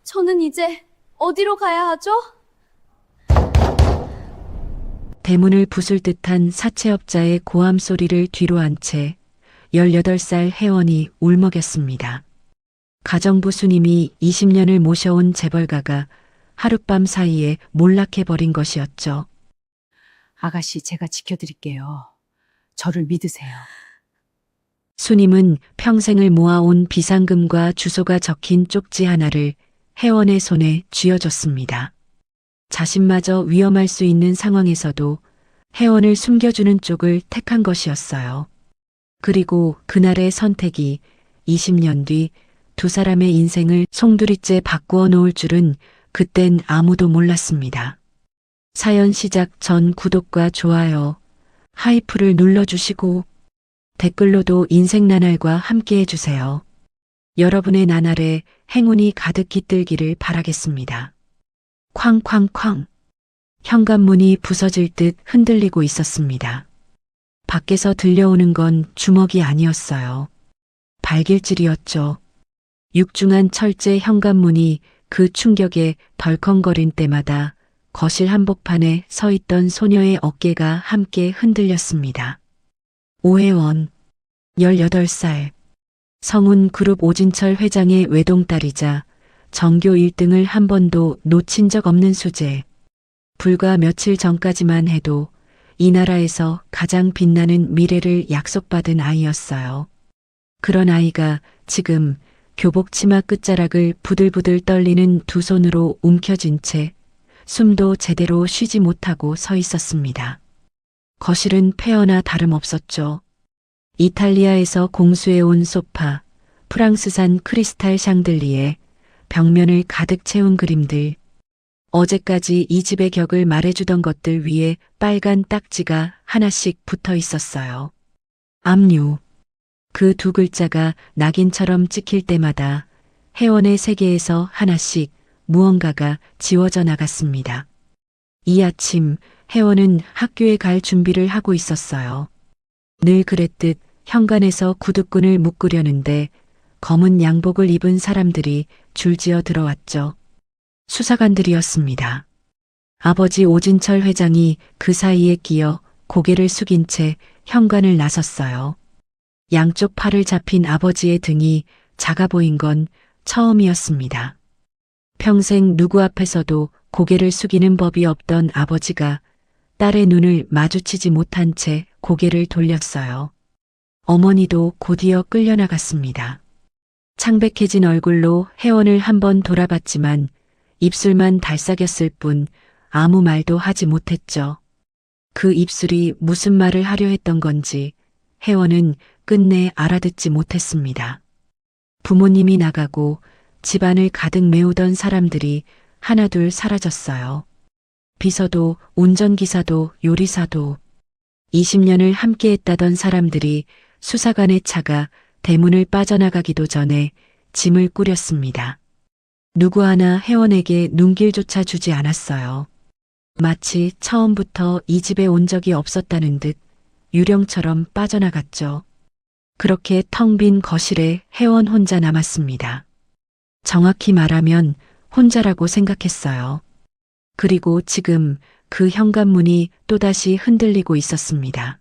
저는 이제 어디로 가야 하죠? 대문을 부술 듯한 사채업자의 고함 소리를 뒤로 한 채 18살 혜원이 울먹였습니다. 가정부 수님이 20년을 모셔온 재벌가가 하룻밤 사이에 몰락해버린 것이었죠. 아가씨, 제가 지켜드릴게요. 저를 믿으세요. 수님은 평생을 모아온 비상금과 주소가 적힌 쪽지 하나를 혜원의 손에 쥐어줬습니다. 자신마저 위험할 수 있는 상황에서도 혜원을 숨겨주는 쪽을 택한 것이었어요. 그리고 그날의 선택이 20년 뒤 두 사람의 인생을 송두리째 바꾸어 놓을 줄은 그땐 아무도 몰랐습니다. 사연 시작 전 구독과 좋아요, 하이프를 눌러주시고 댓글로도 인생 나날과 함께 해주세요. 여러분의 나날에 행운이 가득 깃들기를 바라겠습니다. 쾅쾅쾅. 현관문이 부서질 듯 흔들리고 있었습니다. 밖에서 들려오는 건 주먹이 아니었어요. 발길질이었죠. 육중한 철제 현관문이 그 충격에 덜컹거린 때마다 거실 한복판에 서 있던 소녀의 어깨가 함께 흔들렸습니다. 오혜원, 18살. 성운그룹 오진철 회장의 외동딸이자 전교 1등을 한 번도 놓친 적 없는 수재. 불과 며칠 전까지만 해도 이 나라에서 가장 빛나는 미래를 약속받은 아이였어요. 그런 아이가 지금 교복 치마 끝자락을 부들부들 떨리는 두 손으로 움켜쥔 채 숨도 제대로 쉬지 못하고 서 있었습니다. 거실은 폐허나 다름없었죠. 이탈리아에서 공수해온 소파, 프랑스산 크리스탈 샹들리에 벽면을 가득 채운 그림들, 어제까지 이 집의 격을 말해주던 것들 위에 빨간 딱지가 하나씩 붙어 있었어요. 압류. 그 두 글자가 낙인처럼 찍힐 때마다 혜원의 세계에서 하나씩 무언가가 지워져 나갔습니다. 이 아침 혜원은 학교에 갈 준비를 하고 있었어요. 늘 그랬듯 현관에서 구두끈을 묶으려는데 검은 양복을 입은 사람들이 줄지어 들어왔죠. 수사관들이었습니다. 아버지 오진철 회장이 그 사이에 끼어 고개를 숙인 채 현관을 나섰어요. 양쪽 팔을 잡힌 아버지의 등이 작아 보인 건 처음이었습니다. 평생 누구 앞에서도 고개를 숙이는 법이 없던 아버지가 딸의 눈을 마주치지 못한 채 고개를 돌렸어요. 어머니도 곧이어 끌려나갔습니다. 창백해진 얼굴로 혜원을 한번 돌아봤지만 입술만 달싹였을 뿐 아무 말도 하지 못했죠. 그 입술이 무슨 말을 하려 했던 건지 혜원은 끝내 알아듣지 못했습니다. 부모님이 나가고 집안을 가득 메우던 사람들이 하나둘 사라졌어요. 비서도, 운전기사도, 요리사도 20년을 함께했다던 사람들이 수사관의 차가 대문을 빠져나가기도 전에 짐을 꾸렸습니다. 누구 하나 혜원에게 눈길조차 주지 않았어요. 마치 처음부터 이 집에 온 적이 없었다는 듯 유령처럼 빠져나갔죠. 그렇게 텅 빈 거실에 혜원 혼자 남았습니다. 정확히 말하면 혼자라고 생각했어요. 그리고 지금 그 현관문이 또다시 흔들리고 있었습니다.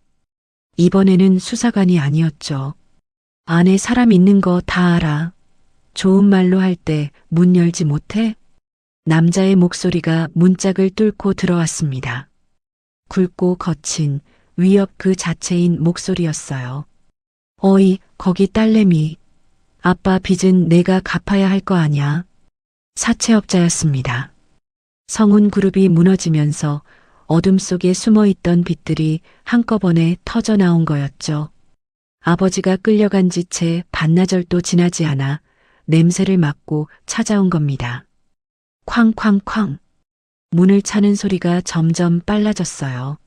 이번에는 수사관이 아니었죠. 안에 사람 있는 거 다 알아. 좋은 말로 할 때 문 열지 못해? 남자의 목소리가 문짝을 뚫고 들어왔습니다. 굵고 거친 위협 그 자체인 목소리였어요. 어이, 거기 딸내미. 아빠 빚은 내가 갚아야 할 거 아냐. 사채업자였습니다. 성운그룹이 무너지면서 어둠 속에 숨어있던 빚들이 한꺼번에 터져 나온 거였죠. 아버지가 끌려간 지 채 반나절도 지나지 않아 냄새를 맡고 찾아온 겁니다. 쾅쾅쾅. 문을 차는 소리가 점점 빨라졌어요.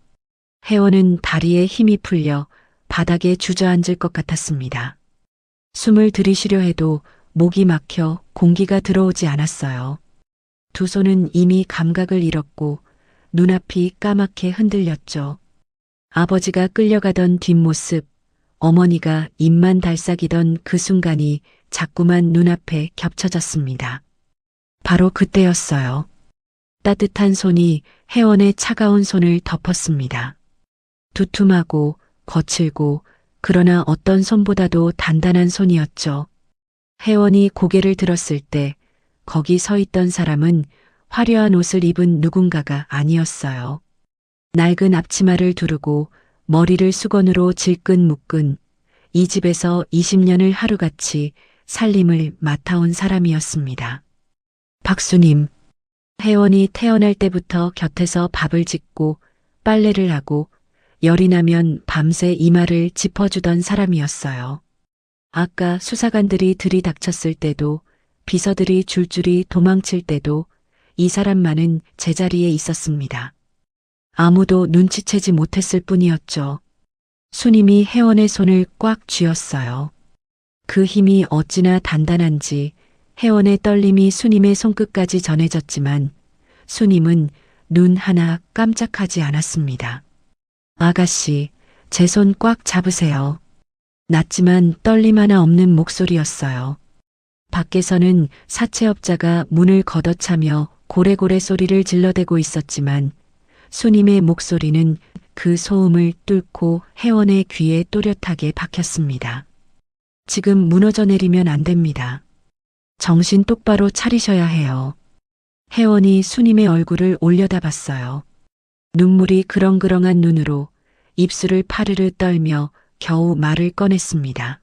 혜원은 다리에 힘이 풀려 바닥에 주저앉을 것 같았습니다. 숨을 들이쉬려 해도 목이 막혀 공기가 들어오지 않았어요. 두 손은 이미 감각을 잃었고 눈앞이 까맣게 흔들렸죠. 아버지가 끌려가던 뒷모습, 어머니가 입만 달싹이던 그 순간이 자꾸만 눈앞에 겹쳐졌습니다. 바로 그때였어요. 따뜻한 손이 혜원의 차가운 손을 덮었습니다. 두툼하고 거칠고 그러나 어떤 손보다도 단단한 손이었죠. 혜원이 고개를 들었을 때 거기 서 있던 사람은 화려한 옷을 입은 누군가가 아니었어요. 낡은 앞치마를 두르고 머리를 수건으로 질끈 묶은 이 집에서 20년을 하루같이 살림을 맡아온 사람이었습니다. 박수님. 혜원이 태어날 때부터 곁에서 밥을 짓고 빨래를 하고 열이 나면 밤새 이마를 짚어주던 사람이었어요. 아까 수사관들이 들이닥쳤을 때도 비서들이 줄줄이 도망칠 때도 이 사람만은 제자리에 있었습니다. 아무도 눈치채지 못했을 뿐이었죠. 수님이 혜원의 손을 꽉 쥐었어요. 그 힘이 어찌나 단단한지 혜원의 떨림이 수님의 손끝까지 전해졌지만 수님은 눈 하나 깜짝하지 않았습니다. 아가씨, 제 손 꽉 잡으세요. 낮지만 떨림 하나 없는 목소리였어요. 밖에서는 사채업자가 문을 걷어차며 고래고래 소리를 질러대고 있었지만 수님의 목소리는 그 소음을 뚫고 혜원의 귀에 또렷하게 박혔습니다. 지금 무너져 내리면 안 됩니다. 정신 똑바로 차리셔야 해요. 혜원이 수님의 얼굴을 올려다봤어요. 눈물이 그렁그렁한 눈으로 입술을 파르르 떨며 겨우 말을 꺼냈습니다.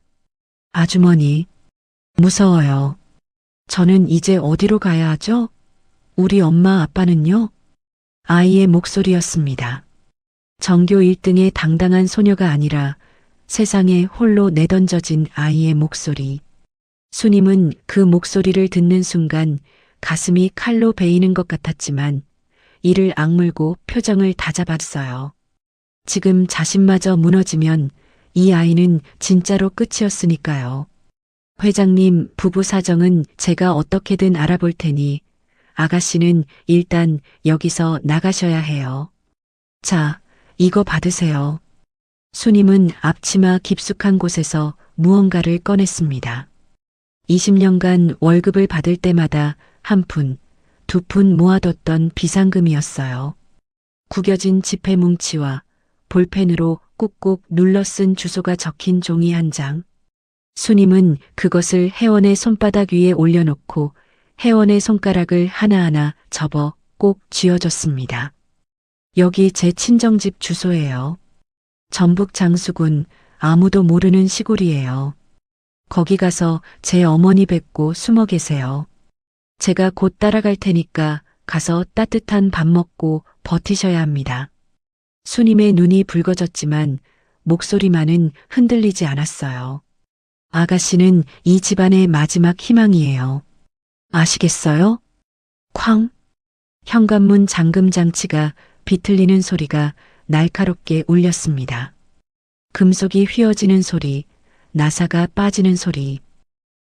아주머니, 무서워요. 저는 이제 어디로 가야 하죠? 우리 엄마 아빠는요? 아이의 목소리였습니다. 전교 1등의 당당한 소녀가 아니라 세상에 홀로 내던져진 아이의 목소리. 수님은 그 목소리를 듣는 순간 가슴이 칼로 베이는 것 같았지만 이를 악물고 표정을 다잡았어요. 지금 자신마저 무너지면 이 아이는 진짜로 끝이었으니까요. 회장님, 부부 사정은 제가 어떻게든 알아볼 테니 아가씨는 일단 여기서 나가셔야 해요. 자, 이거 받으세요. 수님은 앞치마 깊숙한 곳에서 무언가를 꺼냈습니다. 20년간 월급을 받을 때마다 한 푼, 두 푼 모아뒀던 비상금이었어요. 구겨진 지폐 뭉치와 볼펜으로 꾹꾹 눌러 쓴 주소가 적힌 종이 한 장. 수님은 그것을 혜원의 손바닥 위에 올려놓고 혜원의 손가락을 하나하나 접어 꼭 쥐어줬습니다. 여기 제 친정집 주소예요. 전북 장수군 아무도 모르는 시골이에요. 거기 가서 제 어머니 뵙고 숨어 계세요. 제가 곧 따라갈 테니까 가서 따뜻한 밥 먹고 버티셔야 합니다. 수님의 눈이 붉어졌지만 목소리만은 흔들리지 않았어요. 아가씨는 이 집안의 마지막 희망이에요. 아시겠어요? 쾅! 현관문 잠금 장치가 비틀리는 소리가 날카롭게 울렸습니다. 금속이 휘어지는 소리, 나사가 빠지는 소리.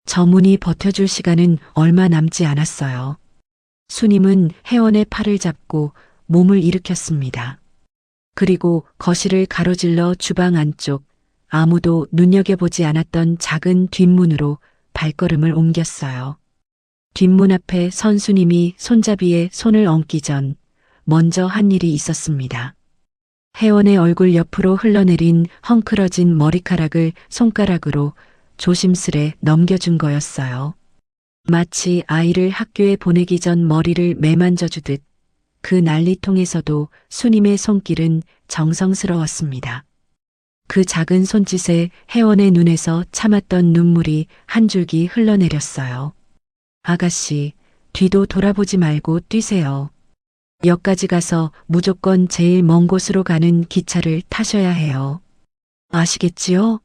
저 문이 버텨줄 시간은 얼마 남지 않았어요. 수님은 혜원의 팔을 잡고 몸을 일으켰습니다. 그리고 거실을 가로질러 주방 안쪽 아무도 눈여겨보지 않았던 작은 뒷문으로 발걸음을 옮겼어요. 뒷문 앞에 선 수님이 손잡이에 손을 얹기 전 먼저 한 일이 있었습니다. 혜원의 얼굴 옆으로 흘러내린 헝클어진 머리카락을 손가락으로 조심스레 넘겨준 거였어요. 마치 아이를 학교에 보내기 전 머리를 매만져주듯 그 난리통에서도 수님의 손길은 정성스러웠습니다. 그 작은 손짓에 혜원의 눈에서 참았던 눈물이 한 줄기 흘러내렸어요. 아가씨, 뒤도 돌아보지 말고 뛰세요. 역까지 가서 무조건 제일 먼 곳으로 가는 기차를 타셔야 해요. 아시겠지요?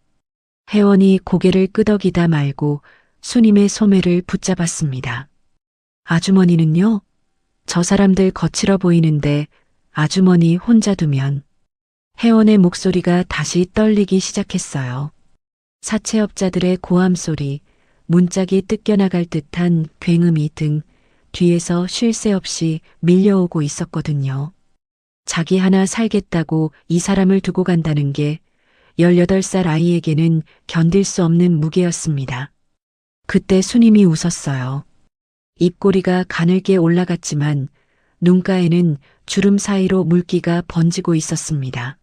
혜원이 고개를 끄덕이다 말고 수님의 소매를 붙잡았습니다. 아주머니는요? 저 사람들 거칠어 보이는데 아주머니 혼자 두면. 혜원의 목소리가 다시 떨리기 시작했어요. 사채업자들의 고함 소리, 문짝이 뜯겨나갈 듯한 굉음이 등 뒤에서 쉴 새 없이 밀려오고 있었거든요. 자기 하나 살겠다고 이 사람을 두고 간다는 게 18살 아이에게는 견딜 수 없는 무게였습니다. 그때 수님이 웃었어요. 입꼬리가 가늘게 올라갔지만 눈가에는 주름 사이로 물기가 번지고 있었습니다.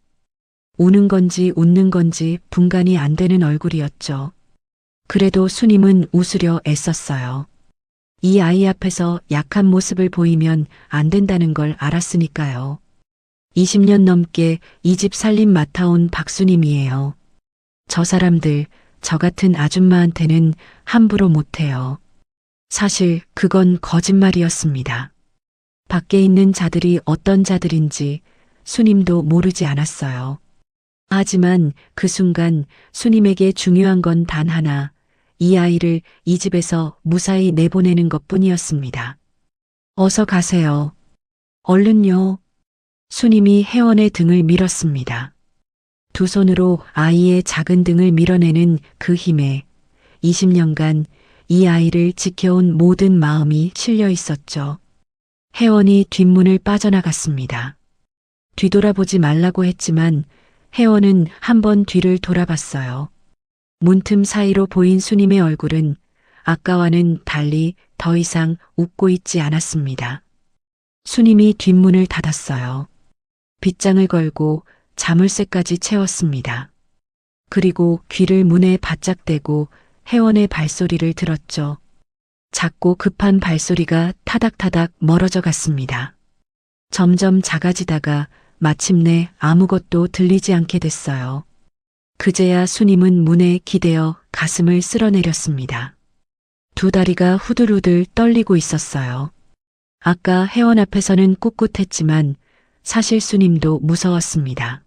우는 건지 웃는 건지 분간이 안 되는 얼굴이었죠. 그래도 수님은 웃으려 애썼어요. 이 아이 앞에서 약한 모습을 보이면 안 된다는 걸 알았으니까요. 20년 넘게 이 집 살림 맡아온 박수님이에요. 저 사람들, 저 같은 아줌마한테는 함부로 못해요. 사실 그건 거짓말이었습니다. 밖에 있는 자들이 어떤 자들인지 수님도 모르지 않았어요. 하지만 그 순간 수님에게 중요한 건 단 하나, 이 아이를 이 집에서 무사히 내보내는 것뿐이었습니다. 어서 가세요. 얼른요. 수님이 혜원의 등을 밀었습니다. 두 손으로 아이의 작은 등을 밀어내는 그 힘에 20년간 이 아이를 지켜온 모든 마음이 실려 있었죠. 혜원이 뒷문을 빠져나갔습니다. 뒤돌아보지 말라고 했지만 혜원은 한 번 뒤를 돌아봤어요. 문틈 사이로 보인 수님의 얼굴은 아까와는 달리 더 이상 웃고 있지 않았습니다. 수님이 뒷문을 닫았어요. 빗장을 걸고 자물쇠까지 채웠습니다. 그리고 귀를 문에 바짝 대고 혜원의 발소리를 들었죠. 작고 급한 발소리가 타닥타닥 멀어져 갔습니다. 점점 작아지다가 마침내 아무것도 들리지 않게 됐어요. 그제야 수님은 문에 기대어 가슴을 쓸어내렸습니다. 두 다리가 후들후들 떨리고 있었어요. 아까 혜원 앞에서는 꿋꿋했지만 사실 수님도 무서웠습니다.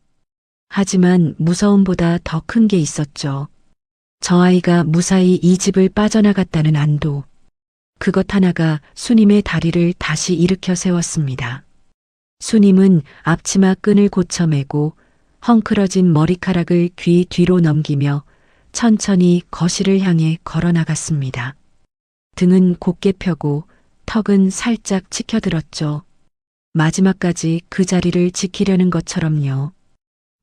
하지만 무서움보다 더 큰 게 있었죠. 저 아이가 무사히 이 집을 빠져나갔다는 안도. 그것 하나가 수님의 다리를 다시 일으켜 세웠습니다. 수님은 앞치마 끈을 고쳐매고 헝클어진 머리카락을 귀 뒤로 넘기며 천천히 거실을 향해 걸어 나갔습니다. 등은 곧게 펴고 턱은 살짝 치켜들었죠. 마지막까지 그 자리를 지키려는 것처럼요.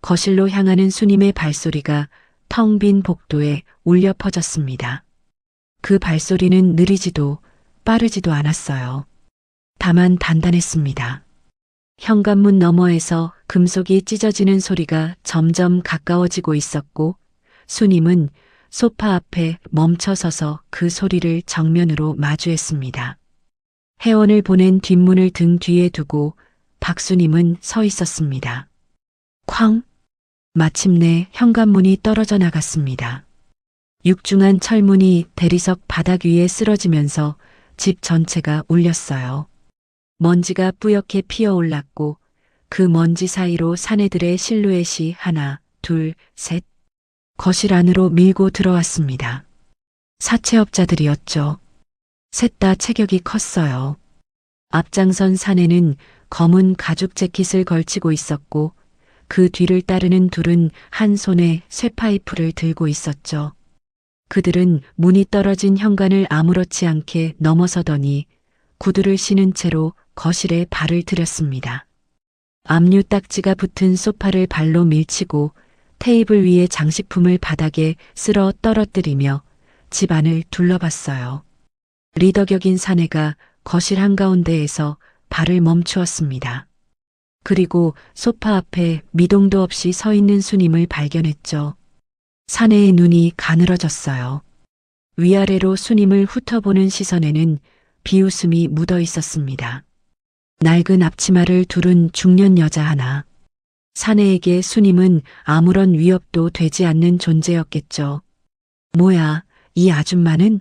거실로 향하는 수님의 발소리가 텅 빈 복도에 울려 퍼졌습니다. 그 발소리는 느리지도 빠르지도 않았어요. 다만 단단했습니다. 현관문 너머에서 금속이 찢어지는 소리가 점점 가까워지고 있었고 수님은 소파 앞에 멈춰서서 그 소리를 정면으로 마주했습니다. 혜원을 보낸 뒷문을 등 뒤에 두고 박수님은 서 있었습니다. 쾅! 마침내 현관문이 떨어져 나갔습니다. 육중한 철문이 대리석 바닥 위에 쓰러지면서 집 전체가 울렸어요. 먼지가 뿌옇게 피어올랐고 그 먼지 사이로 사내들의 실루엣이 하나, 둘, 셋 거실 안으로 밀고 들어왔습니다. 사채업자들이었죠. 셋 다 체격이 컸어요. 앞장선 사내는 검은 가죽 재킷을 걸치고 있었고 그 뒤를 따르는 둘은 한 손에 쇠파이프를 들고 있었죠. 그들은 문이 떨어진 현관을 아무렇지 않게 넘어서더니 구두를 신은 채로 거실에 발을 들였습니다. 압류 딱지가 붙은 소파를 발로 밀치고 테이블 위의 장식품을 바닥에 쓸어 떨어뜨리며 집 안을 둘러봤어요. 리더격인 사내가 거실 한가운데에서 발을 멈추었습니다. 그리고 소파 앞에 미동도 없이 서 있는 수님을 발견했죠. 사내의 눈이 가늘어졌어요. 위아래로 수님을 훑어보는 시선에는 비웃음이 묻어 있었습니다. 낡은 앞치마를 두른 중년 여자 하나. 사내에게 수님은 아무런 위협도 되지 않는 존재였겠죠. 뭐야, 이 아줌마는?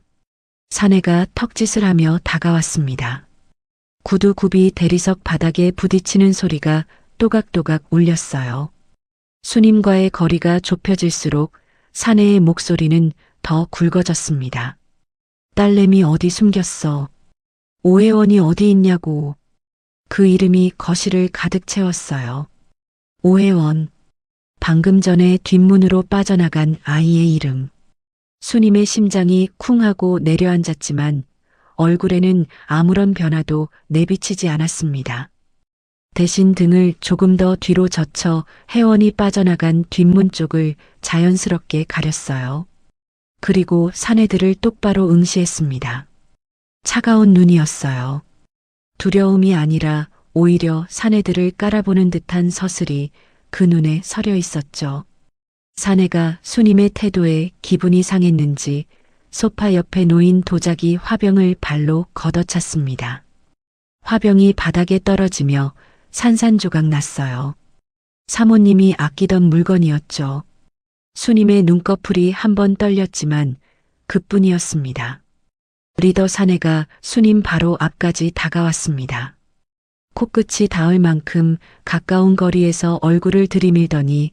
사내가 턱짓을 하며 다가왔습니다. 구두굽이 대리석 바닥에 부딪히는 소리가 또각또각 울렸어요. 수님과의 거리가 좁혀질수록 사내의 목소리는 더 굵어졌습니다. 딸내미 어디 숨겼어? 오혜원이 어디 있냐고. 그 이름이 거실을 가득 채웠어요. 오혜원. 방금 전에 뒷문으로 빠져나간 아이의 이름. 수님의 심장이 쿵 하고 내려앉았지만 얼굴에는 아무런 변화도 내비치지 않았습니다. 대신 등을 조금 더 뒤로 젖혀 혜원이 빠져나간 뒷문 쪽을 자연스럽게 가렸어요. 그리고 사내들을 똑바로 응시했습니다. 차가운 눈이었어요. 두려움이 아니라 오히려 사내들을 깔아보는 듯한 서슬이 그 눈에 서려 있었죠. 사내가 수님의 태도에 기분이 상했는지 소파 옆에 놓인 도자기 화병을 발로 걷어찼습니다. 화병이 바닥에 떨어지며 산산조각 났어요. 사모님이 아끼던 물건이었죠. 수님의 눈꺼풀이 한번 떨렸지만 그뿐이었습니다. 리더 사내가 수님 바로 앞까지 다가왔습니다. 코끝이 닿을 만큼 가까운 거리에서 얼굴을 들이밀더니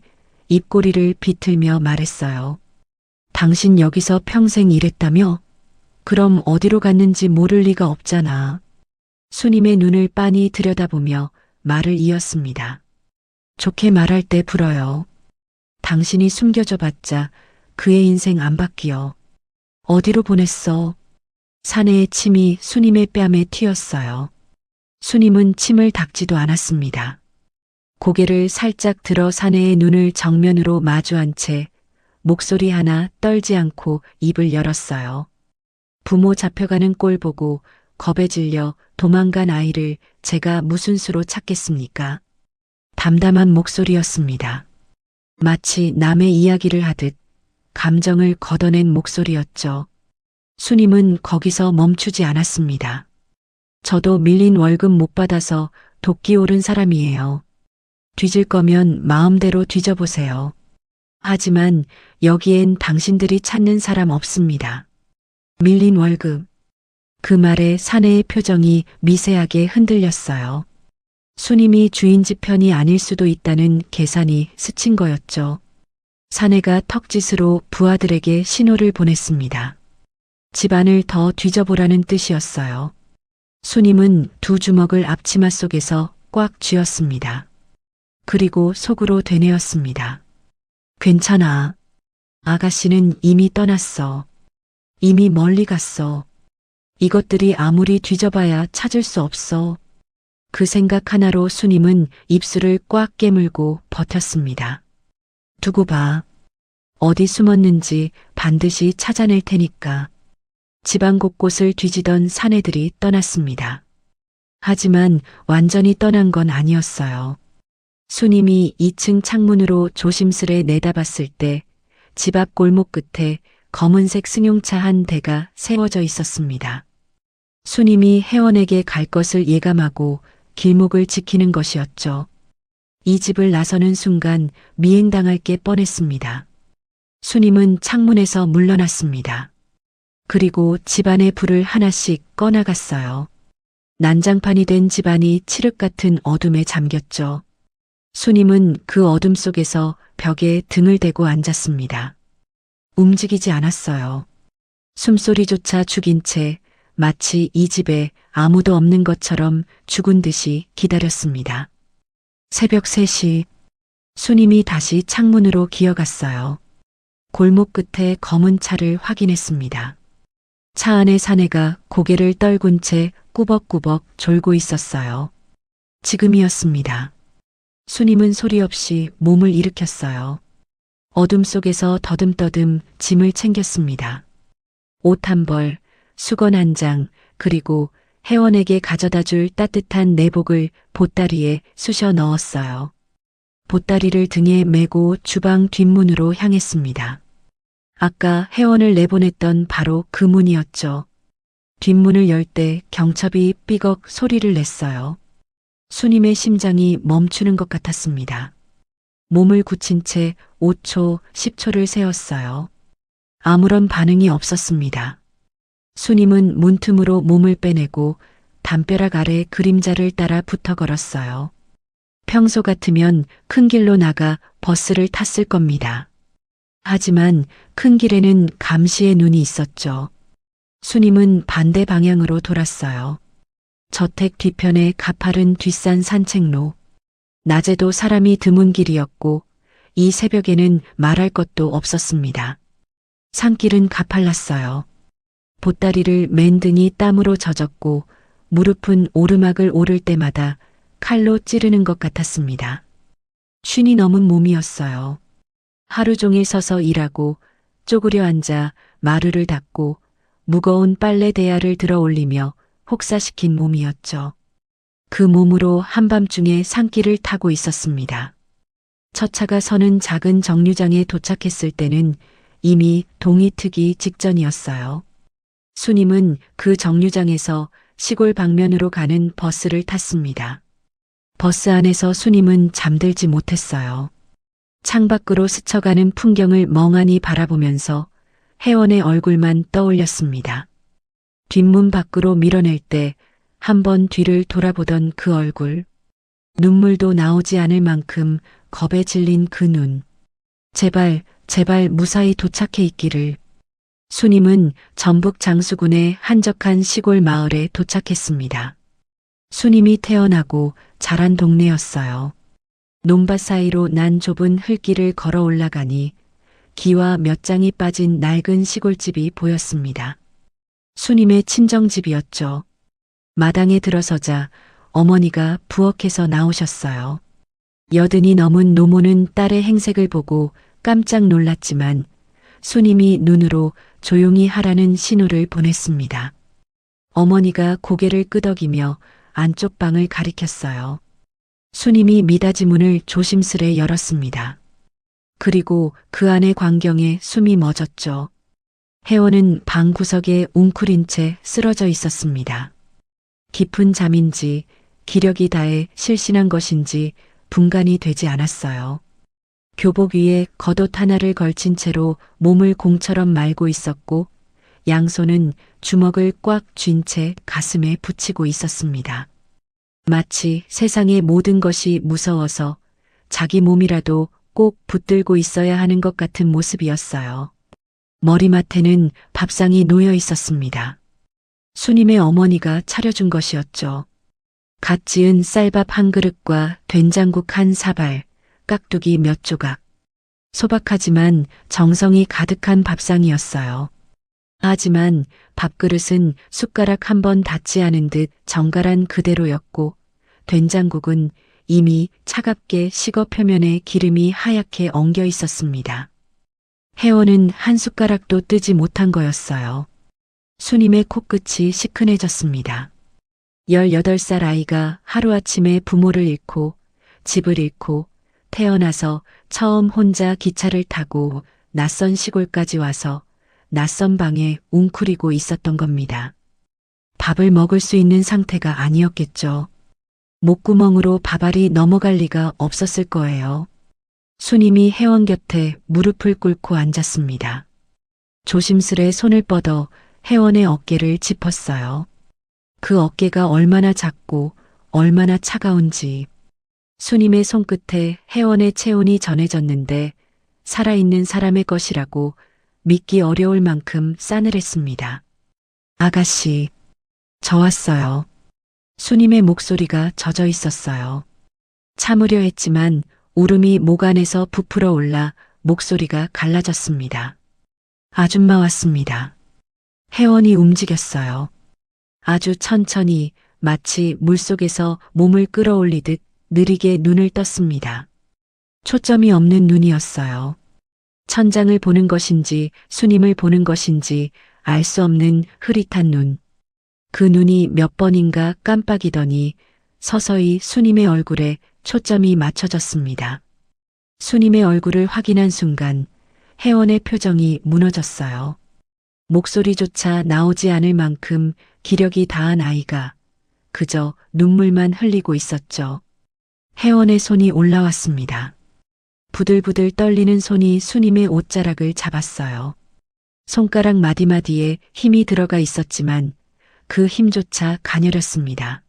입꼬리를 비틀며 말했어요. 당신 여기서 평생 일했다며? 그럼 어디로 갔는지 모를 리가 없잖아. 수님의 눈을 빤히 들여다보며 말을 이었습니다. 좋게 말할 때 불어요. 당신이 숨겨져 봤자 그의 인생 안 바뀌어. 어디로 보냈어? 사내의 침이 수님의 뺨에 튀었어요. 수님은 침을 닦지도 않았습니다. 고개를 살짝 들어 사내의 눈을 정면으로 마주한 채 목소리 하나 떨지 않고 입을 열었어요. 부모 잡혀가는 꼴 보고 겁에 질려 도망간 아이를 제가 무슨 수로 찾겠습니까? 담담한 목소리였습니다. 마치 남의 이야기를 하듯 감정을 걷어낸 목소리였죠. 수님은 거기서 멈추지 않았습니다. 저도 밀린 월급 못 받아서 도끼 오른 사람이에요. 뒤질 거면 마음대로 뒤져보세요. 하지만 여기엔 당신들이 찾는 사람 없습니다. 밀린 월급. 그 말에 사내의 표정이 미세하게 흔들렸어요. 수님이 주인 집 편이 아닐 수도 있다는 계산이 스친 거였죠. 사내가 턱짓으로 부하들에게 신호를 보냈습니다. 집안을 더 뒤져보라는 뜻이었어요. 수님은 두 주먹을 앞치마 속에서 꽉 쥐었습니다. 그리고 속으로 되뇌었습니다. 괜찮아. 아가씨는 이미 떠났어. 이미 멀리 갔어. 이것들이 아무리 뒤져봐야 찾을 수 없어. 그 생각 하나로 수님은 입술을 꽉 깨물고 버텼습니다. 두고 봐. 어디 숨었는지 반드시 찾아낼 테니까. 집안 곳곳을 뒤지던 사내들이 떠났습니다. 하지만 완전히 떠난 건 아니었어요. 수님이 2층 창문으로 조심스레 내다봤을 때 집 앞 골목 끝에 검은색 승용차 한 대가 세워져 있었습니다. 수님이 회원에게 갈 것을 예감하고 길목을 지키는 것이었죠. 이 집을 나서는 순간 미행당할 게 뻔했습니다. 수님은 창문에서 물러났습니다. 그리고 집안의 불을 하나씩 꺼나갔어요. 난장판이 된 집안이 칠흑 같은 어둠에 잠겼죠. 수님은 그 어둠 속에서 벽에 등을 대고 앉았습니다. 움직이지 않았어요. 숨소리조차 죽인 채 마치 이 집에 아무도 없는 것처럼 죽은 듯이 기다렸습니다. 새벽 3시, 수님이 다시 창문으로 기어갔어요. 골목 끝에 검은 차를 확인했습니다. 차 안에 사내가 고개를 떨군 채 꾸벅꾸벅 졸고 있었어요. 지금이었습니다. 수님은 소리 없이 몸을 일으켰어요. 어둠 속에서 더듬더듬 짐을 챙겼습니다. 옷 한 벌, 수건 한 장, 그리고 회원에게 가져다 줄 따뜻한 내복을 보따리에 쑤셔 넣었어요. 보따리를 등에 메고 주방 뒷문으로 향했습니다. 아까 회원을 내보냈던 바로 그 문이었죠. 뒷문을 열 때 경첩이 삐걱 소리를 냈어요. 수님의 심장이 멈추는 것 같았습니다. 몸을 굳힌 채 5초, 10초를 세었어요. 아무런 반응이 없었습니다. 수님은 문틈으로 몸을 빼내고 담벼락 아래 그림자를 따라 붙어 걸었어요. 평소 같으면 큰 길로 나가 버스를 탔을 겁니다. 하지만 큰 길에는 감시의 눈이 있었죠. 수님은 반대 방향으로 돌았어요. 저택 뒤편의 가파른 뒷산 산책로. 낮에도 사람이 드문 길이었고 이 새벽에는 말할 것도 없었습니다. 산길은 가팔랐어요. 보따리를 맨 등이 땀으로 젖었고 무릎은 오르막을 오를 때마다 칼로 찌르는 것 같았습니다. 쉰이 넘은 몸이었어요. 하루 종일 서서 일하고 쪼그려 앉아 마루를 닦고 무거운 빨래 대야를 들어 올리며 혹사시킨 몸이었죠. 그 몸으로 한밤중에 산길을 타고 있었습니다. 첫 차가 서는 작은 정류장에 도착했을 때는 이미 동이 트기 직전이었어요. 수님은 그 정류장에서 시골 방면으로 가는 버스를 탔습니다. 버스 안에서 수님은 잠들지 못했어요. 창밖으로 스쳐가는 풍경을 멍하니 바라보면서 혜원의 얼굴만 떠올렸습니다. 뒷문 밖으로 밀어낼 때 한 번 뒤를 돌아보던 그 얼굴, 눈물도 나오지 않을 만큼 겁에 질린 그 눈. 제발, 제발 무사히 도착해 있기를. 수님은 전북 장수군의 한적한 시골 마을에 도착했습니다. 수님이 태어나고 자란 동네였어요. 논밭 사이로 난 좁은 흙길을 걸어 올라가니 기와 몇 장이 빠진 낡은 시골집이 보였습니다. 수님의 친정집이었죠. 마당에 들어서자 어머니가 부엌에서 나오셨어요. 여든이 넘은 노모는 딸의 행색을 보고 깜짝 놀랐지만 수님이 눈으로 조용히 하라는 신호를 보냈습니다. 어머니가 고개를 끄덕이며 안쪽 방을 가리켰어요. 수님이 미닫이 문을 조심스레 열었습니다. 그리고 그 안의 광경에 숨이 멎었죠. 혜원은 방 구석에 웅크린 채 쓰러져 있었습니다. 깊은 잠인지 기력이 다해 실신한 것인지 분간이 되지 않았어요. 교복 위에 겉옷 하나를 걸친 채로 몸을 공처럼 말고 있었고 양손은 주먹을 꽉 쥔 채 가슴에 붙이고 있었습니다. 마치 세상의 모든 것이 무서워서 자기 몸이라도 꼭 붙들고 있어야 하는 것 같은 모습이었어요. 머리맡에는 밥상이 놓여 있었습니다. 수님의 어머니가 차려준 것이었죠. 갓 지은 쌀밥 한 그릇과 된장국 한 사발, 깍두기 몇 조각. 소박하지만 정성이 가득한 밥상이었어요. 하지만 밥그릇은 숟가락 한 번 닿지 않은 듯 정갈한 그대로였고 된장국은 이미 차갑게 식어 표면에 기름이 하얗게 엉겨 있었습니다. 혜원은 한 숟가락도 뜨지 못한 거였어요. 수님의 코끝이 시큰해졌습니다. 18살 아이가 하루아침에 부모를 잃고 집을 잃고 태어나서 처음 혼자 기차를 타고 낯선 시골까지 와서 낯선 방에 웅크리고 있었던 겁니다. 밥을 먹을 수 있는 상태가 아니었겠죠. 목구멍으로 밥알이 넘어갈 리가 없었을 거예요. 수님이 혜원 곁에 무릎을 꿇고 앉았습니다. 조심스레 손을 뻗어 혜원의 어깨를 짚었어요. 그 어깨가 얼마나 작고 얼마나 차가운지. 수님의 손끝에 혜원의 체온이 전해졌는데 살아있는 사람의 것이라고 믿기 어려울 만큼 싸늘했습니다. 아가씨, 저 왔어요. 수님의 목소리가 젖어 있었어요. 참으려 했지만 울음이 목 안에서 부풀어 올라 목소리가 갈라졌습니다. 아줌마 왔습니다. 혜원이 움직였어요. 아주 천천히 마치 물속에서 몸을 끌어올리듯 느리게 눈을 떴습니다. 초점이 없는 눈이었어요. 천장을 보는 것인지 수님을 보는 것인지 알 수 없는 흐릿한 눈. 그 눈이 몇 번인가 깜빡이더니 서서히 수님의 얼굴에 초점이 맞춰졌습니다. 수님의 얼굴을 확인한 순간 혜원의 표정이 무너졌어요. 목소리조차 나오지 않을 만큼 기력이 다한 아이가 그저 눈물만 흘리고 있었죠. 혜원의 손이 올라왔습니다. 부들부들 떨리는 손이 수님의 옷자락을 잡았어요. 손가락 마디마디에 힘이 들어가 있었지만 그 힘조차 가녀렸습니다.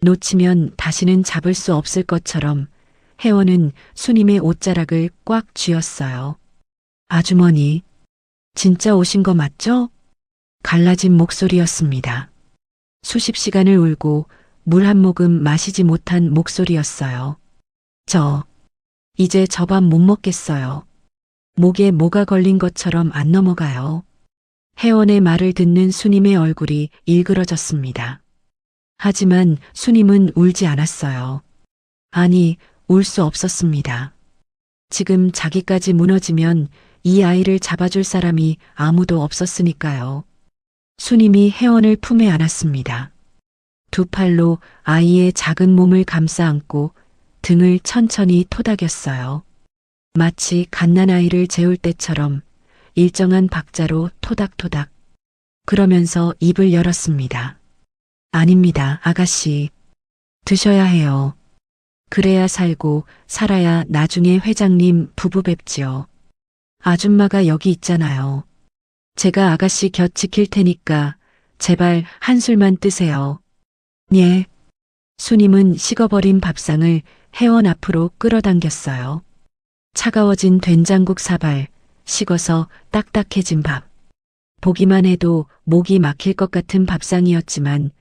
놓치면 다시는 잡을 수 없을 것처럼 혜원은 수님의 옷자락을 꽉 쥐었어요. 아주머니, 진짜 오신 거 맞죠? 갈라진 목소리였습니다. 수십 시간을 울고 물 한 모금 마시지 못한 목소리였어요. 이제 저 밥 못 먹겠어요. 목에 뭐가 걸린 것처럼 안 넘어가요. 혜원의 말을 듣는 수님의 얼굴이 일그러졌습니다. 하지만 수님은 울지 않았어요. 아니, 울 수 없었습니다. 지금 자기까지 무너지면 이 아이를 잡아줄 사람이 아무도 없었으니까요. 수님이 혜원을 품에 안았습니다. 두 팔로 아이의 작은 몸을 감싸 안고 등을 천천히 토닥였어요. 마치 갓난아이를 재울 때처럼 일정한 박자로 토닥토닥. 그러면서 입을 열었습니다. 아닙니다, 아가씨. 드셔야 해요. 그래야 살고 살아야 나중에 회장님 부부 뵙지요. 아줌마가 여기 있잖아요. 제가 아가씨 곁 지킬 테니까 제발 한술만 뜨세요. 예. 수님은 식어버린 밥상을 혜원 앞으로 끌어당겼어요. 차가워진 된장국 사발, 식어서 딱딱해진 밥. 보기만 해도 목이 막힐 것 같은 밥상이었지만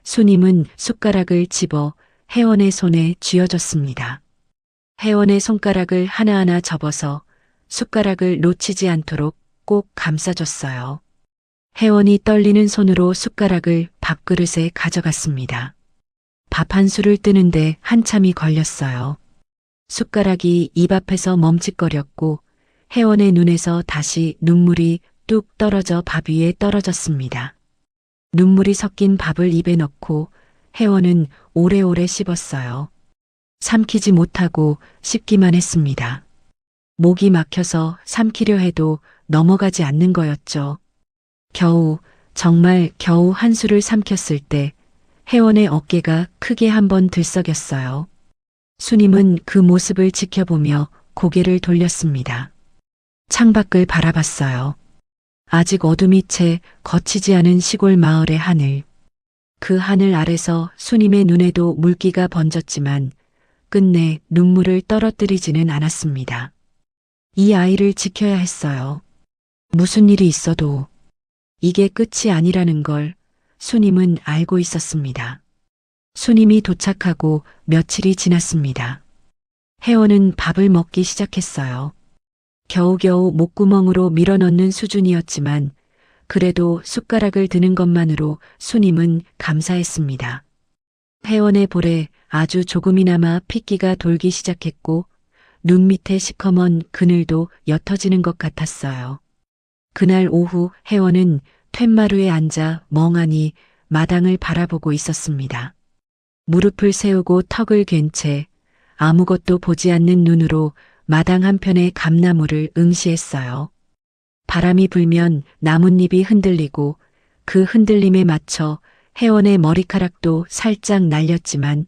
수님은 숟가락을 집어 혜원의 손에 쥐어줬습니다. 혜원의 손가락을 하나하나 접어서 숟가락을 놓치지 않도록 꼭 감싸줬어요. 혜원이 떨리는 손으로 숟가락을 밥그릇에 가져갔습니다. 밥 한 술을 뜨는데 한참이 걸렸어요. 숟가락이 입 앞에서 멈칫거렸고 혜원의 눈에서 다시 눈물이 뚝 떨어져 밥 위에 떨어졌습니다. 눈물이 섞인 밥을 입에 넣고 혜원은 오래오래 씹었어요. 삼키지 못하고 씹기만 했습니다. 목이 막혀서 삼키려 해도 넘어가지 않는 거였죠. 정말 겨우 한 술을 삼켰을 때 혜원의 어깨가 크게 한번 들썩였어요. 수님은 그 모습을 지켜보며 고개를 돌렸습니다. 창밖을 바라봤어요. 아직 어둠이 채 거치지 않은 시골 마을의 하늘. 그 하늘 아래서 수님의 눈에도 물기가 번졌지만 끝내 눈물을 떨어뜨리지는 않았습니다. 이 아이를 지켜야 했어요. 무슨 일이 있어도 이게 끝이 아니라는 걸 수님은 알고 있었습니다. 수님이 도착하고 며칠이 지났습니다. 혜원은 밥을 먹기 시작했어요. 겨우겨우 목구멍으로 밀어넣는 수준이었지만 그래도 숟가락을 드는 것만으로 수님은 감사했습니다. 혜원의 볼에 아주 조금이나마 핏기가 돌기 시작했고 눈 밑에 시커먼 그늘도 옅어지는 것 같았어요. 그날 오후 혜원은 툇마루에 앉아 멍하니 마당을 바라보고 있었습니다. 무릎을 세우고 턱을 괜 채 아무것도 보지 않는 눈으로 마당 한편의 감나무를 응시했어요. 바람이 불면 나뭇잎이 흔들리고 그 흔들림에 맞춰 혜원의 머리카락도 살짝 날렸지만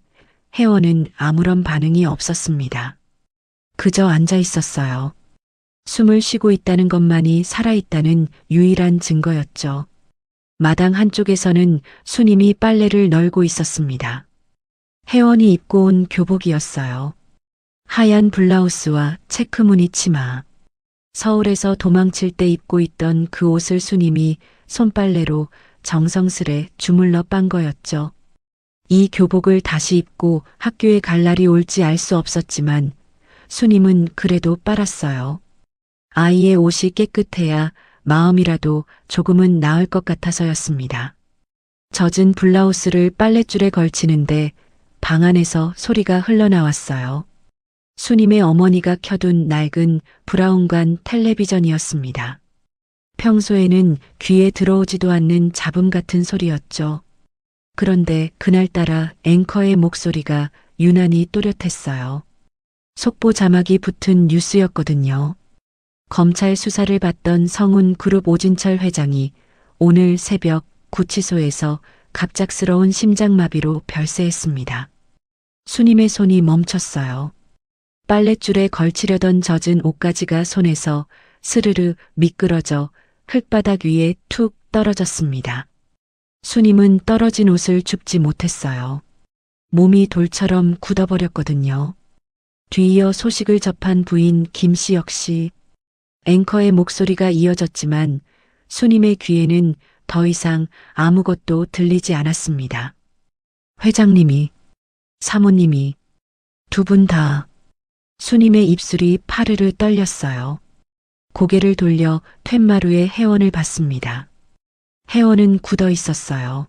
혜원은 아무런 반응이 없었습니다. 그저 앉아 있었어요. 숨을 쉬고 있다는 것만이 살아있다는 유일한 증거였죠. 마당 한쪽에서는 수님이 빨래를 널고 있었습니다. 혜원이 입고 온 교복이었어요. 하얀 블라우스와 체크무늬 치마. 서울에서 도망칠 때 입고 있던 그 옷을 수님이 손빨래로 정성스레 주물러 빤 거였죠. 이 교복을 다시 입고 학교에 갈 날이 올지 알 수 없었지만 수님은 그래도 빨았어요. 아이의 옷이 깨끗해야 마음이라도 조금은 나을 것 같아서였습니다. 젖은 블라우스를 빨랫줄에 걸치는데 방 안에서 소리가 흘러나왔어요. 수님의 어머니가 켜둔 낡은 브라운관 텔레비전이었습니다. 평소에는 귀에 들어오지도 않는 잡음 같은 소리였죠. 그런데 그날따라 앵커의 목소리가 유난히 또렷했어요. 속보 자막이 붙은 뉴스였거든요. 검찰 수사를 받던 성운 그룹 오진철 회장이 오늘 새벽 구치소에서 갑작스러운 심장마비로 별세했습니다. 수님의 손이 멈췄어요. 빨랫줄에 걸치려던 젖은 옷가지가 손에서 스르르 미끄러져 흙바닥 위에 툭 떨어졌습니다. 수님은 떨어진 옷을 줍지 못했어요. 몸이 돌처럼 굳어버렸거든요. 뒤이어 소식을 접한 부인 김씨 역시 앵커의 목소리가 이어졌지만 수님의 귀에는 더 이상 아무것도 들리지 않았습니다. 회장님이, 사모님이, 두 분 다. 수님의 입술이 파르르 떨렸어요. 고개를 돌려 툇마루의 혜원을 봤습니다. 혜원은 굳어 있었어요.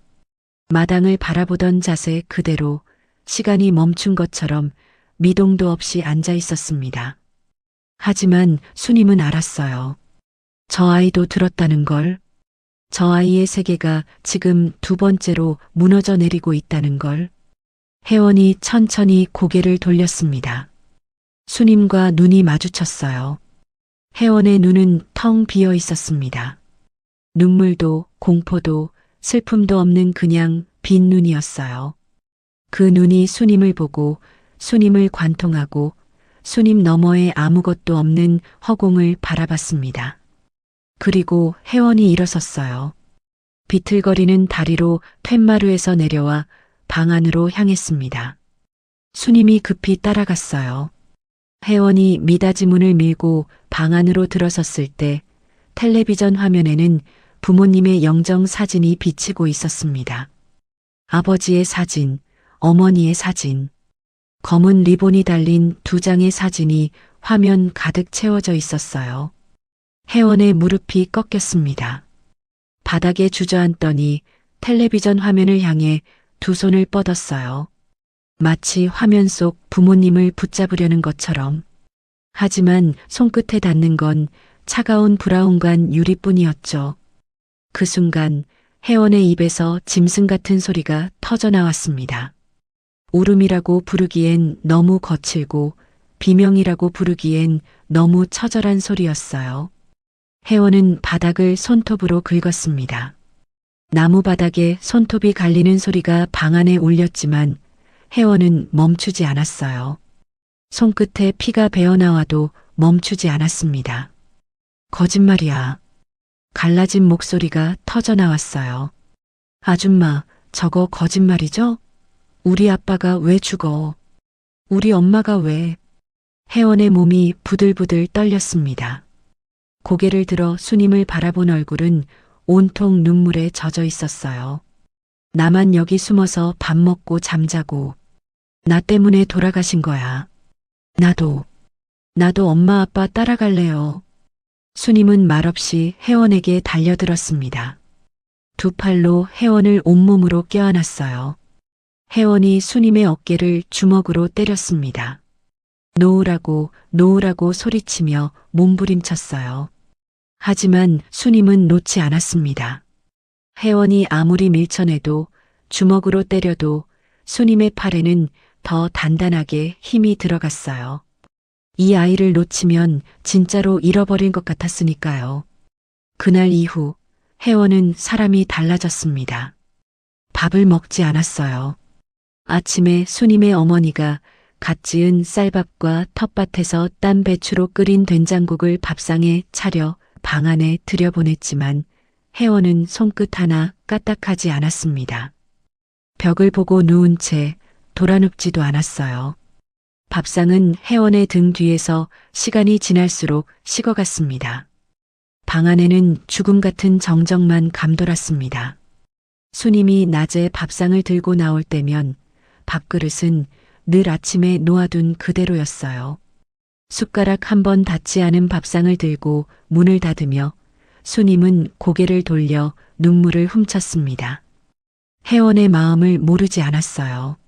마당을 바라보던 자세 그대로 시간이 멈춘 것처럼 미동도 없이 앉아 있었습니다. 하지만 수님은 알았어요. 저 아이도 들었다는 걸. 저 아이의 세계가 지금 두 번째로 무너져 내리고 있다는 걸. 혜원이 천천히 고개를 돌렸습니다. 수님과 눈이 마주쳤어요. 혜원의 눈은 텅 비어 있었습니다. 눈물도 공포도 슬픔도 없는 그냥 빈 눈이었어요. 그 눈이 수님을 보고 수님을 관통하고 수님 너머에 아무것도 없는 허공을 바라봤습니다. 그리고 혜원이 일어섰어요. 비틀거리는 다리로 툇마루에서 내려와 방 안으로 향했습니다. 수님이 급히 따라갔어요. 혜원이 미닫이 문을 밀고 방 안으로 들어섰을 때 텔레비전 화면에는 부모님의 영정 사진이 비치고 있었습니다. 아버지의 사진, 어머니의 사진, 검은 리본이 달린 두 장의 사진이 화면 가득 채워져 있었어요. 혜원의 무릎이 꺾였습니다. 바닥에 주저앉더니 텔레비전 화면을 향해 두 손을 뻗었어요. 마치 화면 속 부모님을 붙잡으려는 것처럼. 하지만 손끝에 닿는 건 차가운 브라운관 유리뿐이었죠. 그 순간 혜원의 입에서 짐승 같은 소리가 터져 나왔습니다. 울음이라고 부르기엔 너무 거칠고 비명이라고 부르기엔 너무 처절한 소리였어요. 혜원은 바닥을 손톱으로 긁었습니다. 나무 바닥에 손톱이 갈리는 소리가 방 안에 울렸지만 혜원은 멈추지 않았어요. 손끝에 피가 배어나와도 멈추지 않았습니다. 거짓말이야. 갈라진 목소리가 터져 나왔어요. 아줌마, 저거 거짓말이죠? 우리 아빠가 왜 죽어? 우리 엄마가 왜? 혜원의 몸이 부들부들 떨렸습니다. 고개를 들어 수님을 바라본 얼굴은 온통 눈물에 젖어 있었어요. 나만 여기 숨어서 밥 먹고 잠자고 나 때문에 돌아가신 거야. 나도 엄마 아빠 따라갈래요. 수님은 말없이 혜원에게 달려들었습니다. 두 팔로 혜원을 온몸으로 껴안았어요. 혜원이 수님의 어깨를 주먹으로 때렸습니다. 놓으라고 놓으라고 소리치며 몸부림쳤어요. 하지만 수님은 놓지 않았습니다. 혜원이 아무리 밀쳐내도 주먹으로 때려도 수님의 팔에는 더 단단하게 힘이 들어갔어요. 이 아이를 놓치면 진짜로 잃어버린 것 같았으니까요. 그날 이후 혜원은 사람이 달라졌습니다. 밥을 먹지 않았어요. 아침에 수님의 어머니가 갓 지은 쌀밥과 텃밭에서 딴 배추로 끓인 된장국을 밥상에 차려 방 안에 들여보냈지만 혜원은 손끝 하나 까딱하지 않았습니다. 벽을 보고 누운 채 돌아눕지도 않았어요. 밥상은 혜원의 등 뒤에서 시간이 지날수록 식어갔습니다. 방 안에는 죽음 같은 정적만 감돌았습니다. 수님이 낮에 밥상을 들고 나올 때면 밥그릇은 늘 아침에 놓아둔 그대로였어요. 숟가락 한 번 닿지 않은 밥상을 들고 문을 닫으며 수님은 고개를 돌려 눈물을 훔쳤습니다. 혜원의 마음을 모르지 않았어요.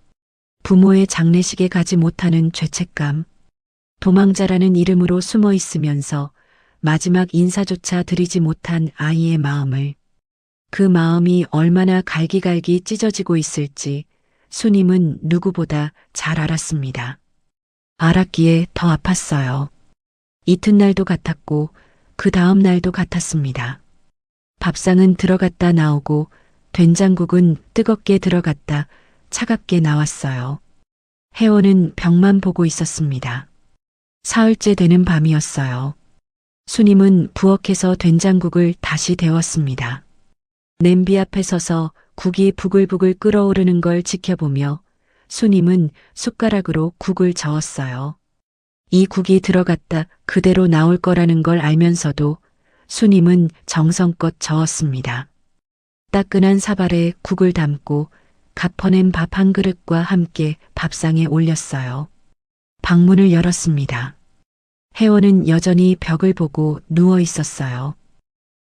부모의 장례식에 가지 못하는 죄책감, 도망자라는 이름으로 숨어 있으면서 마지막 인사조차 드리지 못한 아이의 마음을, 그 마음이 얼마나 갈기갈기 찢어지고 있을지 수님은 누구보다 잘 알았습니다. 알았기에 더 아팠어요. 이튿날도 같았고 그 다음 날도 같았습니다. 밥상은 들어갔다 나오고 된장국은 뜨겁게 들어갔다 차갑게 나왔어요. 혜원은 벽만 보고 있었습니다. 사흘째 되는 밤이었어요. 수님은 부엌에서 된장국을 다시 데웠습니다. 냄비 앞에 서서 국이 부글부글 끓어오르는 걸 지켜보며 수님은 숟가락으로 국을 저었어요. 이 국이 들어갔다 그대로 나올 거라는 걸 알면서도 수님은 정성껏 저었습니다. 따끈한 사발에 국을 담고 갓 퍼낸 밥 한 그릇과 함께 밥상에 올렸어요. 방문을 열었습니다. 혜원은 여전히 벽을 보고 누워 있었어요.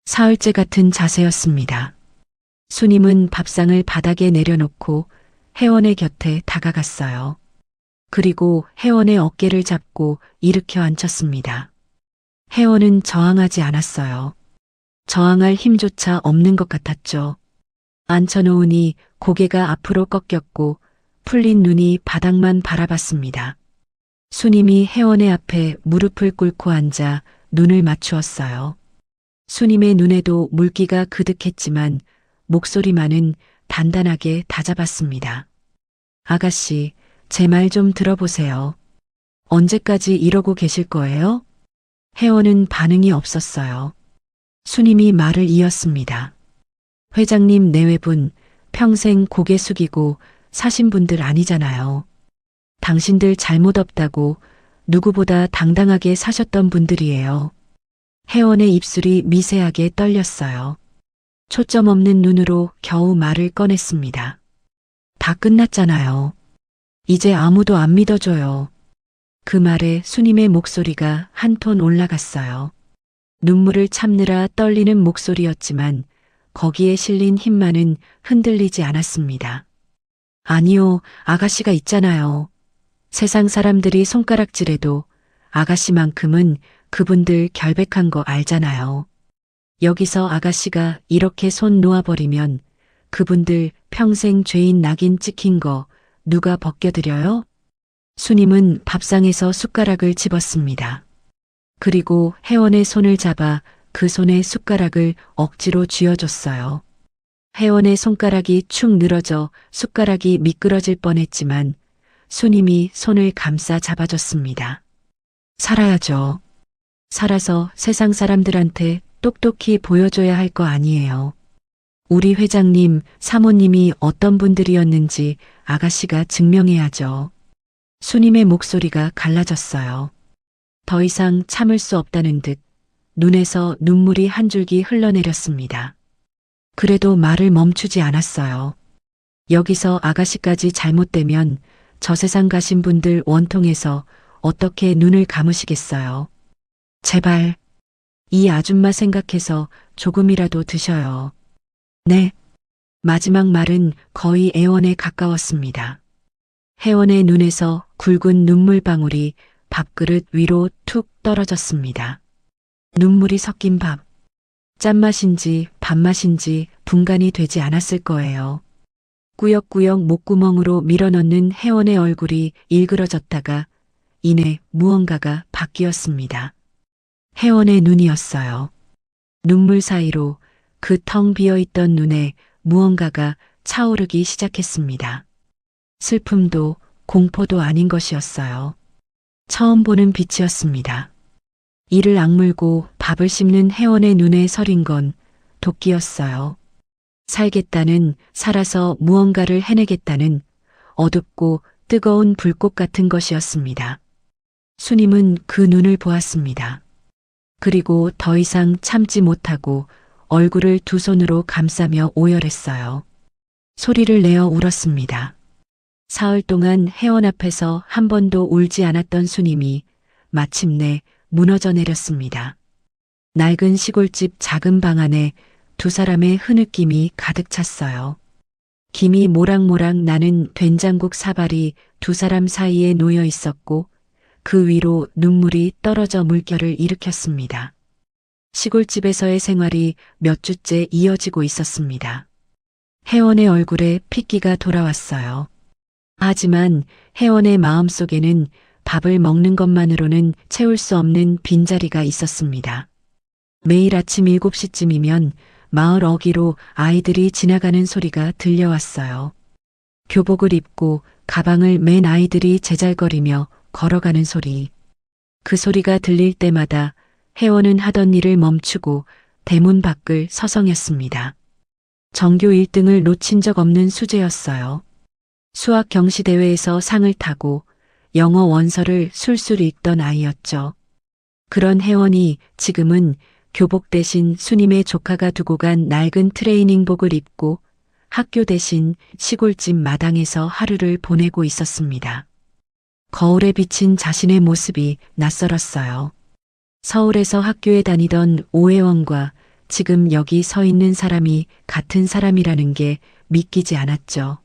사흘째 같은 자세였습니다. 수님은 밥상을 바닥에 내려놓고 혜원의 곁에 다가갔어요. 그리고 혜원의 어깨를 잡고 일으켜 앉혔습니다. 혜원은 저항하지 않았어요. 저항할 힘조차 없는 것 같았죠. 앉혀놓으니 고개가 앞으로 꺾였고 풀린 눈이 바닥만 바라봤습니다. 수님이 혜원의 앞에 무릎을 꿇고 앉아 눈을 맞추었어요. 수님의 눈에도 물기가 그득했지만 목소리만은 단단하게 다잡았습니다. 아가씨, 제 말 좀 들어보세요. 언제까지 이러고 계실 거예요? 혜원은 반응이 없었어요. 수님이 말을 이었습니다. 회장님 내외분 평생 고개 숙이고 사신 분들 아니잖아요. 당신들 잘못 없다고 누구보다 당당하게 사셨던 분들이에요. 혜원의 입술이 미세하게 떨렸어요. 초점 없는 눈으로 겨우 말을 꺼냈습니다. 다 끝났잖아요. 이제 아무도 안 믿어줘요. 그 말에 수님의 목소리가 한 톤 올라갔어요. 눈물을 참느라 떨리는 목소리였지만 거기에 실린 힘만은 흔들리지 않았습니다. 아니요, 아가씨가 있잖아요. 세상 사람들이 손가락질해도 아가씨만큼은 그분들 결백한 거 알잖아요. 여기서 아가씨가 이렇게 손 놓아버리면 그분들 평생 죄인 낙인 찍힌 거 누가 벗겨드려요? 수님은 밥상에서 숟가락을 집었습니다. 그리고 혜원의 손을 잡아 그 손에 숟가락을 억지로 쥐어줬어요. 혜원의 손가락이 축 늘어져 숟가락이 미끄러질 뻔했지만 수님이 손을 감싸 잡아줬습니다. 살아야죠. 살아서 세상 사람들한테 똑똑히 보여줘야 할 거 아니에요. 우리 회장님, 사모님이 어떤 분들이었는지 아가씨가 증명해야죠. 수님의 목소리가 갈라졌어요. 더 이상 참을 수 없다는 듯 눈에서 눈물이 한 줄기 흘러내렸습니다. 그래도 말을 멈추지 않았어요. 여기서 아가씨까지 잘못되면 저 세상 가신 분들 원통해서 어떻게 눈을 감으시겠어요. 제발 이 아줌마 생각해서 조금이라도 드셔요. 네. 마지막 말은 거의 애원에 가까웠습니다. 혜원의 눈에서 굵은 눈물방울이 밥그릇 위로 툭 떨어졌습니다. 눈물이 섞인 밥. 짠맛인지 밥맛인지 분간이 되지 않았을 거예요. 꾸역꾸역 목구멍으로 밀어넣는 혜원의 얼굴이 일그러졌다가 이내 무언가가 바뀌었습니다. 혜원의 눈이었어요. 눈물 사이로 그 텅 비어있던 눈에 무언가가 차오르기 시작했습니다. 슬픔도 공포도 아닌 것이었어요. 처음 보는 빛이었습니다. 이를 악물고 밥을 씹는 혜원의 눈에 서린 건 도끼였어요. 살겠다는, 살아서 무언가를 해내겠다는 어둡고 뜨거운 불꽃 같은 것이었습니다. 수님은 그 눈을 보았습니다. 그리고 더 이상 참지 못하고 얼굴을 두 손으로 감싸며 오열했어요. 소리를 내어 울었습니다. 사흘 동안 혜원 앞에서 한 번도 울지 않았던 수님이 마침내 무너져 내렸습니다. 낡은 시골집 작은 방 안에 두 사람의 흐느낌이 가득 찼어요. 김이 모락모락 나는 된장국 사발이 두 사람 사이에 놓여 있었고 그 위로 눈물이 떨어져 물결을 일으켰습니다. 시골집에서의 생활이 몇 주째 이어지고 있었습니다. 혜원의 얼굴에 핏기가 돌아왔어요. 하지만 혜원의 마음속에는 밥을 먹는 것만으로는 채울 수 없는 빈자리가 있었습니다. 매일 아침 7시쯤이면 마을 어귀로 아이들이 지나가는 소리가 들려왔어요. 교복을 입고 가방을 맨 아이들이 제잘거리며 걸어가는 소리. 그 소리가 들릴 때마다 혜원은 하던 일을 멈추고 대문 밖을 서성였습니다. 전교 1등을 놓친 적 없는 수재였어요. 수학 경시대회에서 상을 타고 영어 원서를 술술 읽던 아이였죠. 그런 혜원이 지금은 교복 대신 수님의 조카가 두고 간 낡은 트레이닝복을 입고 학교 대신 시골집 마당에서 하루를 보내고 있었습니다. 거울에 비친 자신의 모습이 낯설었어요. 서울에서 학교에 다니던 오혜원과 지금 여기 서 있는 사람이 같은 사람이라는 게 믿기지 않았죠.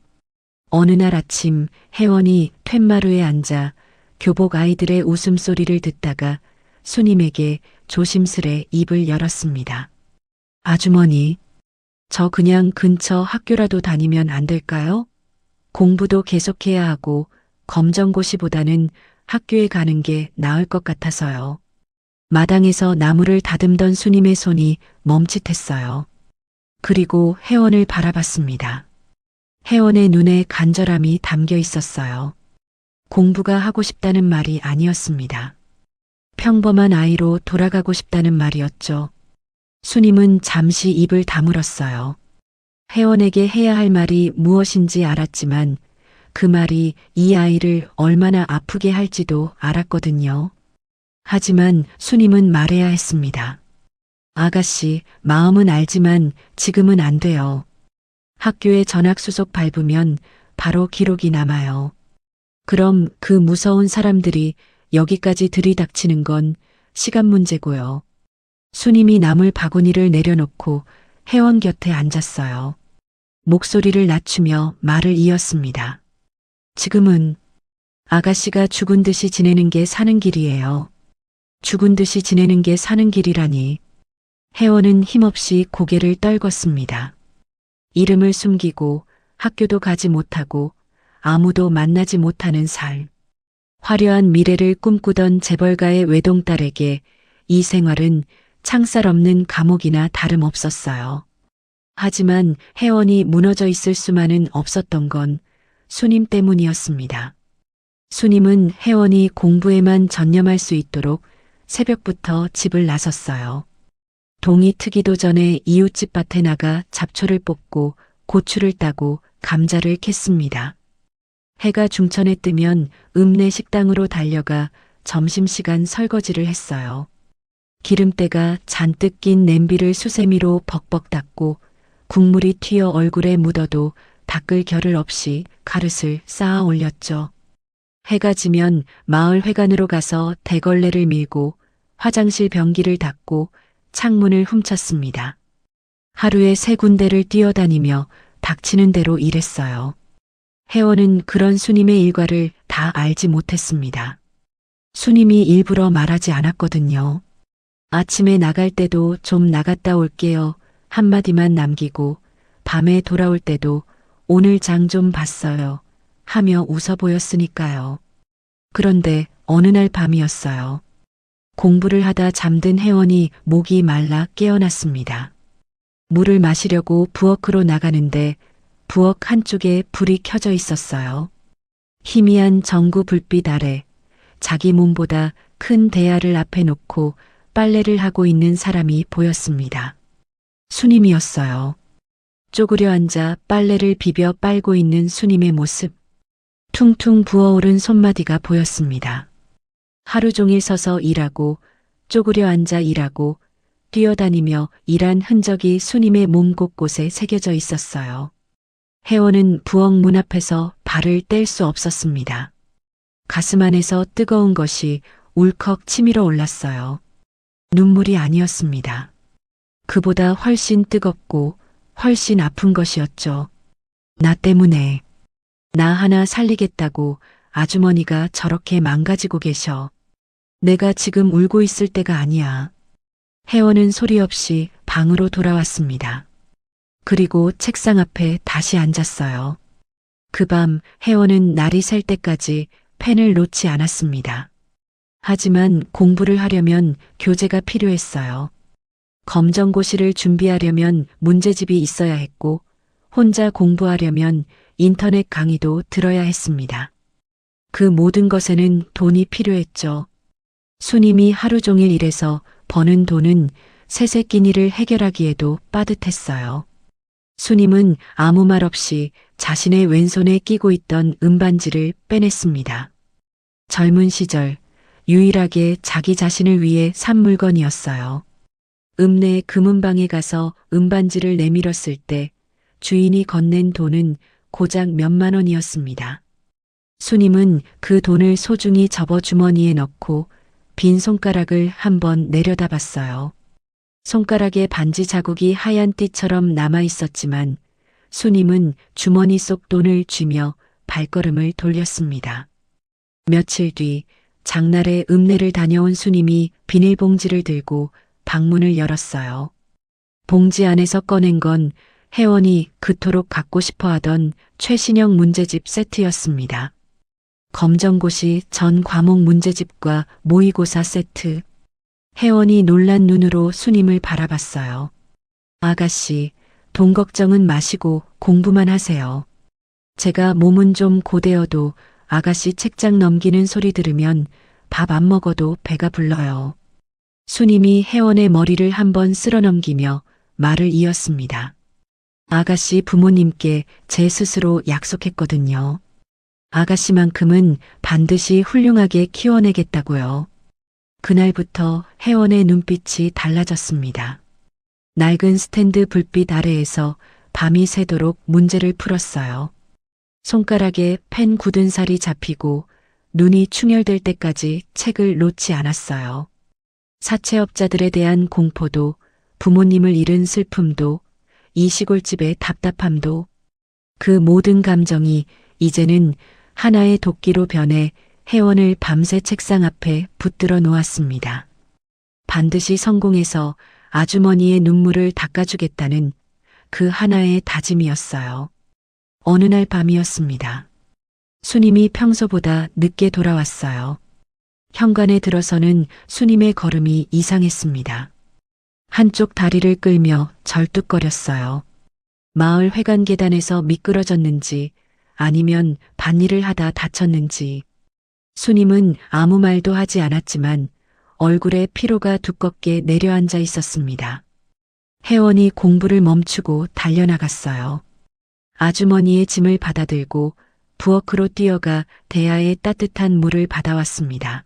어느 날 아침 혜원이 툇마루에 앉아 교복 아이들의 웃음소리를 듣다가 수님에게 조심스레 입을 열었습니다. 아주머니, 저 그냥 근처 학교라도 다니면 안 될까요? 공부도 계속해야 하고 검정고시보다는 학교에 가는 게 나을 것 같아서요. 마당에서 나무를 다듬던 수님의 손이 멈칫했어요. 그리고 혜원을 바라봤습니다. 혜원의 눈에 간절함이 담겨 있었어요. 공부가 하고 싶다는 말이 아니었습니다. 평범한 아이로 돌아가고 싶다는 말이었죠. 수님은 잠시 입을 다물었어요. 혜원에게 해야 할 말이 무엇인지 알았지만 그 말이 이 아이를 얼마나 아프게 할지도 알았거든요. 하지만 수님은 말해야 했습니다. 아가씨, 마음은 알지만 지금은 안 돼요. 학교에 전학수속 밟으면 바로 기록이 남아요. 그럼 그 무서운 사람들이 여기까지 들이닥치는 건 시간 문제고요. 수님이 나물 바구니를 내려놓고 혜원 곁에 앉았어요. 목소리를 낮추며 말을 이었습니다. 지금은 아가씨가 죽은 듯이 지내는 게 사는 길이에요. 죽은 듯이 지내는 게 사는 길이라니. 혜원은 힘없이 고개를 떨궜습니다. 이름을 숨기고 학교도 가지 못하고 아무도 만나지 못하는 삶. 화려한 미래를 꿈꾸던 재벌가의 외동딸에게 이 생활은 창살 없는 감옥이나 다름없었어요. 하지만 혜원이 무너져 있을 수만은 없었던 건 수님 때문이었습니다. 수님은 혜원이 공부에만 전념할 수 있도록 새벽부터 집을 나섰어요. 동이 트기도 전에 이웃집 밭에 나가 잡초를 뽑고 고추를 따고 감자를 캤습니다. 해가 중천에 뜨면 읍내 식당으로 달려가 점심시간 설거지를 했어요. 기름때가 잔뜩 낀 냄비를 수세미로 벅벅 닦고 국물이 튀어 얼굴에 묻어도 닦을 겨를 없이 가릇을 쌓아 올렸죠. 해가 지면 마을 회관으로 가서 대걸레를 밀고 화장실 변기를 닦고 창문을 훔쳤습니다. 하루에 3군데를 뛰어다니며 닥치는 대로 일했어요. 혜원은 그런 수님의 일과를 다 알지 못했습니다. 수님이 일부러 말하지 않았거든요. 아침에 나갈 때도 좀 나갔다 올게요. 한마디만 남기고 밤에 돌아올 때도 오늘 장 좀 봤어요. 하며 웃어 보였으니까요. 그런데 어느 날 밤이었어요. 공부를 하다 잠든 혜원이 목이 말라 깨어났습니다. 물을 마시려고 부엌으로 나가는데 부엌 한쪽에 불이 켜져 있었어요. 희미한 전구 불빛 아래 자기 몸보다 큰 대야를 앞에 놓고 빨래를 하고 있는 사람이 보였습니다. 수님이었어요. 쪼그려 앉아 빨래를 비벼 빨고 있는 수님의 모습. 퉁퉁 부어오른 손마디가 보였습니다. 하루 종일 서서 일하고 쪼그려 앉아 일하고 뛰어다니며 일한 흔적이 수님의 몸 곳곳에 새겨져 있었어요. 혜원은 부엌 문 앞에서 발을 뗄 수 없었습니다. 가슴 안에서 뜨거운 것이 울컥 치밀어 올랐어요. 눈물이 아니었습니다. 그보다 훨씬 뜨겁고 훨씬 아픈 것이었죠. 나 때문에 나 하나 살리겠다고 아주머니가 저렇게 망가지고 계셔. 내가 지금 울고 있을 때가 아니야. 혜원은 소리 없이 방으로 돌아왔습니다. 그리고 책상 앞에 다시 앉았어요. 그 밤 혜원은 날이 셀 때까지 펜을 놓지 않았습니다. 하지만 공부를 하려면 교재가 필요했어요. 검정고시를 준비하려면 문제집이 있어야 했고 혼자 공부하려면 인터넷 강의도 들어야 했습니다. 그 모든 것에는 돈이 필요했죠. 수님이 하루 종일 일해서 버는 돈은 새새끼니를 해결하기에도 빠듯했어요. 수님은 아무 말 없이 자신의 왼손에 끼고 있던 은반지를 빼냈습니다. 젊은 시절 유일하게 자기 자신을 위해 산 물건이었어요. 읍내 금은방에 가서 은반지를 내밀었을 때 주인이 건넨 돈은 고작 몇만 원이었습니다. 수님은 그 돈을 소중히 접어 주머니에 넣고 빈 손가락을 한번 내려다봤어요. 손가락에 반지 자국이 하얀 띠처럼 남아 있었지만 수님은 주머니 속 돈을 쥐며 발걸음을 돌렸습니다. 며칠 뒤 장날에 읍내를 다녀온 수님이 비닐봉지를 들고 방문을 열었어요. 봉지 안에서 꺼낸 건 혜원이 그토록 갖고 싶어 하던 최신형 문제집 세트였습니다. 검정고시 전 과목 문제집과 모의고사 세트. 혜원이 놀란 눈으로 수님을 바라봤어요. 아가씨, 돈 걱정은 마시고 공부만 하세요. 제가 몸은 좀 고되어도 아가씨 책장 넘기는 소리 들으면 밥 안 먹어도 배가 불러요. 수님이 혜원의 머리를 한번 쓸어넘기며 말을 이었습니다. 아가씨 부모님께 제 스스로 약속했거든요. 아가씨만큼은 반드시 훌륭하게 키워내겠다고요. 그날부터 혜원의 눈빛이 달라졌습니다. 낡은 스탠드 불빛 아래에서 밤이 새도록 문제를 풀었어요. 손가락에 펜 굳은 살이 잡히고 눈이 충혈될 때까지 책을 놓지 않았어요. 사채업자들에 대한 공포도, 부모님을 잃은 슬픔도, 이 시골집의 답답함도, 그 모든 감정이 이제는 하나의 도끼로 변해 혜원을 밤새 책상 앞에 붙들어 놓았습니다. 반드시 성공해서 아주머니의 눈물을 닦아주겠다는 그 하나의 다짐이었어요. 어느 날 밤이었습니다. 수님이 평소보다 늦게 돌아왔어요. 현관에 들어서는 수님의 걸음이 이상했습니다. 한쪽 다리를 끌며 절뚝거렸어요. 마을 회관 계단에서 미끄러졌는지 아니면 밭일을 하다 다쳤는지. 수님은 아무 말도 하지 않았지만 얼굴에 피로가 두껍게 내려앉아 있었습니다. 혜원이 공부를 멈추고 달려나갔어요. 아주머니의 짐을 받아들고 부엌으로 뛰어가 대야에 따뜻한 물을 받아왔습니다.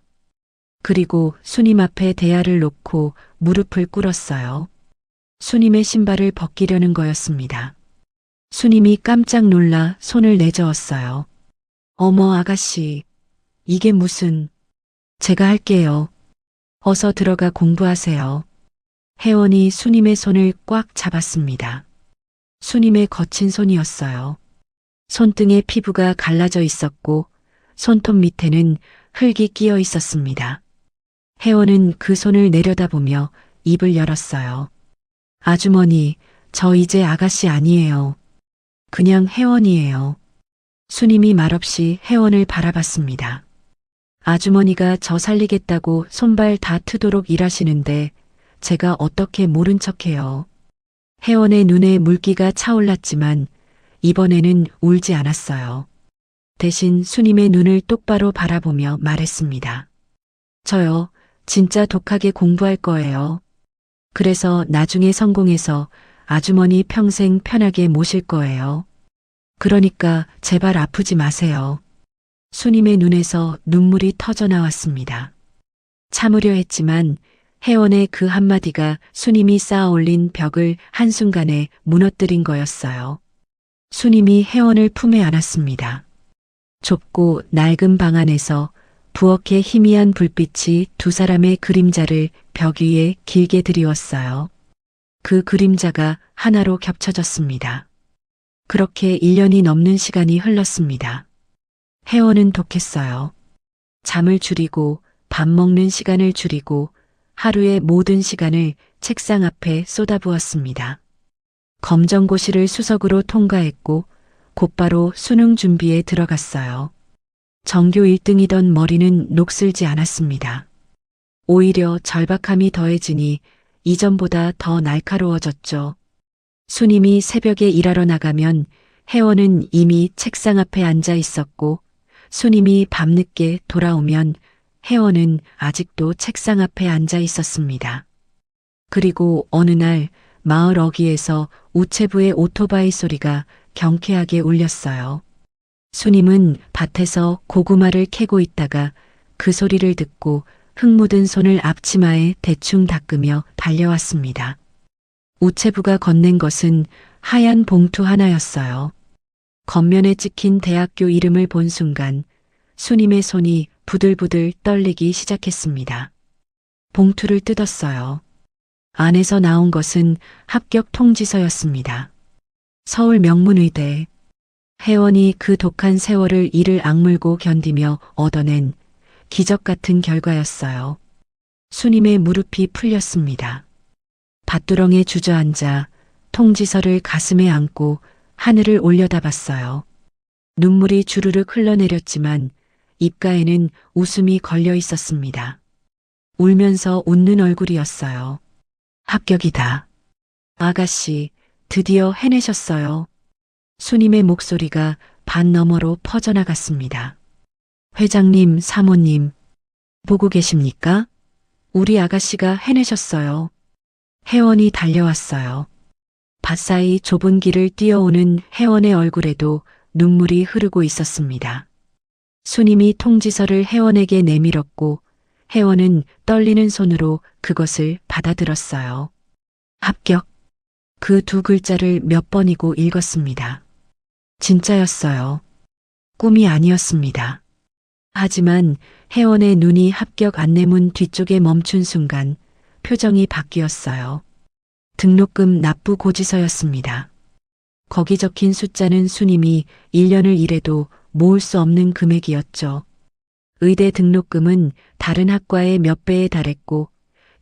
그리고 수님 앞에 대야를 놓고 무릎을 꿇었어요. 수님의 신발을 벗기려는 거였습니다. 수님이 깜짝 놀라 손을 내저었어요. 어머 아가씨, 이게 무슨... 제가 할게요. 어서 들어가 공부하세요. 혜원이 수님의 손을 꽉 잡았습니다. 수님의 거친 손이었어요. 손등에 피부가 갈라져 있었고 손톱 밑에는 흙이 끼어 있었습니다. 혜원은 그 손을 내려다보며 입을 열었어요. 아주머니, 저 이제 아가씨 아니에요. 그냥 혜원이에요. 수님이 말없이 혜원을 바라봤습니다. 아주머니가 저 살리겠다고 손발 다 트도록 일하시는데 제가 어떻게 모른 척해요. 혜원의 눈에 물기가 차올랐지만 이번에는 울지 않았어요. 대신 수님의 눈을 똑바로 바라보며 말했습니다. 저요, 진짜 독하게 공부할 거예요. 그래서 나중에 성공해서 아주머니 평생 편하게 모실 거예요. 그러니까 제발 아프지 마세요. 수님의 눈에서 눈물이 터져 나왔습니다. 참으려 했지만 혜원의 그 한마디가 수님이 쌓아 올린 벽을 한순간에 무너뜨린 거였어요. 수님이 혜원을 품에 안았습니다. 좁고 낡은 방 안에서 부엌의 희미한 불빛이 두 사람의 그림자를 벽 위에 길게 드리웠어요. 그 그림자가 하나로 겹쳐졌습니다. 그렇게 1년이 넘는 시간이 흘렀습니다. 혜원은 독했어요. 잠을 줄이고 밥 먹는 시간을 줄이고 하루의 모든 시간을 책상 앞에 쏟아부었습니다. 검정고시를 수석으로 통과했고 곧바로 수능 준비에 들어갔어요. 전교 1등이던 머리는 녹슬지 않았습니다. 오히려 절박함이 더해지니 이전보다 더 날카로워졌죠. 수님이 새벽에 일하러 나가면 혜원은 이미 책상 앞에 앉아 있었고 수님이 밤늦게 돌아오면 혜원은 아직도 책상 앞에 앉아 있었습니다. 그리고 어느 날 마을 어귀에서 우체부의 오토바이 소리가 경쾌하게 울렸어요. 수님은 밭에서 고구마를 캐고 있다가 그 소리를 듣고 흙 묻은 손을 앞치마에 대충 닦으며 달려왔습니다. 우체부가 건넨 것은 하얀 봉투 하나였어요. 겉면에 찍힌 대학교 이름을 본 순간 수님의 손이 부들부들 떨리기 시작했습니다. 봉투를 뜯었어요. 안에서 나온 것은 합격 통지서였습니다. 서울 명문의대. 혜원이 그 독한 세월을 이를 악물고 견디며 얻어낸 기적 같은 결과였어요. 수님의 무릎이 풀렸습니다. 밭두렁에 주저앉아 통지서를 가슴에 안고 하늘을 올려다봤어요. 눈물이 주르륵 흘러내렸지만 입가에는 웃음이 걸려 있었습니다. 울면서 웃는 얼굴이었어요. 합격이다. 아가씨, 드디어 해내셨어요. 수님의 목소리가 반 너머로 퍼져나갔습니다. 회장님, 사모님, 보고 계십니까? 우리 아가씨가 해내셨어요. 혜원이 달려왔어요. 밭사이 좁은 길을 뛰어오는 혜원의 얼굴에도 눈물이 흐르고 있었습니다. 수님이 통지서를 혜원에게 내밀었고 혜원은 떨리는 손으로 그것을 받아들었어요. 합격. 그 두 글자를 몇 번이고 읽었습니다. 진짜였어요. 꿈이 아니었습니다. 하지만 혜원의 눈이 합격 안내문 뒤쪽에 멈춘 순간 표정이 바뀌었어요. 등록금 납부 고지서였습니다. 거기 적힌 숫자는 수님이 1년을 일해도 모을 수 없는 금액이었죠. 의대 등록금은 다른 학과의 몇 배에 달했고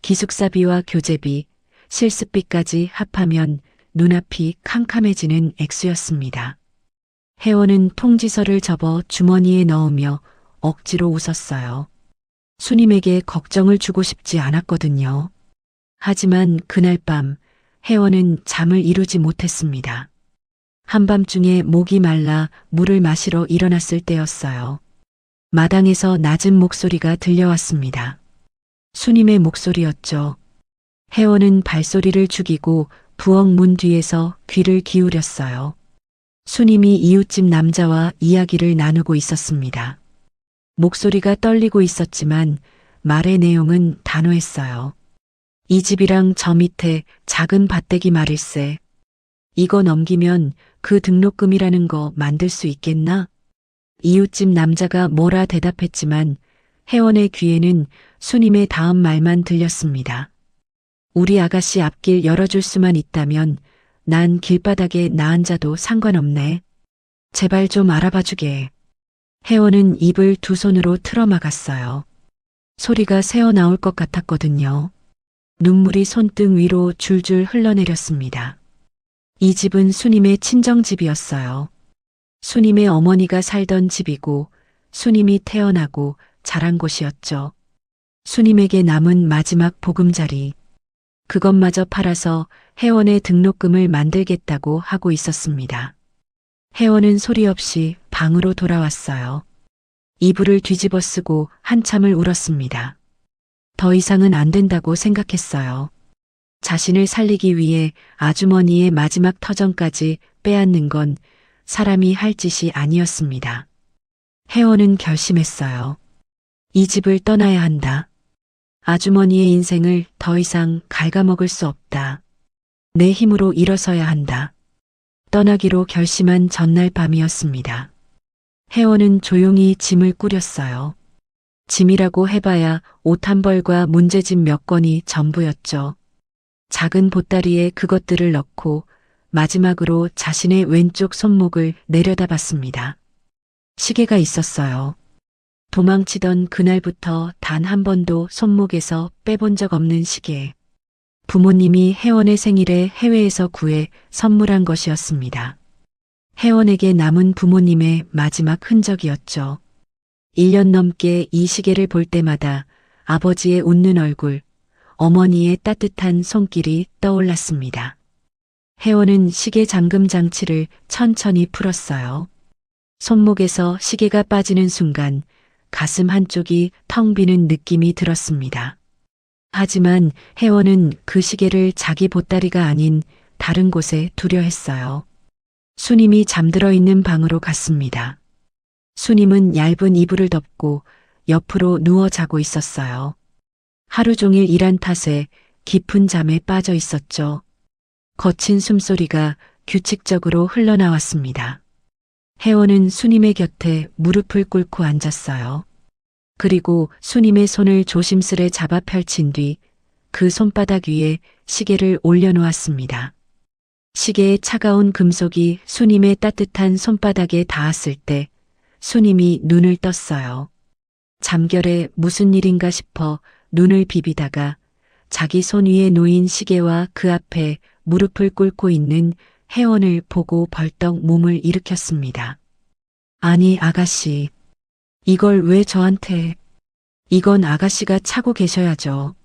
기숙사비와 교재비, 실습비까지 합하면 눈앞이 캄캄해지는 액수였습니다. 혜원은 통지서를 접어 주머니에 넣으며 억지로 웃었어요. 수님에게 걱정을 주고 싶지 않았거든요. 하지만 그날 밤 혜원은 잠을 이루지 못했습니다. 한밤중에 목이 말라 물을 마시러 일어났을 때였어요. 마당에서 낮은 목소리가 들려왔습니다. 수님의 목소리였죠. 혜원은 발소리를 죽이고 부엌 문 뒤에서 귀를 기울였어요. 수님이 이웃집 남자와 이야기를 나누고 있었습니다. 목소리가 떨리고 있었지만 말의 내용은 단호했어요. 이 집이랑 저 밑에 작은 밭대기 말일세. 이거 넘기면 그 등록금이라는 거 만들 수 있겠나? 이웃집 남자가 뭐라 대답했지만 혜원의 귀에는 수님의 다음 말만 들렸습니다. 우리 아가씨 앞길 열어줄 수만 있다면 난 길바닥에 나 앉아도 상관없네. 제발 좀 알아봐주게. 혜원은 입을 두 손으로 틀어막았어요. 소리가 새어나올 것 같았거든요. 눈물이 손등 위로 줄줄 흘러내렸습니다. 이 집은 수님의 친정집이었어요. 수님의 어머니가 살던 집이고 수님이 태어나고 자란 곳이었죠. 수님에게 남은 마지막 보금자리. 그것마저 팔아서 혜원의 등록금을 만들겠다고 하고 있었습니다. 혜원은 소리 없이 방으로 돌아왔어요. 이불을 뒤집어 쓰고 한참을 울었습니다. 더 이상은 안 된다고 생각했어요. 자신을 살리기 위해 아주머니의 마지막 터전까지 빼앗는 건 사람이 할 짓이 아니었습니다. 혜원은 결심했어요. 이 집을 떠나야 한다. 아주머니의 인생을 더 이상 갉아먹을 수 없다. 내 힘으로 일어서야 한다. 떠나기로 결심한 전날 밤이었습니다. 혜원은 조용히 짐을 꾸렸어요. 짐이라고 해봐야 옷 한 벌과 문제집 몇 권이 전부였죠. 작은 보따리에 그것들을 넣고 마지막으로 자신의 왼쪽 손목을 내려다봤습니다. 시계가 있었어요. 도망치던 그날부터 단 한 번도 손목에서 빼본 적 없는 시계. 부모님이 혜원의 생일에 해외에서 구해 선물한 것이었습니다. 혜원에게 남은 부모님의 마지막 흔적이었죠. 1년 넘게 이 시계를 볼 때마다 아버지의 웃는 얼굴, 어머니의 따뜻한 손길이 떠올랐습니다. 혜원은 시계 잠금 장치를 천천히 풀었어요. 손목에서 시계가 빠지는 순간 가슴 한쪽이 텅 비는 느낌이 들었습니다. 하지만 혜원은 그 시계를 자기 보따리가 아닌 다른 곳에 두려 했어요. 수님이 잠들어 있는 방으로 갔습니다. 수님은 얇은 이불을 덮고 옆으로 누워 자고 있었어요. 하루 종일 일한 탓에 깊은 잠에 빠져 있었죠. 거친 숨소리가 규칙적으로 흘러나왔습니다. 혜원은 수님의 곁에 무릎을 꿇고 앉았어요. 그리고 수님의 손을 조심스레 잡아 펼친 뒤 그 손바닥 위에 시계를 올려놓았습니다. 시계의 차가운 금속이 수님의 따뜻한 손바닥에 닿았을 때 수님이 눈을 떴어요. 잠결에 무슨 일인가 싶어 눈을 비비다가 자기 손 위에 놓인 시계와 그 앞에 무릎을 꿇고 있는 혜원을 보고 벌떡 몸을 일으켰습니다. 아니, 아가씨. 이걸 왜 저한테? 이건 아가씨가 차고 계셔야죠.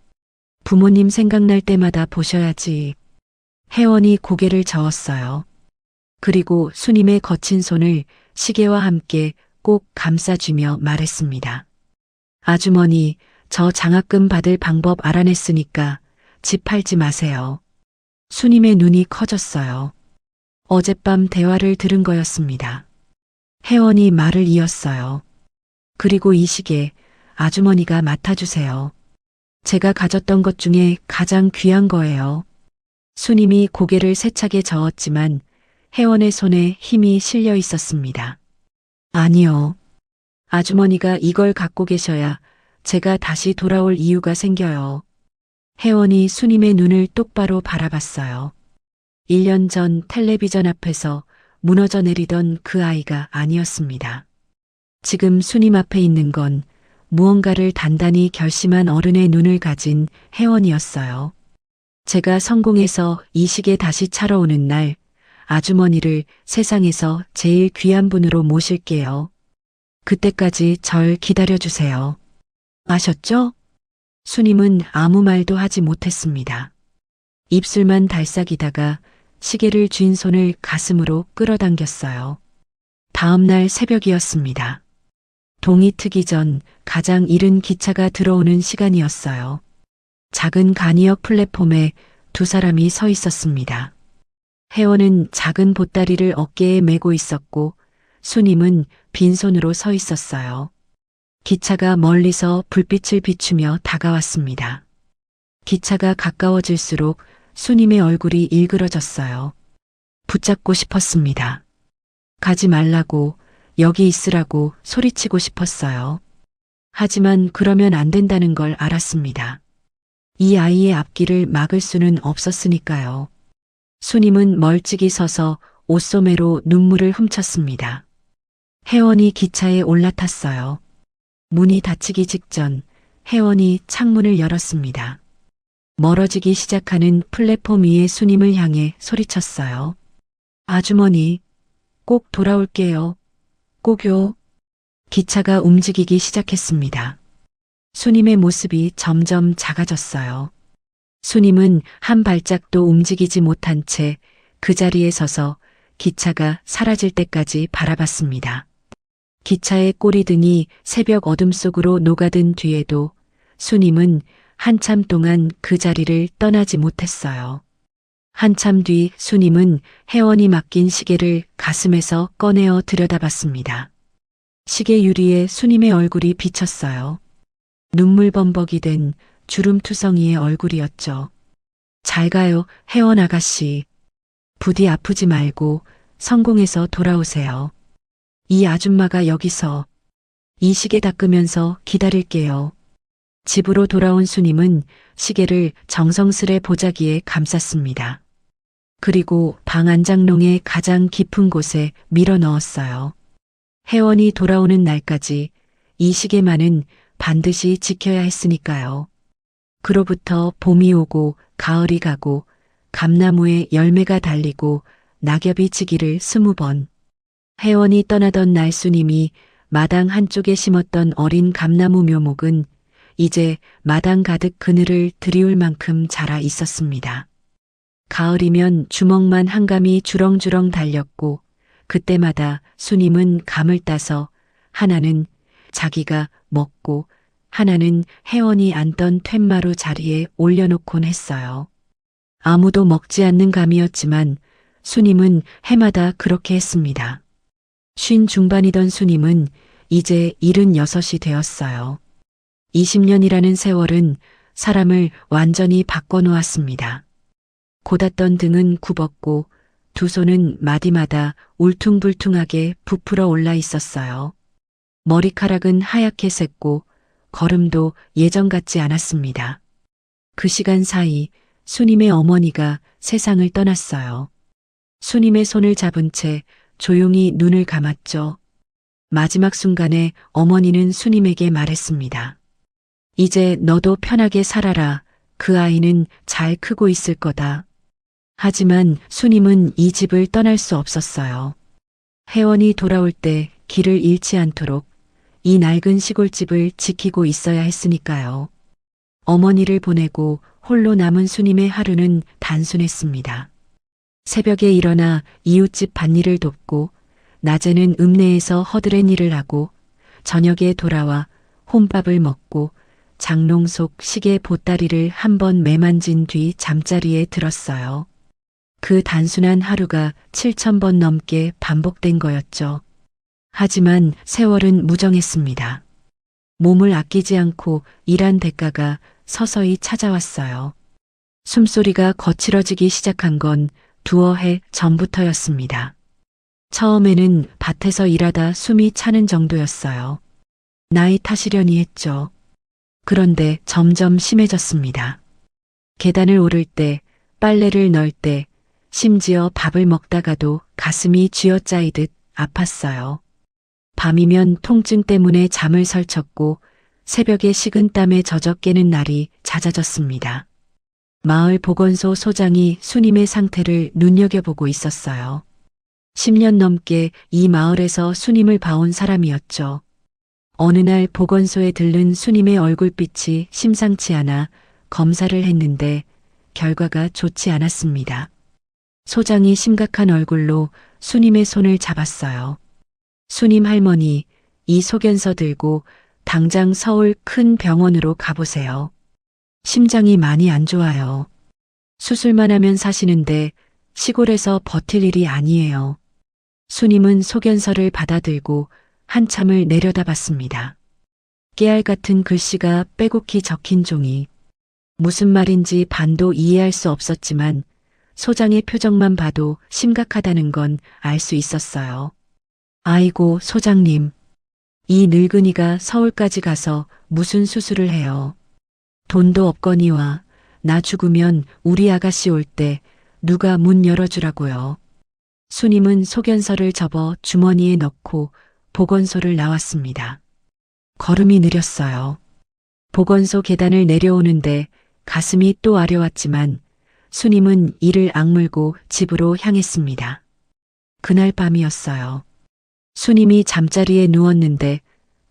부모님 생각날 때마다 보셔야지. 혜원이 고개를 저었어요. 그리고 수님의 거친 손을 시계와 함께 꼭 감싸주며 말했습니다. 아주머니, 저 장학금 받을 방법 알아냈으니까 집 팔지 마세요. 수님의 눈이 커졌어요. 어젯밤 대화를 들은 거였습니다. 혜원이 말을 이었어요. 그리고 이 시계 아주머니가 맡아주세요. 제가 가졌던 것 중에 가장 귀한 거예요. 수님이 고개를 세차게 저었지만 혜원의 손에 힘이 실려 있었습니다. 아니요. 아주머니가 이걸 갖고 계셔야 제가 다시 돌아올 이유가 생겨요. 혜원이 수님의 눈을 똑바로 바라봤어요. 1년 전 텔레비전 앞에서 무너져 내리던 그 아이가 아니었습니다. 지금 수님 앞에 있는 건 무언가를 단단히 결심한 어른의 눈을 가진 혜원이었어요. 제가 성공해서 이 시계 다시 차러 오는 날 아주머니를 세상에서 제일 귀한 분으로 모실게요. 그때까지 절 기다려주세요. 아셨죠? 수님은 아무 말도 하지 못했습니다. 입술만 달싹이다가 시계를 쥔 손을 가슴으로 끌어당겼어요. 다음 날 새벽이었습니다. 동이 트기 전 가장 이른 기차가 들어오는 시간이었어요. 작은 간이역 플랫폼에 두 사람이 서 있었습니다. 혜원은 작은 보따리를 어깨에 메고 있었고 수님은 빈손으로 서 있었어요. 기차가 멀리서 불빛을 비추며 다가왔습니다. 기차가 가까워질수록 수님의 얼굴이 일그러졌어요. 붙잡고 싶었습니다. 가지 말라고, 여기 있으라고 소리치고 싶었어요. 하지만 그러면 안 된다는 걸 알았습니다. 이 아이의 앞길을 막을 수는 없었으니까요. 수님은 멀찍이 서서 옷소매로 눈물을 훔쳤습니다. 혜원이 기차에 올라탔어요. 문이 닫히기 직전 혜원이 창문을 열었습니다. 멀어지기 시작하는 플랫폼 위의 수님을 향해 소리쳤어요. 아주머니, 꼭 돌아올게요. 꼭요. 기차가 움직이기 시작했습니다. 수님의 모습이 점점 작아졌어요. 수님은 한 발짝도 움직이지 못한 채 그 자리에 서서 기차가 사라질 때까지 바라봤습니다. 기차의 꼬리등이 새벽 어둠 속으로 녹아든 뒤에도 수님은 한참 동안 그 자리를 떠나지 못했어요. 한참 뒤 수님은 혜원이 맡긴 시계를 가슴에서 꺼내어 들여다봤습니다. 시계 유리에 수님의 얼굴이 비쳤어요. 눈물 범벅이 된 주름투성이의 얼굴이었죠. 잘 가요, 혜원 아가씨. 부디 아프지 말고 성공해서 돌아오세요. 이 아줌마가 여기서 이 시계 닦으면서 기다릴게요. 집으로 돌아온 수님은 시계를 정성스레 보자기에 감쌌습니다. 그리고 방 안장롱의 가장 깊은 곳에 밀어 넣었어요. 혜원이 돌아오는 날까지 이 시계만은 반드시 지켜야 했으니까요. 그로부터 봄이 오고 가을이 가고 감나무에 열매가 달리고 낙엽이 지기를 20번. 혜원이 떠나던 날 수님이 마당 한쪽에 심었던 어린 감나무 묘목은 이제 마당 가득 그늘을 드리울 만큼 자라 있었습니다. 가을이면 주먹만 한 감이 주렁주렁 달렸고 그때마다 수님은 감을 따서 하나는 자기가 먹고 하나는 혜원이 앉던 툇마루 자리에 올려놓곤 했어요. 아무도 먹지 않는 감이었지만 수님은 해마다 그렇게 했습니다. 50 중반이던 수님은 이제 76이 되었어요. 20년이라는 세월은 사람을 완전히 바꿔놓았습니다. 고닫던 등은 굽었고 두 손은 마디마다 울퉁불퉁하게 부풀어 올라 있었어요. 머리카락은 하얗게 샜고 걸음도 예전 같지 않았습니다. 그 시간 사이 수님의 어머니가 세상을 떠났어요. 수님의 손을 잡은 채 조용히 눈을 감았죠. 마지막 순간에 어머니는 수님에게 말했습니다. 이제 너도 편하게 살아라. 그 아이는 잘 크고 있을 거다. 하지만 수님은 이 집을 떠날 수 없었어요. 혜원이 돌아올 때 길을 잃지 않도록 이 낡은 시골집을 지키고 있어야 했으니까요. 어머니를 보내고 홀로 남은 수님의 하루는 단순했습니다. 새벽에 일어나 이웃집 밭일을 돕고 낮에는 읍내에서 허드렛 일을 하고 저녁에 돌아와 혼밥을 먹고 장롱 속 시계 보따리를 한번 매만진 뒤 잠자리에 들었어요. 그 단순한 하루가 7,000번 넘게 반복된 거였죠. 하지만 세월은 무정했습니다. 몸을 아끼지 않고 일한 대가가 서서히 찾아왔어요. 숨소리가 거칠어지기 시작한 건 두어 해 전부터였습니다. 처음에는 밭에서 일하다 숨이 차는 정도였어요. 나이 탓이려니 했죠. 그런데 점점 심해졌습니다. 계단을 오를 때, 빨래를 넣을 때, 심지어 밥을 먹다가도 가슴이 쥐어짜이듯 아팠어요. 밤이면 통증 때문에 잠을 설쳤고 새벽에 식은 땀에 젖어 깨는 날이 잦아졌습니다. 마을 보건소 소장이 수님의 상태를 눈여겨보고 있었어요. 10년 넘게 이 마을에서 수님을 봐온 사람이었죠. 어느 날 보건소에 들른 수님의 얼굴빛이 심상치 않아 검사를 했는데 결과가 좋지 않았습니다. 소장이 심각한 얼굴로 수님의 손을 잡았어요. 수님 할머니, 이 소견서 들고 당장 서울 큰 병원으로 가보세요. 심장이 많이 안 좋아요. 수술만 하면 사시는데 시골에서 버틸 일이 아니에요. 수님은 소견서를 받아들고 한참을 내려다봤습니다. 깨알 같은 글씨가 빼곡히 적힌 종이. 무슨 말인지 반도 이해할 수 없었지만 소장의 표정만 봐도 심각하다는 건 알 수 있었어요. 아이고, 소장님. 이 늙은이가 서울까지 가서 무슨 수술을 해요. 돈도 없거니와 나 죽으면 우리 아가씨 올 때 누가 문 열어주라고요. 수님은 소견서를 접어 주머니에 넣고 보건소를 나왔습니다. 걸음이 느렸어요. 보건소 계단을 내려오는데 가슴이 또 아려왔지만 수님은 이를 악물고 집으로 향했습니다. 그날 밤이었어요. 수님이 잠자리에 누웠는데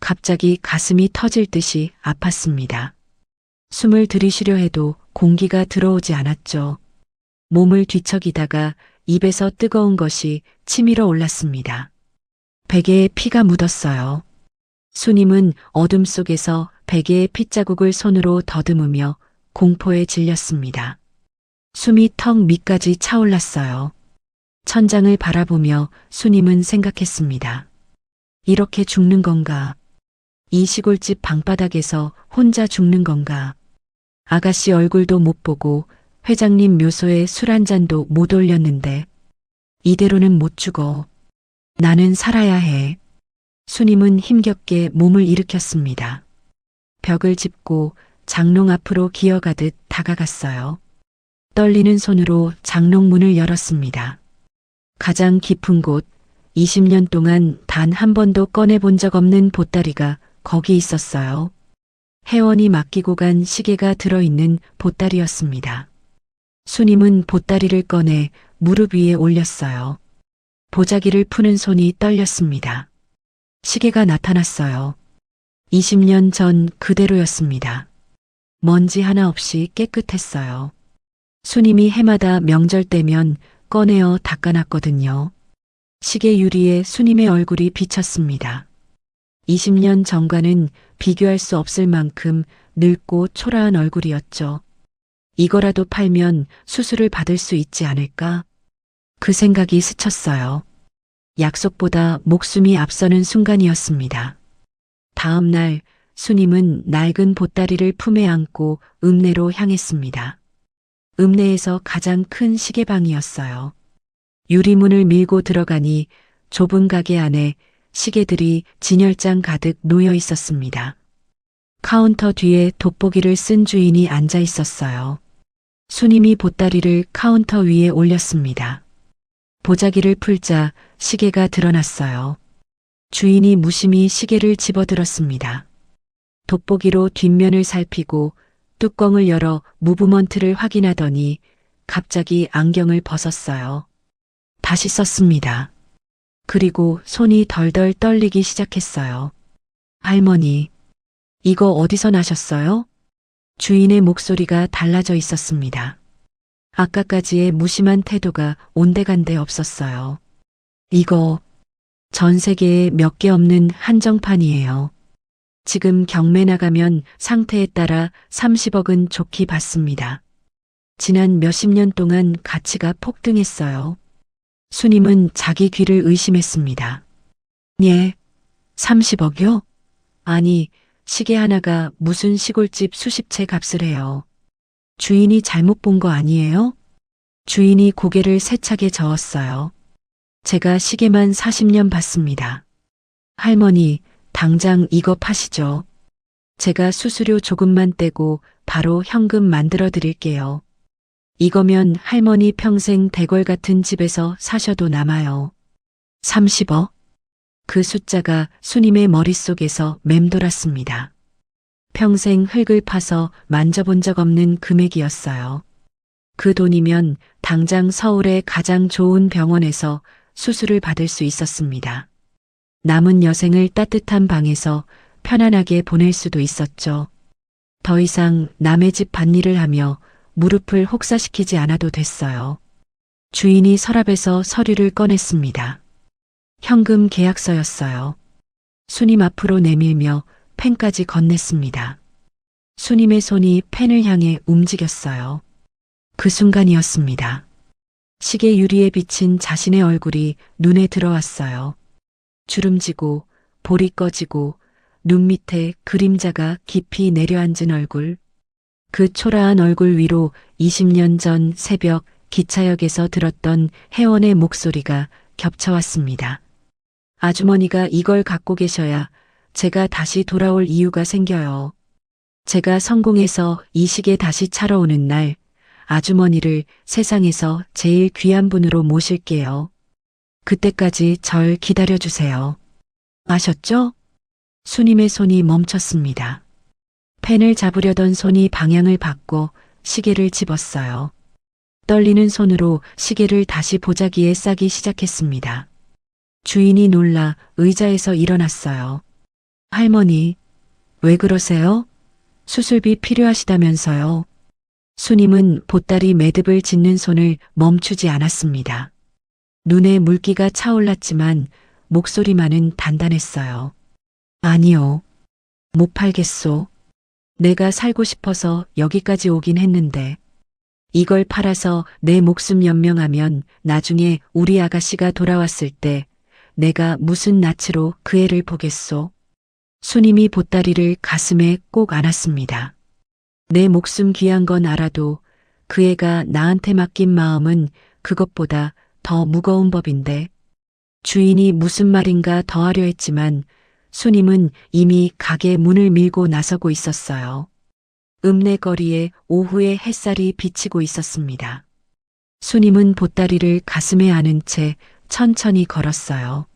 갑자기 가슴이 터질 듯이 아팠습니다. 숨을 들이쉬려 해도 공기가 들어오지 않았죠. 몸을 뒤척이다가 입에서 뜨거운 것이 치밀어 올랐습니다. 베개에 피가 묻었어요. 수님은 어둠 속에서 베개의 핏자국을 손으로 더듬으며 공포에 질렸습니다. 숨이 턱 밑까지 차올랐어요. 천장을 바라보며 수님은 생각했습니다. 이렇게 죽는 건가? 이 시골집 방바닥에서 혼자 죽는 건가? 아가씨 얼굴도 못 보고 회장님 묘소에 술 한 잔도 못 올렸는데 이대로는 못 죽어. 나는 살아야 해. 수님은 힘겹게 몸을 일으켰습니다. 벽을 짚고 장롱 앞으로 기어가듯 다가갔어요. 떨리는 손으로 장롱 문을 열었습니다. 가장 깊은 곳, 20년 동안 단 한 번도 꺼내본 적 없는 보따리가 거기 있었어요. 혜원이 맡기고 간 시계가 들어있는 보따리였습니다. 수님은 보따리를 꺼내 무릎 위에 올렸어요. 보자기를 푸는 손이 떨렸습니다. 시계가 나타났어요. 20년 전 그대로였습니다. 먼지 하나 없이 깨끗했어요. 수님이 해마다 명절 때면 꺼내어 닦아놨거든요. 시계 유리에 수님의 얼굴이 비쳤습니다. 20년 전과는 비교할 수 없을 만큼 늙고 초라한 얼굴이었죠. 이거라도 팔면 수술을 받을 수 있지 않을까? 그 생각이 스쳤어요. 약속보다 목숨이 앞서는 순간이었습니다. 다음 날 수님은 낡은 보따리를 품에 안고 읍내로 향했습니다. 읍내에서 가장 큰 시계방이었어요. 유리문을 밀고 들어가니 좁은 가게 안에 시계들이 진열장 가득 놓여 있었습니다. 카운터 뒤에 돋보기를 쓴 주인이 앉아 있었어요. 수님이 보따리를 카운터 위에 올렸습니다. 보자기를 풀자 시계가 드러났어요. 주인이 무심히 시계를 집어들었습니다. 돋보기로 뒷면을 살피고 뚜껑을 열어 무브먼트를 확인하더니 갑자기 안경을 벗었어요. 다시 썼습니다. 그리고 손이 덜덜 떨리기 시작했어요. 할머니, 이거 어디서 나셨어요? 주인의 목소리가 달라져 있었습니다. 아까까지의 무심한 태도가 온데간데 없었어요. 이거 전 세계에 몇 개 없는 한정판이에요. 지금 경매 나가면 상태에 따라 30억은 좋게 받습니다. 지난 몇십 년 동안 가치가 폭등했어요. 수님은 자기 귀를 의심했습니다. 예, 30억이요? 아니, 시계 하나가 무슨 시골집 수십 채 값을 해요. 주인이 잘못 본 거 아니에요? 주인이 고개를 세차게 저었어요. 제가 시계만 40년 봤습니다. 할머니, 당장 이거 파시죠. 제가 수수료 조금만 떼고 바로 현금 만들어 드릴게요. 이거면 할머니 평생 대궐 같은 집에서 사셔도 남아요. 30억? 그 숫자가 수님의 머릿속에서 맴돌았습니다. 평생 흙을 파서 만져본 적 없는 금액이었어요. 그 돈이면 당장 서울의 가장 좋은 병원에서 수술을 받을 수 있었습니다. 남은 여생을 따뜻한 방에서 편안하게 보낼 수도 있었죠. 더 이상 남의 집 밭일을 하며 무릎을 혹사시키지 않아도 됐어요. 주인이 서랍에서 서류를 꺼냈습니다. 현금 계약서였어요. 수님 앞으로 내밀며 펜까지 건넸습니다. 수님의 손이 펜을 향해 움직였어요. 그 순간이었습니다. 시계 유리에 비친 자신의 얼굴이 눈에 들어왔어요. 주름지고 볼이 꺼지고 눈 밑에 그림자가 깊이 내려앉은 얼굴. 그 초라한 얼굴 위로 20년 전 새벽 기차역에서 들었던 혜원의 목소리가 겹쳐왔습니다. 아주머니가 이걸 갖고 계셔야 제가 다시 돌아올 이유가 생겨요. 제가 성공해서 이 시계 다시 차러 오는 날 아주머니를 세상에서 제일 귀한 분으로 모실게요. 그때까지 절 기다려주세요. 아셨죠? 수님의 손이 멈췄습니다. 펜을 잡으려던 손이 방향을 바꿔 시계를 집었어요. 떨리는 손으로 시계를 다시 보자기에 싸기 시작했습니다. 주인이 놀라 의자에서 일어났어요. 할머니, 왜 그러세요? 수술비 필요하시다면서요. 수님은 보따리 매듭을 짓는 손을 멈추지 않았습니다. 눈에 물기가 차올랐지만 목소리만은 단단했어요. 아니요. 못 팔겠소. 내가 살고 싶어서 여기까지 오긴 했는데 이걸 팔아서 내 목숨 연명하면 나중에 우리 아가씨가 돌아왔을 때 내가 무슨 낯으로 그 애를 보겠소. 수님이 보따리를 가슴에 꼭 안았습니다. 내 목숨 귀한 건 알아도 그 애가 나한테 맡긴 마음은 그것보다 더 무거운 법인데. 주인이 무슨 말인가 더 하려 했지만 수님은 이미 가게 문을 밀고 나서고 있었어요. 읍내거리에 오후의 햇살이 비치고 있었습니다. 수님은 보따리를 가슴에 안은 채 천천히 걸었어요.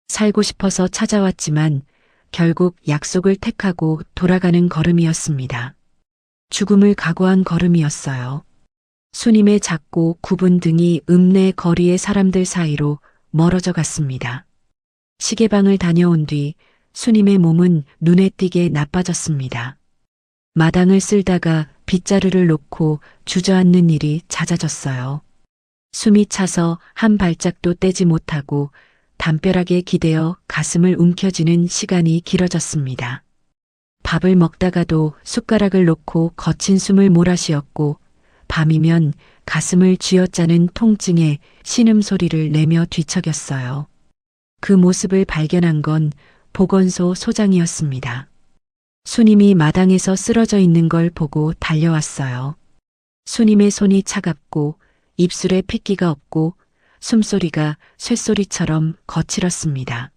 살고 싶어서 찾아왔지만 결국 약속을 택하고 돌아가는 걸음이었습니다. 죽음을 각오한 걸음이었어요. 수님의 작고 굽은 등이 읍내 거리의 사람들 사이로 멀어져 갔습니다. 시계방을 다녀온 뒤 수님의 몸은 눈에 띄게 나빠졌습니다. 마당을 쓸다가 빗자루를 놓고 주저앉는 일이 잦아졌어요. 숨이 차서 한 발짝도 떼지 못하고 담벼락에 기대어 가슴을 움켜쥐는 시간이 길어졌습니다. 밥을 먹다가도 숟가락을 놓고 거친 숨을 몰아쉬었고 밤이면 가슴을 쥐어짜는 통증에 신음소리를 내며 뒤척였어요. 그 모습을 발견한 건 보건소 소장이었습니다. 수님이 마당에서 쓰러져 있는 걸 보고 달려왔어요. 수님의 손이 차갑고 입술에 핏기가 없고 숨소리가 쇳소리처럼 거칠었습니다.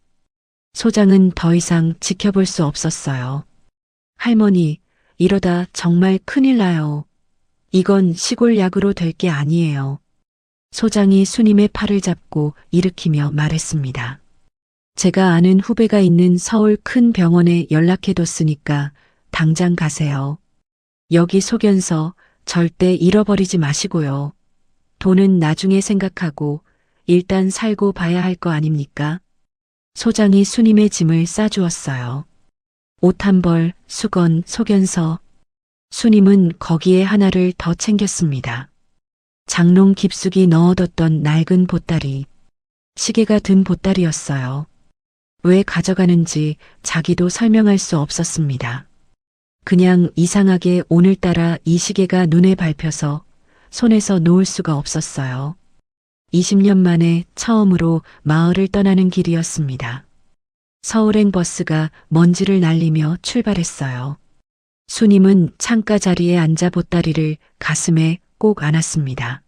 소장은 더 이상 지켜볼 수 없었어요. 할머니, 이러다 정말 큰일 나요. 이건 시골 약으로 될 게 아니에요. 소장이 수님의 팔을 잡고 일으키며 말했습니다. 제가 아는 후배가 있는 서울 큰 병원에 연락해뒀으니까 당장 가세요. 여기 소견서 절대 잃어버리지 마시고요. 돈은 나중에 생각하고 일단 살고 봐야 할 거 아닙니까? 소장이 수님의 짐을 싸주었어요. 옷 한 벌, 수건, 소견서. 수님은 거기에 하나를 더 챙겼습니다. 장롱 깊숙이 넣어뒀던 낡은 보따리. 시계가 든 보따리였어요. 왜 가져가는지 자기도 설명할 수 없었습니다. 그냥 이상하게 오늘따라 이 시계가 눈에 밟혀서 손에서 놓을 수가 없었어요. 20년 만에 처음으로 마을을 떠나는 길이었습니다. 서울행 버스가 먼지를 날리며 출발했어요. 수님은 창가 자리에 앉아 보따리를 가슴에 꼭 안았습니다.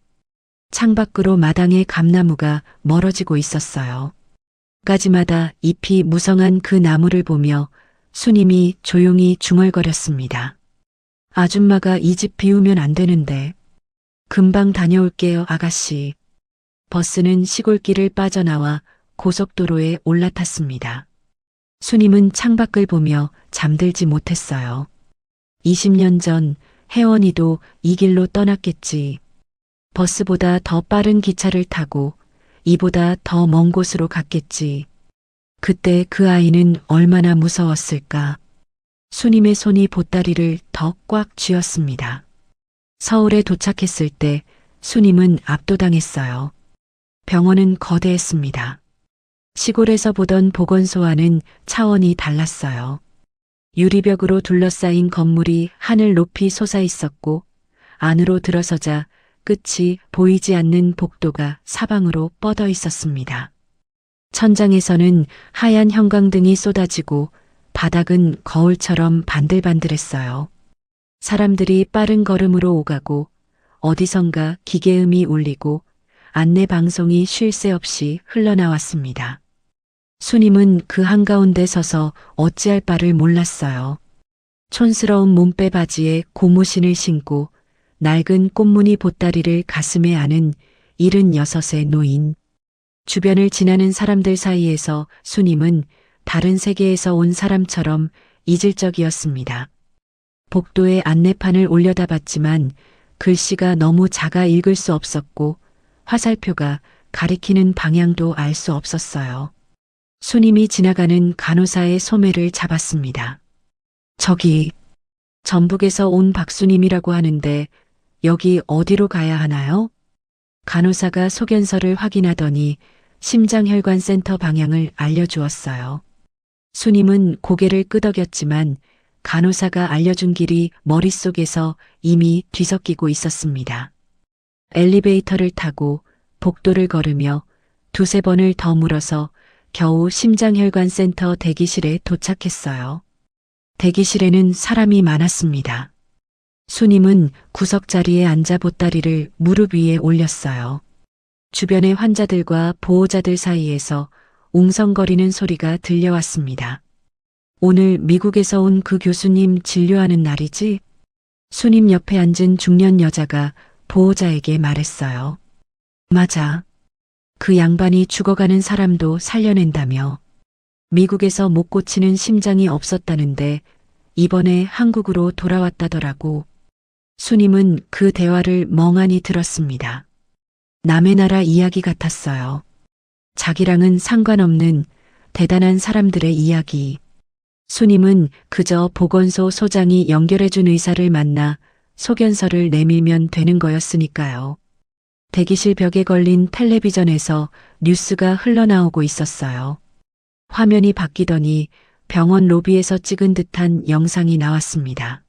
창밖으로 마당의 감나무가 멀어지고 있었어요. 가지마다 잎이 무성한 그 나무를 보며 수님이 조용히 중얼거렸습니다. 아줌마가 이 집 비우면 안 되는데. 금방 다녀올게요, 아가씨. 버스는 시골길을 빠져나와 고속도로에 올라탔습니다. 수님은 창밖을 보며 잠들지 못했어요. 20년 전 혜원이도 이 길로 떠났겠지. 버스보다 더 빠른 기차를 타고 이보다 더 먼 곳으로 갔겠지. 그때 그 아이는 얼마나 무서웠을까. 수님의 손이 보따리를 더 꽉 쥐었습니다. 서울에 도착했을 때 수님은 압도당했어요. 병원은 거대했습니다. 시골에서 보던 보건소와는 차원이 달랐어요. 유리벽으로 둘러싸인 건물이 하늘 높이 솟아 있었고 안으로 들어서자 끝이 보이지 않는 복도가 사방으로 뻗어 있었습니다. 천장에서는 하얀 형광등이 쏟아지고 바닥은 거울처럼 반들반들했어요. 사람들이 빠른 걸음으로 오가고 어디선가 기계음이 울리고 안내 방송이 쉴 새 없이 흘러나왔습니다. 수님은 그 한가운데 서서 어찌할 바를 몰랐어요. 촌스러운 몸빼 바지에 고무신을 신고 낡은 꽃무늬 보따리를 가슴에 안은 76의 노인. 주변을 지나는 사람들 사이에서 수님은 다른 세계에서 온 사람처럼 이질적이었습니다. 복도에 안내판을 올려다 봤지만 글씨가 너무 작아 읽을 수 없었고 화살표가 가리키는 방향도 알 수 없었어요. 수님이 지나가는 간호사의 소매를 잡았습니다. 저기, 전북에서 온 박수님이라고 하는데 여기 어디로 가야 하나요? 간호사가 소견서를 확인하더니 심장혈관센터 방향을 알려주었어요. 수님은 고개를 끄덕였지만 간호사가 알려준 길이 머릿속에서 이미 뒤섞이고 있었습니다. 엘리베이터를 타고 복도를 걸으며 두세 번을 더 물어서 겨우 심장혈관센터 대기실에 도착했어요. 대기실에는 사람이 많았습니다. 수님은 구석자리에 앉아 보따리를 무릎 위에 올렸어요. 주변의 환자들과 보호자들 사이에서 웅성거리는 소리가 들려왔습니다. 오늘 미국에서 온 그 교수님 진료하는 날이지? 수님 옆에 앉은 중년 여자가 보호자에게 말했어요. 맞아. 그 양반이 죽어가는 사람도 살려낸다며. 미국에서 못 고치는 심장이 없었다는데 이번에 한국으로 돌아왔다더라고. 수님은 그 대화를 멍하니 들었습니다. 남의 나라 이야기 같았어요. 자기랑은 상관없는 대단한 사람들의 이야기. 수님은 그저 보건소 소장이 연결해준 의사를 만나 소견서를 내밀면 되는 거였으니까요. 대기실 벽에 걸린 텔레비전에서 뉴스가 흘러나오고 있었어요. 화면이 바뀌더니 병원 로비에서 찍은 듯한 영상이 나왔습니다.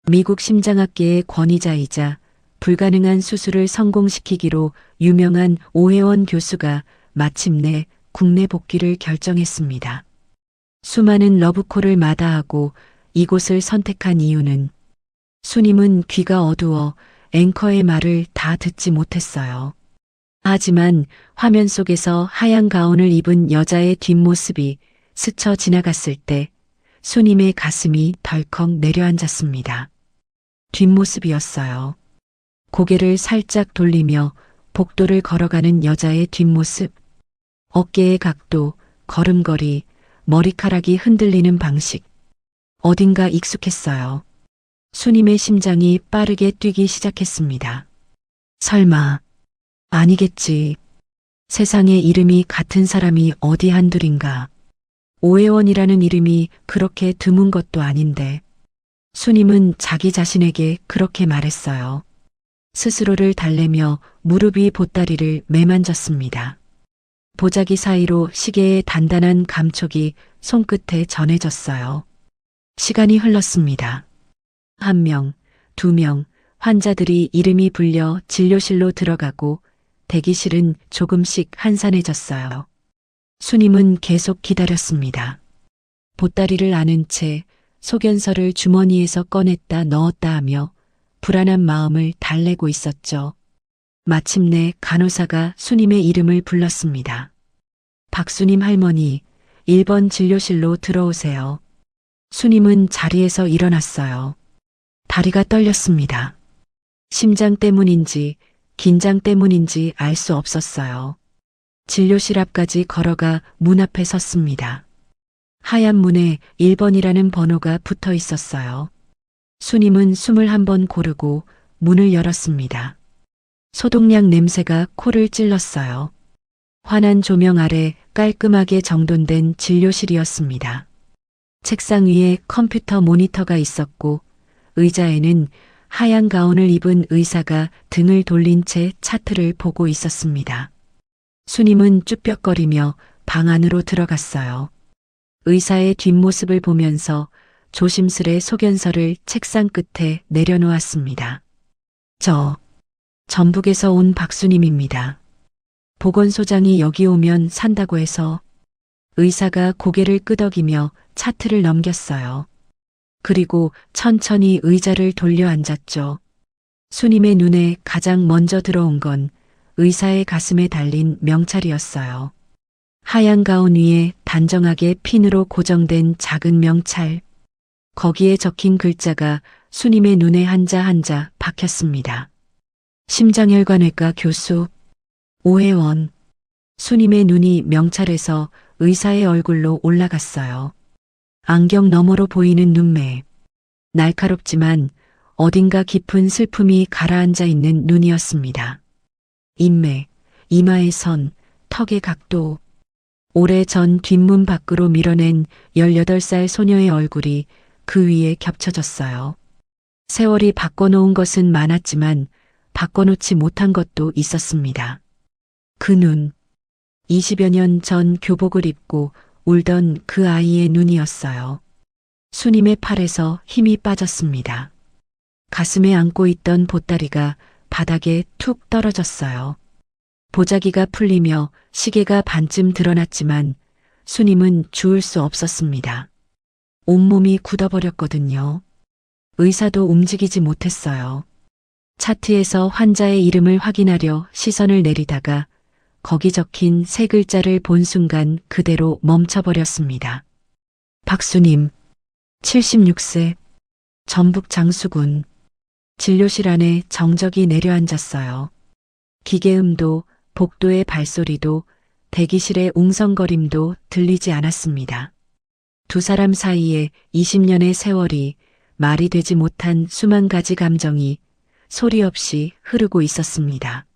미국 심장학계의 권위자이자 불가능한 수술을 성공시키기로 유명한 오혜원 교수가 마침내 국내 복귀를 결정했습니다. 수많은 러브콜을 마다하고 이곳을 선택한 이유는 수님은 귀가 어두워 앵커의 말을 다 듣지 못했어요. 하지만 화면 속에서 하얀 가운을 입은 여자의 뒷모습이 스쳐 지나갔을 때 수님의 가슴이 덜컥 내려앉았습니다. 뒷모습이었어요. 고개를 살짝 돌리며 복도를 걸어가는 여자의 뒷모습. 어깨의 각도, 걸음걸이, 머리카락이 흔들리는 방식. 어딘가 익숙했어요. 수님의 심장이 빠르게 뛰기 시작했습니다. 설마, 아니겠지. 세상에 이름이 같은 사람이 어디 한둘인가. 오해원이라는 이름이 그렇게 드문 것도 아닌데. 수님은 자기 자신에게 그렇게 말했어요. 스스로를 달래며 무릎 위 보따리를 매만졌습니다. 보자기 사이로 시계의 단단한 감촉이 손끝에 전해졌어요. 시간이 흘렀습니다. 1명, 2명, 환자들이 이름이 불려 진료실로 들어가고 대기실은 조금씩 한산해졌어요. 수님은 계속 기다렸습니다. 보따리를 안은 채 소견서를 주머니에서 꺼냈다 넣었다 하며 불안한 마음을 달래고 있었죠. 마침내 간호사가 수님의 이름을 불렀습니다. 박수님 할머니, 1번 진료실로 들어오세요. 수님은 자리에서 일어났어요. 다리가 떨렸습니다. 심장 때문인지 긴장 때문인지 알 수 없었어요. 진료실 앞까지 걸어가 문 앞에 섰습니다. 하얀 문에 1번이라는 번호가 붙어 있었어요. 수님은 숨을 한번 고르고 문을 열었습니다. 소독약 냄새가 코를 찔렀어요. 환한 조명 아래 깔끔하게 정돈된 진료실이었습니다. 책상 위에 컴퓨터 모니터가 있었고 의자에는 하얀 가운을 입은 의사가 등을 돌린 채 차트를 보고 있었습니다. 수님은 쭈뼛거리며 방 안으로 들어갔어요. 의사의 뒷모습을 보면서 조심스레 소견서를 책상 끝에 내려놓았습니다. 저, 전북에서 온 박수님입니다. 보건소장이 여기 오면 산다고 해서. 의사가 고개를 끄덕이며 차트를 넘겼어요. 그리고 천천히 의자를 돌려 앉았죠. 수님의 눈에 가장 먼저 들어온 건 의사의 가슴에 달린 명찰이었어요. 하얀 가운 위에 단정하게 핀으로 고정된 작은 명찰. 거기에 적힌 글자가 수님의 눈에 한자 한자 박혔습니다. 심장혈관외과 교수, 오해원. 수님의 눈이 명찰에서 의사의 얼굴로 올라갔어요. 안경 너머로 보이는 눈매. 날카롭지만 어딘가 깊은 슬픔이 가라앉아 있는 눈이었습니다. 인맥, 이마의 선, 턱의 각도. 오래전 뒷문 밖으로 밀어낸 18살 소녀의 얼굴이 그 위에 겹쳐졌어요. 세월이 바꿔놓은 것은 많았지만 바꿔놓지 못한 것도 있었습니다. 그 눈. 20여 년 전 교복을 입고 울던 그 아이의 눈이었어요. 수님의 팔에서 힘이 빠졌습니다. 가슴에 안고 있던 보따리가 바닥에 툭 떨어졌어요. 보자기가 풀리며 시계가 반쯤 드러났지만 수님은 주울 수 없었습니다. 온몸이 굳어버렸거든요. 의사도 움직이지 못했어요. 차트에서 환자의 이름을 확인하려 시선을 내리다가 거기 적힌 세 글자를 본 순간 그대로 멈춰버렸습니다. 박수님, 76세, 전북 장수군. 진료실 안에 정적이 내려앉았어요. 기계음도, 복도의 발소리도, 대기실의 웅성거림도 들리지 않았습니다. 두 사람 사이에 20년의 세월이 말이 되지 못한 수만 가지 감정이 소리 없이 흐르고 있었습니다.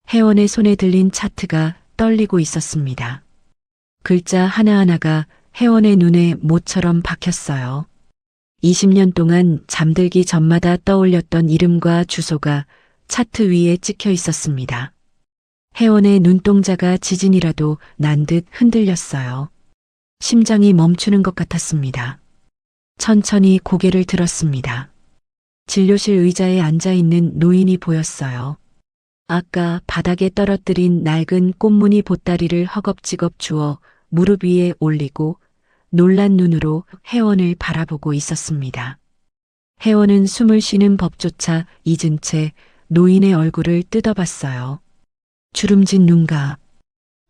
회원의 손에 들린 차트가 떨리고 있었습니다. 글자 하나하나가 회원의 눈에 모처럼 박혔어요. 20년 동안 잠들기 전마다 떠올렸던 이름과 주소가 차트 위에 찍혀 있었습니다. 회원의 눈동자가 지진이라도 난 듯 흔들렸어요. 심장이 멈추는 것 같았습니다. 천천히 고개를 들었습니다. 진료실 의자에 앉아있는 노인이 보였어요. 아까 바닥에 떨어뜨린 낡은 꽃무늬 보따리를 허겁지겁 주워 무릎 위에 올리고 놀란 눈으로 회원을 바라보고 있었습니다. 회원은 숨을 쉬는 법조차 잊은 채 노인의 얼굴을 뜯어봤어요. 주름진 눈가,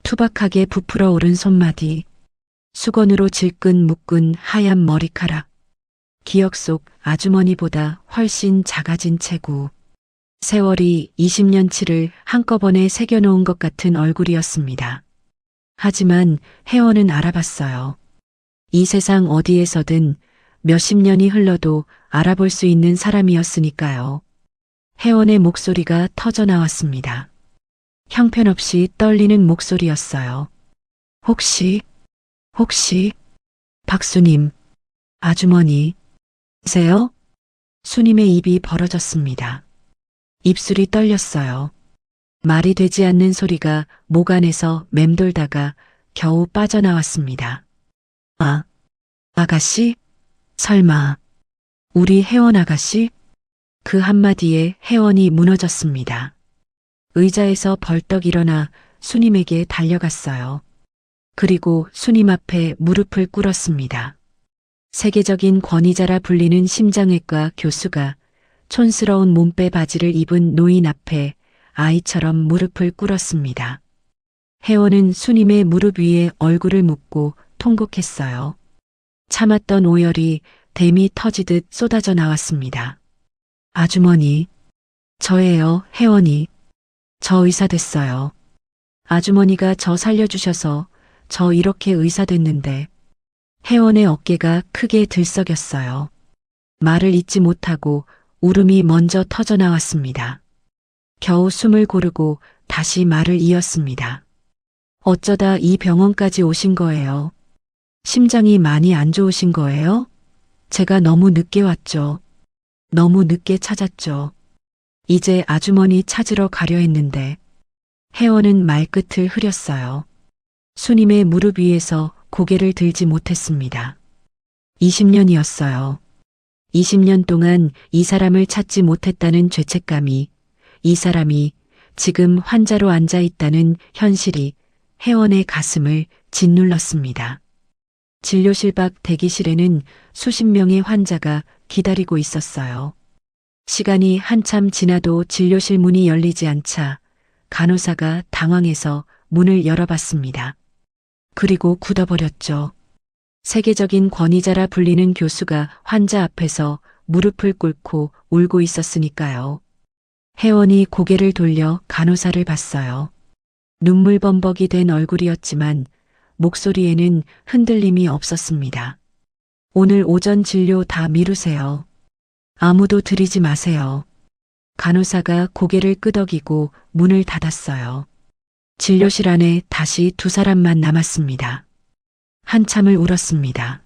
투박하게 부풀어 오른 손마디, 수건으로 질끈 묶은 하얀 머리카락, 기억 속 아주머니보다 훨씬 작아진 체구. 세월이 20년치를 한꺼번에 새겨놓은 것 같은 얼굴이었습니다. 하지만 회원은 알아봤어요. 이 세상 어디에서든 몇십 년이 흘러도 알아볼 수 있는 사람이었으니까요. 혜원의 목소리가 터져 나왔습니다. 형편없이 떨리는 목소리였어요. 혹시, 박수님, 아주머니, 세요? 수님의 입이 벌어졌습니다. 입술이 떨렸어요. 말이 되지 않는 소리가 목 안에서 맴돌다가 겨우 빠져나왔습니다. 아, 아가씨? 설마, 우리 혜원 아가씨? 그 한마디에 혜원이 무너졌습니다. 의자에서 벌떡 일어나 수님에게 달려갔어요. 그리고 수님 앞에 무릎을 꿇었습니다. 세계적인 권위자라 불리는 심장외과 교수가 촌스러운 몸빼 바지를 입은 노인 앞에 아이처럼 무릎을 꿇었습니다. 혜원은 수님의 무릎 위에 얼굴을 묻고 통곡했어요. 참았던 오열이 댐이 터지듯 쏟아져 나왔습니다. 아주머니, 저예요, 혜원이. 저 의사 됐어요. 아주머니가 저 살려주셔서 저 이렇게 의사 됐는데. 혜원의 어깨가 크게 들썩였어요. 말을 잇지 못하고 울음이 먼저 터져 나왔습니다. 겨우 숨을 고르고 다시 말을 이었습니다. 어쩌다 이 병원까지 오신 거예요? 심장이 많이 안 좋으신 거예요? 제가 너무 늦게 왔죠. 너무 늦게 찾았죠. 이제 아주머니 찾으러 가려 했는데. 혜원은 말끝을 흐렸어요. 수님의 무릎 위에서 고개를 들지 못했습니다. 20년이었어요. 20년 동안 이 사람을 찾지 못했다는 죄책감이, 이 사람이 지금 환자로 앉아 있다는 현실이 혜원의 가슴을 짓눌렀습니다. 진료실 밖 대기실에는 수십 명의 환자가 기다리고 있었어요. 시간이 한참 지나도 진료실 문이 열리지 않자 간호사가 당황해서 문을 열어봤습니다. 그리고 굳어버렸죠. 세계적인 권위자라 불리는 교수가 환자 앞에서 무릎을 꿇고 울고 있었으니까요. 혜원이 고개를 돌려 간호사를 봤어요. 눈물범벅이 된 얼굴이었지만 목소리에는 흔들림이 없었습니다. 오늘 오전 진료 다 미루세요. 아무도 들이지 마세요. 간호사가 고개를 끄덕이고 문을 닫았어요. 진료실 안에 다시 두 사람만 남았습니다. 한참을 울었습니다.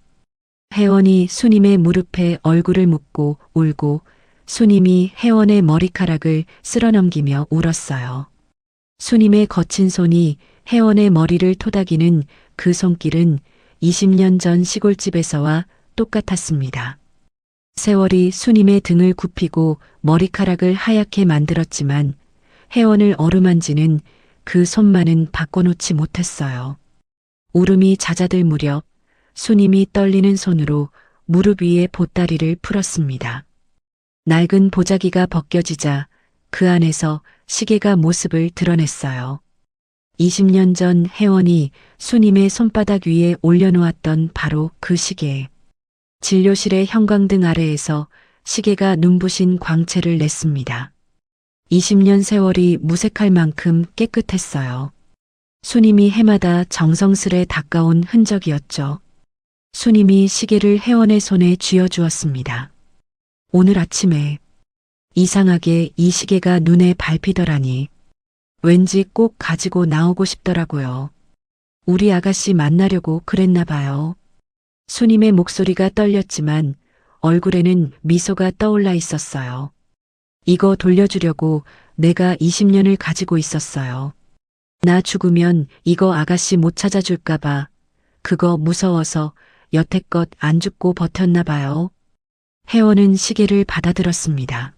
혜원이 수님의 무릎에 얼굴을 묻고 울고 수님이 혜원의 머리카락을 쓸어넘기며 울었어요. 수님의 거친 손이 혜원의 머리를 토닥이는 그 손길은 20년 전 시골집에서와 똑같았습니다. 세월이 수님의 등을 굽히고 머리카락을 하얗게 만들었지만 혜원을 어루만지는 그 손만은 바꿔놓지 못했어요. 울음이 잦아들 무렵 수님이 떨리는 손으로 무릎 위에 보따리를 풀었습니다. 낡은 보자기가 벗겨지자 그 안에서 시계가 모습을 드러냈어요. 20년 전 혜원이 수님의 손바닥 위에 올려놓았던 바로 그 시계. 진료실의 형광등 아래에서 시계가 눈부신 광채를 냈습니다. 20년 세월이 무색할 만큼 깨끗했어요. 수님이 해마다 정성스레 닦아온 흔적이었죠. 수님이 시계를 혜원의 손에 쥐어주었습니다. 오늘 아침에 이상하게 이 시계가 눈에 밟히더라니. 왠지 꼭 가지고 나오고 싶더라고요. 우리 아가씨 만나려고 그랬나 봐요. 수님의 목소리가 떨렸지만 얼굴에는 미소가 떠올라 있었어요. 이거 돌려주려고 내가 20년을 가지고 있었어요. 나 죽으면 이거 아가씨 못 찾아줄까봐 그거 무서워서 여태껏 안 죽고 버텼나 봐요. 혜원은 시계를 받아들었습니다.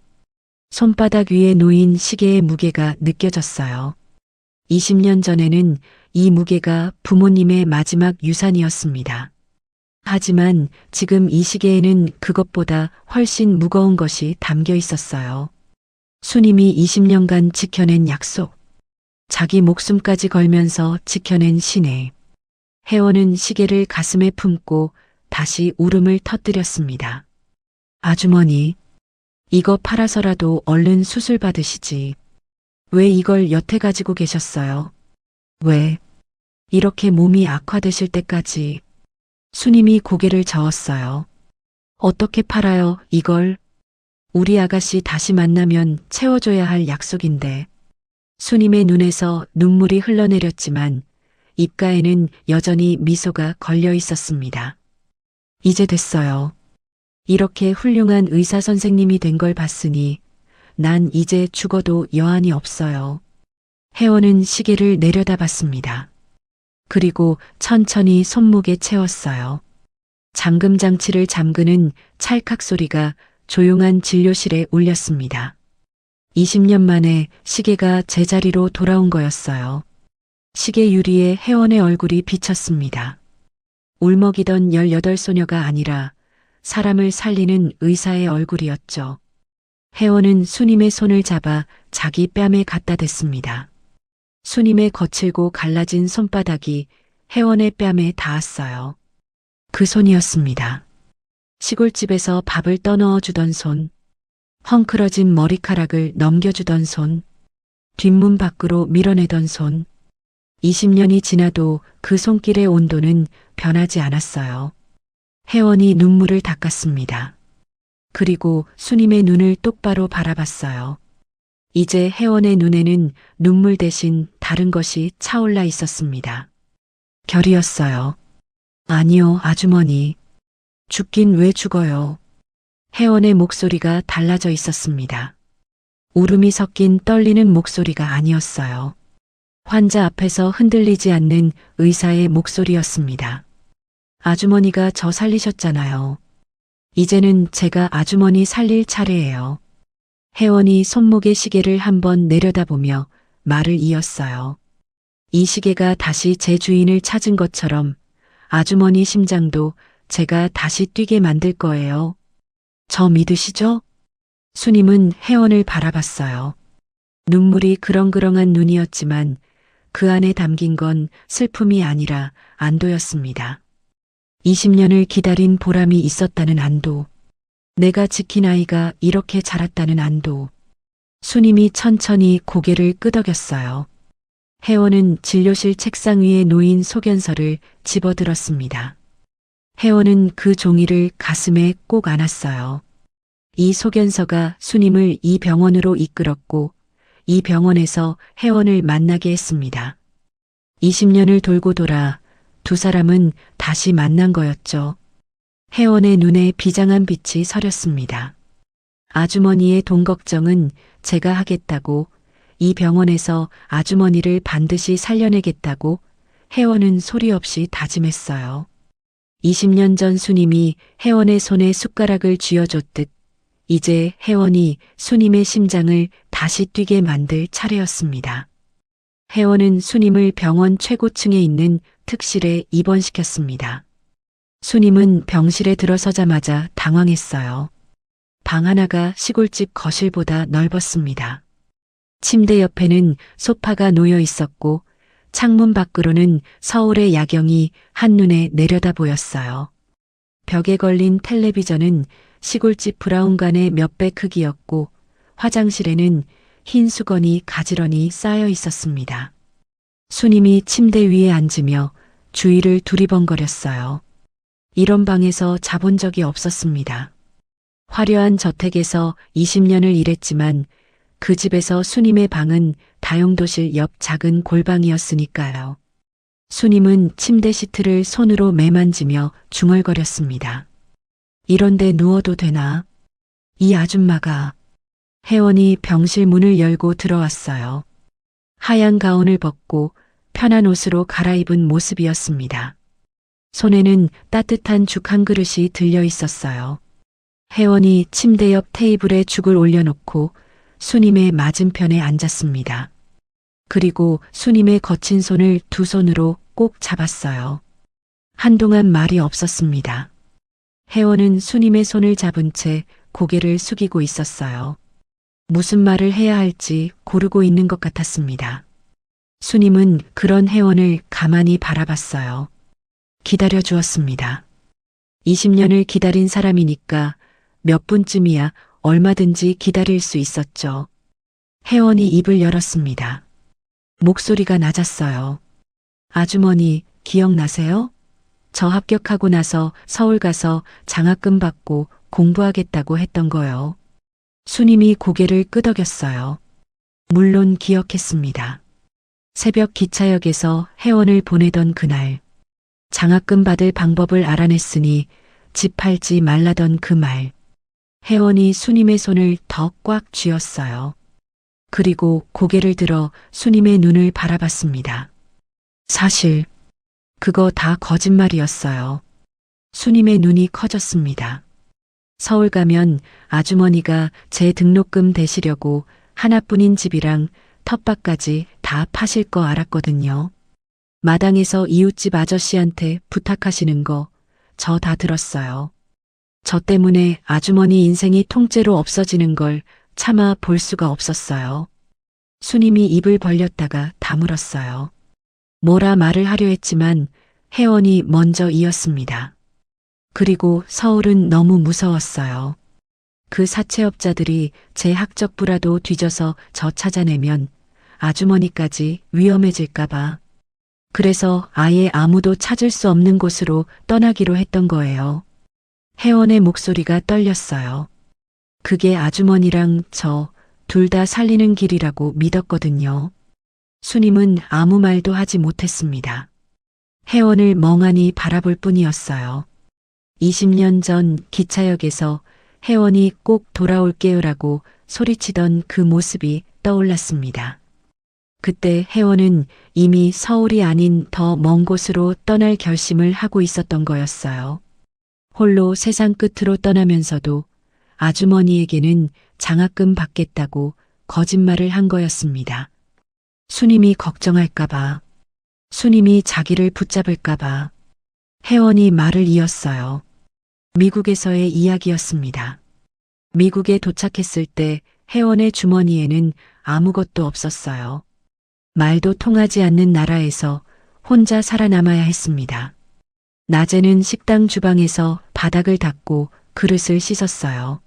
손바닥 위에 놓인 시계의 무게가 느껴졌어요. 20년 전에는 이 무게가 부모님의 마지막 유산이었습니다. 하지만 지금 이 시계에는 그것보다 훨씬 무거운 것이 담겨 있었어요. 수님이 20년간 지켜낸 약속. 자기 목숨까지 걸면서 지켜낸 신뢰. 혜원은 시계를 가슴에 품고 다시 울음을 터뜨렸습니다. 아주머니, 이거 팔아서라도 얼른 수술 받으시지. 왜 이걸 여태 가지고 계셨어요? 왜? 이렇게 몸이 악화되실 때까지. 수님이 고개를 저었어요. 어떻게 팔아요, 이걸? 우리 아가씨 다시 만나면 채워줘야 할 약속인데. 수님의 눈에서 눈물이 흘러내렸지만 입가에는 여전히 미소가 걸려 있었습니다. 이제 됐어요. 이렇게 훌륭한 의사 선생님이 된 걸 봤으니 난 이제 죽어도 여한이 없어요. 혜원은 시계를 내려다봤습니다. 그리고 천천히 손목에 채웠어요. 잠금 장치를 잠그는 찰칵 소리가 조용한 진료실에 울렸습니다. 20년 만에 시계가 제자리로 돌아온 거였어요. 시계 유리에 혜원의 얼굴이 비쳤습니다. 울먹이던 18소녀가 아니라 사람을 살리는 의사의 얼굴이었죠. 혜원은 수님의 손을 잡아 자기 뺨에 갖다 댔습니다. 수님의 거칠고 갈라진 손바닥이 혜원의 뺨에 닿았어요. 그 손이었습니다. 시골집에서 밥을 떠넣어 주던 손, 헝클어진 머리카락을 넘겨주던 손, 뒷문 밖으로 밀어내던 손. 20년이 지나도 그 손길의 온도는 변하지 않았어요. 혜원이 눈물을 닦았습니다. 그리고 수님의 눈을 똑바로 바라봤어요. 이제 혜원의 눈에는 눈물 대신 다른 것이 차올라 있었습니다. 결이었어요. 아니요, 아주머니. 죽긴 왜 죽어요. 혜원의 목소리가 달라져 있었습니다. 울음이 섞인 떨리는 목소리가 아니었어요. 환자 앞에서 흔들리지 않는 의사의 목소리였습니다. 아주머니가 저 살리셨잖아요. 이제는 제가 아주머니 살릴 차례예요. 혜원이 손목의 시계를 한번 내려다보며 말을 이었어요. 이 시계가 다시 제 주인을 찾은 것처럼 아주머니 심장도 제가 다시 뛰게 만들 거예요. 저 믿으시죠? 수님은 혜원을 바라봤어요. 눈물이 그렁그렁한 눈이었지만 그 안에 담긴 건 슬픔이 아니라 안도였습니다. 20년을 기다린 보람이 있었다는 안도. 내가 지킨 아이가 이렇게 자랐다는 안도. 수님이 천천히 고개를 끄덕였어요. 혜원은 진료실 책상 위에 놓인 소견서를 집어들었습니다. 혜원은 그 종이를 가슴에 꼭 안았어요. 이 소견서가 수님을 이 병원으로 이끌었고 이 병원에서 혜원을 만나게 했습니다. 20년을 돌고 돌아 두 사람은 다시 만난 거였죠. 혜원의 눈에 비장한 빛이 서렸습니다. 아주머니의 돈 걱정은 제가 하겠다고, 이 병원에서 아주머니를 반드시 살려내겠다고 혜원은 소리 없이 다짐했어요. 20년 전 수님이 혜원의 손에 숟가락을 쥐어줬듯 이제 혜원이 수님의 심장을 다시 뛰게 만들 차례였습니다. 혜원은 수님을 병원 최고층에 있는 특실에 입원시켰습니다. 수님은 병실에 들어서자마자 당황했어요. 방 하나가 시골집 거실보다 넓었습니다. 침대 옆에는 소파가 놓여 있었고 창문 밖으로는 서울의 야경이 한눈에 내려다 보였어요. 벽에 걸린 텔레비전은 시골집 브라운관의 몇 배 크기였고 화장실에는 흰 수건이 가지런히 쌓여 있었습니다. 수님이 침대 위에 앉으며 주위를 두리번거렸어요. 이런 방에서 자본 적이 없었습니다. 화려한 저택에서 20년을 일했지만 그 집에서 수님의 방은 다용도실 옆 작은 골방이었으니까요. 수님은 침대 시트를 손으로 매만지며 중얼거렸습니다. 이런데 누워도 되나? 이 아줌마가. 혜원이 병실 문을 열고 들어왔어요. 하얀 가운을 벗고 편한 옷으로 갈아입은 모습이었습니다. 손에는 따뜻한 죽 한 그릇이 들려 있었어요. 혜원이 침대 옆 테이블에 죽을 올려놓고 수님의 맞은편에 앉았습니다. 그리고 수님의 거친 손을 두 손으로 꼭 잡았어요. 한동안 말이 없었습니다. 혜원은 수님의 손을 잡은 채 고개를 숙이고 있었어요. 무슨 말을 해야 할지 고르고 있는 것 같았습니다. 수님은 그런 혜원을 가만히 바라봤어요. 기다려 주었습니다. 20년을 기다린 사람이니까 몇 분쯤이야 얼마든지 기다릴 수 있었죠. 혜원이 입을 열었습니다. 목소리가 낮았어요. 아주머니, 기억나세요? 저 합격하고 나서 서울 가서 장학금 받고 공부하겠다고 했던 거요. 수님이 고개를 끄덕였어요. 물론 기억했습니다. 새벽 기차역에서 혜원을 보내던 그날, 장학금 받을 방법을 알아냈으니 집 팔지 말라던 그 말. 혜원이 수님의 손을 더 꽉 쥐었어요. 그리고 고개를 들어 수님의 눈을 바라봤습니다. 사실 그거 다 거짓말이었어요. 수님의 눈이 커졌습니다. 서울 가면 아주머니가 제 등록금 대시려고 하나뿐인 집이랑 텃밭까지 다 파실 거 알았거든요. 마당에서 이웃집 아저씨한테 부탁하시는 거 저 다 들었어요. 저 때문에 아주머니 인생이 통째로 없어지는 걸 차마 볼 수가 없었어요. 수님이 입을 벌렸다가 다물었어요. 뭐라 말을 하려 했지만 혜원이 먼저 이었습니다. 그리고 서울은 너무 무서웠어요. 그 사채업자들이 제 학적부라도 뒤져서 저 찾아내면 아주머니까지 위험해질까봐. 그래서 아예 아무도 찾을 수 없는 곳으로 떠나기로 했던 거예요. 혜원의 목소리가 떨렸어요. 그게 아주머니랑 저 둘 다 살리는 길이라고 믿었거든요. 수님은 아무 말도 하지 못했습니다. 혜원을 멍하니 바라볼 뿐이었어요. 20년 전 기차역에서 혜원이 꼭 돌아올게요라고 소리치던 그 모습이 떠올랐습니다. 그때 혜원은 이미 서울이 아닌 더 먼 곳으로 떠날 결심을 하고 있었던 거였어요. 홀로 세상 끝으로 떠나면서도 아주머니에게는 장학금 받겠다고 거짓말을 한 거였습니다. 수님이 걱정할까봐, 수님이 자기를 붙잡을까봐. 혜원이 말을 이었어요. 미국에서의 이야기였습니다. 미국에 도착했을 때 혜원의 주머니에는 아무것도 없었어요. 말도 통하지 않는 나라에서 혼자 살아남아야 했습니다. 낮에는 식당 주방에서 바닥을 닦고 그릇을 씻었어요.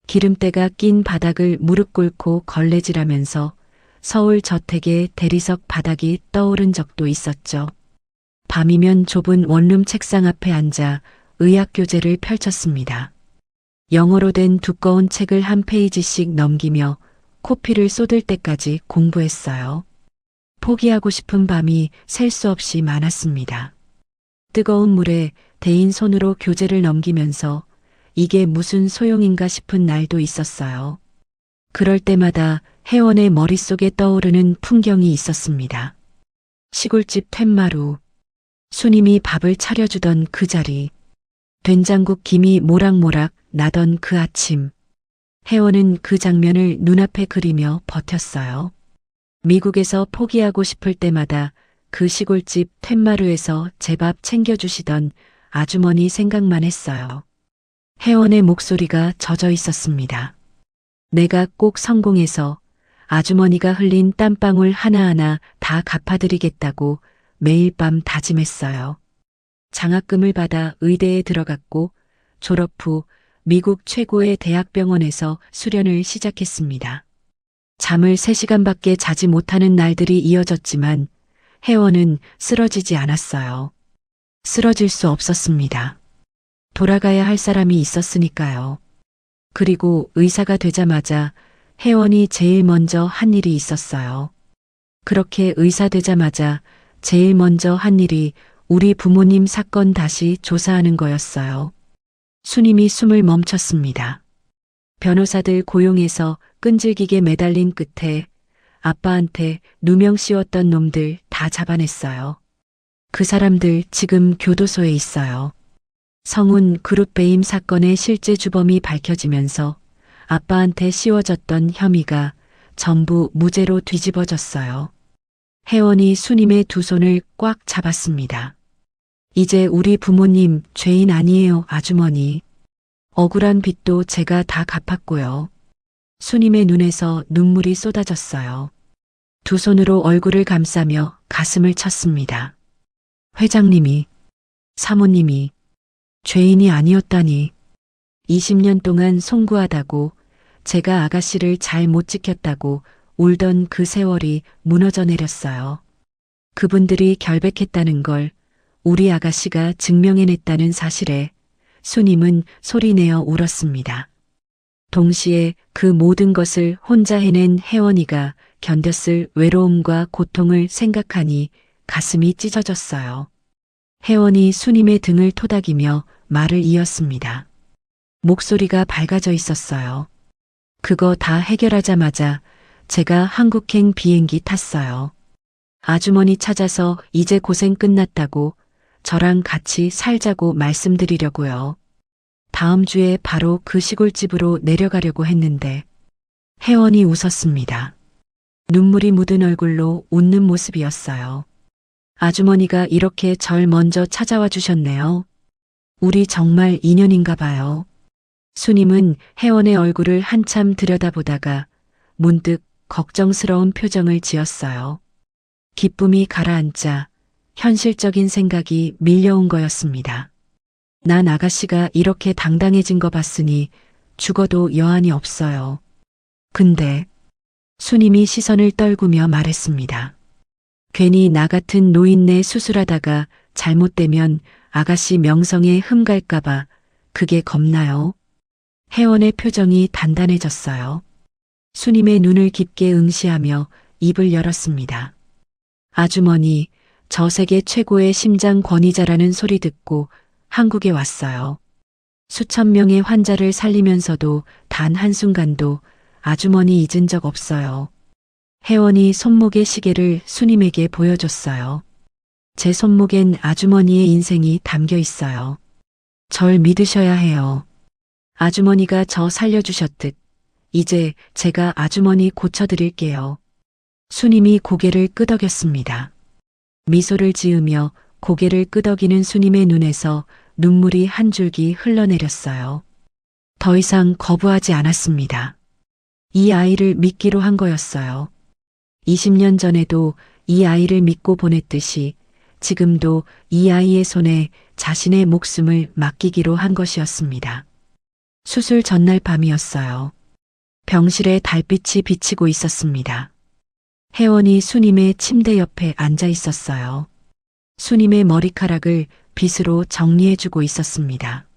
기름때가 낀 바닥을 무릎 꿇고 걸레질하면서 서울 저택의 대리석 바닥이 떠오른 적도 있었죠. 밤이면 좁은 원룸 책상 앞에 앉아 의학교재를 펼쳤습니다. 영어로 된 두꺼운 책을 한 페이지씩 넘기며 코피를 쏟을 때까지 공부했어요. 포기하고 싶은 밤이 셀 수 없이 많았습니다. 뜨거운 물에 데인 손으로 교재를 넘기면서 이게 무슨 소용인가 싶은 날도 있었어요. 그럴 때마다 혜원의 머릿속에 떠오르는 풍경이 있었습니다. 시골집 툇마루, 수님이 밥을 차려주던 그 자리, 된장국 김이 모락모락 나던 그 아침. 혜원은 그 장면을 눈앞에 그리며 버텼어요. 미국에서 포기하고 싶을 때마다 그 시골집 툇마루에서 제 밥 챙겨주시던 아주머니 생각만 했어요. 혜원의 목소리가 젖어 있었습니다. 내가 꼭 성공해서 아주머니가 흘린 땀방울 하나하나 다 갚아드리겠다고 매일 밤 다짐했어요. 장학금을 받아 의대에 들어갔고 졸업 후 미국 최고의 대학병원에서 수련을 시작했습니다. 잠을 3시간밖에 자지 못하는 날들이 이어졌지만 혜원은 쓰러지지 않았어요. 쓰러질 수 없었습니다. 돌아가야 할 사람이 있었으니까요. 그리고 의사가 되자마자 혜원이 제일 먼저 한 일이 있었어요. 그렇게 의사 되자마자 제일 먼저 한 일이 우리 부모님 사건 다시 조사하는 거였어요. 수님이 숨을 멈췄습니다. 변호사들 고용해서 끈질기게 매달린 끝에 아빠한테 누명 씌웠던 놈들 다 잡아냈어요. 그 사람들 지금 교도소에 있어요. 성운 그룹 배임 사건의 실제 주범이 밝혀지면서 아빠한테 씌워졌던 혐의가 전부 무죄로 뒤집어졌어요. 혜원이 수님의 두 손을 꽉 잡았습니다. 이제 우리 부모님 죄인 아니에요, 아주머니. 억울한 빚도 제가 다 갚았고요. 수님의 눈에서 눈물이 쏟아졌어요. 두 손으로 얼굴을 감싸며 가슴을 쳤습니다. 회장님이, 사모님이 죄인이 아니었다니. 20년 동안 송구하다고 제가 아가씨를 잘 못 지켰다고 울던 그 세월이 무너져 내렸어요. 그분들이 결백했다는 걸 우리 아가씨가 증명해냈다는 사실에 수님은 소리내어 울었습니다. 동시에 그 모든 것을 혼자 해낸 혜원이가 견뎠을 외로움과 고통을 생각하니 가슴이 찢어졌어요. 혜원이 수님의 등을 토닥이며 말을 이었습니다. 목소리가 밝아져 있었어요. 그거 다 해결하자마자 제가 한국행 비행기 탔어요. 아주머니 찾아서 이제 고생 끝났다고 저랑 같이 살자고 말씀드리려고요. 다음 주에 바로 그 시골집으로 내려가려고 했는데 혜원이 웃었습니다. 눈물이 묻은 얼굴로 웃는 모습이었어요. 아주머니가 이렇게 절 먼저 찾아와 주셨네요. 우리 정말 인연인가 봐요. 수님은 혜원의 얼굴을 한참 들여다보다가 문득 걱정스러운 표정을 지었어요. 기쁨이 가라앉자 현실적인 생각이 밀려온 거였습니다. 난 아가씨가 이렇게 당당해진 거 봤으니 죽어도 여한이 없어요. 근데 수님이 시선을 떨구며 말했습니다. 괜히 나 같은 노인네 수술하다가 잘못되면 아가씨 명성에 흠갈까봐 그게 겁나요. 혜원의 표정이 단단해졌어요. 수님의 눈을 깊게 응시하며 입을 열었습니다. 아주머니, 저 세계 최고의 심장 권위자라는 소리 듣고 한국에 왔어요. 수천 명의 환자를 살리면서도 단 한순간도 아주머니 잊은 적 없어요. 혜원이 손목의 시계를 수님에게 보여줬어요. 제 손목엔 아주머니의 인생이 담겨 있어요. 절 믿으셔야 해요. 아주머니가 저 살려주셨듯 이제 제가 아주머니 고쳐드릴게요. 수님이 고개를 끄덕였습니다. 미소를 지으며 고개를 끄덕이는 수님의 눈에서 눈물이 한 줄기 흘러내렸어요. 더 이상 거부하지 않았습니다. 이 아이를 믿기로 한 거였어요. 20년 전에도 이 아이를 믿고 보냈듯이 지금도 이 아이의 손에 자신의 목숨을 맡기기로 한 것이었습니다. 수술 전날 밤이었어요. 병실에 달빛이 비치고 있었습니다. 혜원이 수님의 침대 옆에 앉아 있었어요. 수님의 머리카락을 빗으로 정리해주고 있었습니다.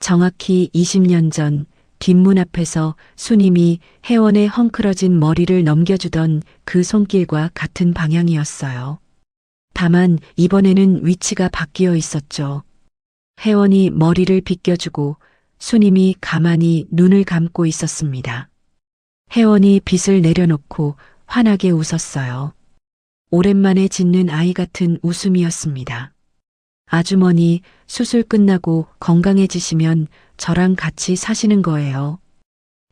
정확히 20년 전 뒷문 앞에서 수님이 혜원의 헝클어진 머리를 넘겨주던 그 손길과 같은 방향이었어요. 다만 이번에는 위치가 바뀌어 있었죠. 혜원이 머리를 빗겨주고 수님이 가만히 눈을 감고 있었습니다. 혜원이 빗을 내려놓고 환하게 웃었어요. 오랜만에 짓는 아이 같은 웃음이었습니다. 아주머니, 수술 끝나고 건강해지시면 저랑 같이 사시는 거예요.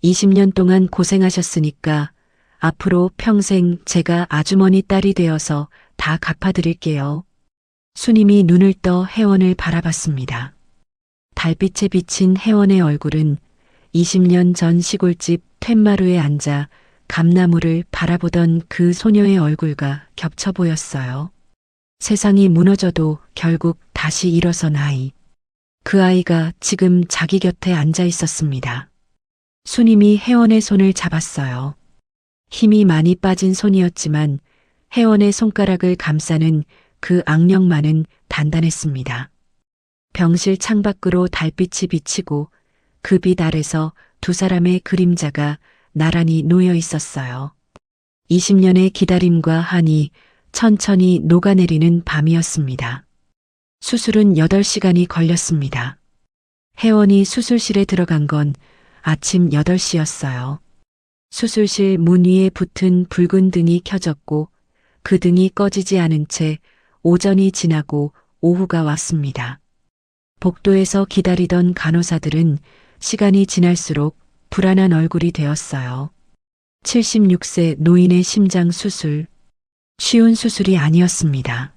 20년 동안 고생하셨으니까 앞으로 평생 제가 아주머니 딸이 되어서 다 갚아드릴게요. 수님이 눈을 떠 혜원을 바라봤습니다. 달빛에 비친 혜원의 얼굴은 20년 전 시골집 툇마루에 앉아 감나무를 바라보던 그 소녀의 얼굴과 겹쳐 보였어요. 세상이 무너져도 결국 다시 일어선 아이. 그 아이가 지금 자기 곁에 앉아 있었습니다. 수님이 혜원의 손을 잡았어요. 힘이 많이 빠진 손이었지만 혜원의 손가락을 감싸는 그 악력만은 단단했습니다. 병실 창밖으로 달빛이 비치고 그 빛 아래서 두 사람의 그림자가 나란히 놓여 있었어요. 20년의 기다림과 한이 천천히 녹아내리는 밤이었습니다. 수술은 8시간이 걸렸습니다. 혜원이 수술실에 들어간 건 아침 8시였어요. 수술실 문 위에 붙은 붉은 등이 켜졌고 그 등이 꺼지지 않은 채 오전이 지나고 오후가 왔습니다. 복도에서 기다리던 간호사들은 시간이 지날수록 불안한 얼굴이 되었어요. 76세 노인의 심장 수술. 쉬운 수술이 아니었습니다.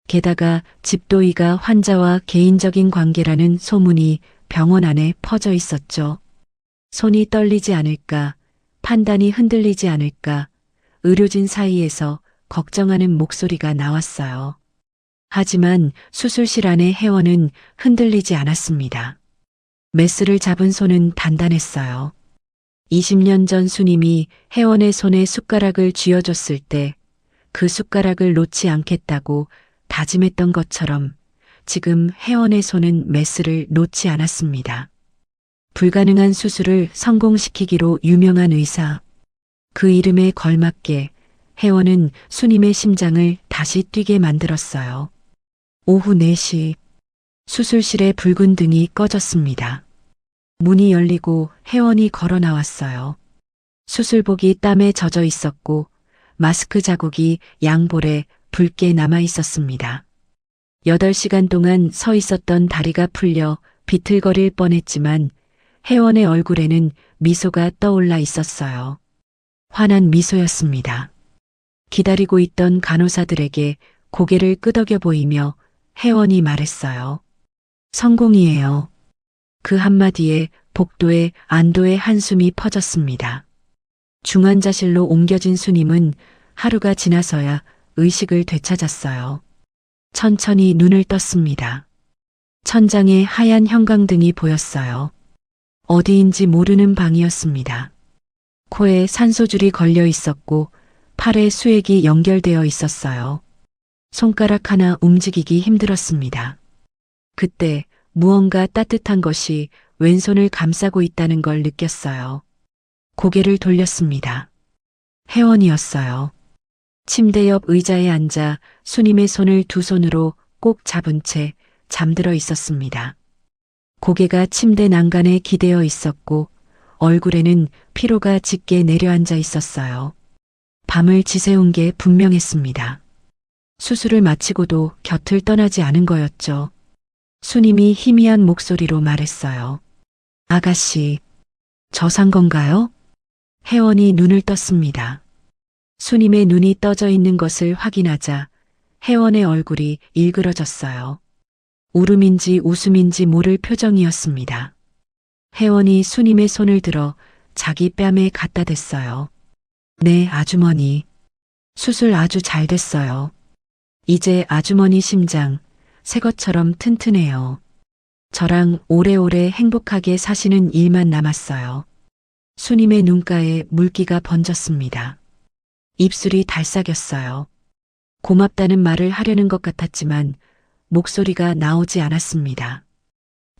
게다가 집도의가 환자와 개인적인 관계라는 소문이 병원 안에 퍼져 있었죠. 손이 떨리지 않을까, 판단이 흔들리지 않을까, 의료진 사이에서 걱정하는 목소리가 나왔어요. 하지만 수술실 안의 혜원은 흔들리지 않았습니다. 메스를 잡은 손은 단단했어요. 20년 전 수님이 혜원의 손에 숟가락을 쥐어줬을 때 그 숟가락을 놓지 않겠다고 다짐했던 것처럼 지금 혜원의 손은 메스를 놓지 않았습니다. 불가능한 수술을 성공시키기로 유명한 의사. 그 이름에 걸맞게 혜원은 수님의 심장을 다시 뛰게 만들었어요. 오후 4시 수술실의 붉은 등이 꺼졌습니다. 문이 열리고 혜원이 걸어 나왔어요. 수술복이 땀에 젖어 있었고 마스크 자국이 양볼에 붉게 남아 있었습니다. 8시간 동안 서 있었던 다리가 풀려 비틀거릴 뻔했지만 혜원의 얼굴에는 미소가 떠올라 있었어요. 환한 미소였습니다. 기다리고 있던 간호사들에게 고개를 끄덕여 보이며 혜원이 말했어요. 성공이에요. 그 한마디에 복도에 안도의 한숨이 퍼졌습니다. 중환자실로 옮겨진 수님은 하루가 지나서야 의식을 되찾았어요. 천천히 눈을 떴습니다. 천장에 하얀 형광등이 보였어요. 어디인지 모르는 방이었습니다. 코에 산소줄이 걸려 있었고 팔에 수액이 연결되어 있었어요. 손가락 하나 움직이기 힘들었습니다. 그때 무언가 따뜻한 것이 왼손을 감싸고 있다는 걸 느꼈어요. 고개를 돌렸습니다. 혜원이었어요. 침대 옆 의자에 앉아 수님의 손을 두 손으로 꼭 잡은 채 잠들어 있었습니다. 고개가 침대 난간에 기대어 있었고 얼굴에는 피로가 짙게 내려앉아 있었어요. 밤을 지새운 게 분명했습니다. 수술을 마치고도 곁을 떠나지 않은 거였죠. 수님이 희미한 목소리로 말했어요. 아가씨, 저 산 건가요? 혜원이 눈을 떴습니다. 수님의 눈이 떠져 있는 것을 확인하자 혜원의 얼굴이 일그러졌어요. 울음인지 웃음인지 모를 표정이었습니다. 혜원이 수님의 손을 들어 자기 뺨에 갖다 댔어요. 네, 아주머니. 수술 아주 잘 됐어요. 이제 아주머니 심장 새 것처럼 튼튼해요. 저랑 오래오래 행복하게 사시는 일만 남았어요. 수님의 눈가에 물기가 번졌습니다. 입술이 달싹였어요. 고맙다는 말을 하려는 것 같았지만 목소리가 나오지 않았습니다.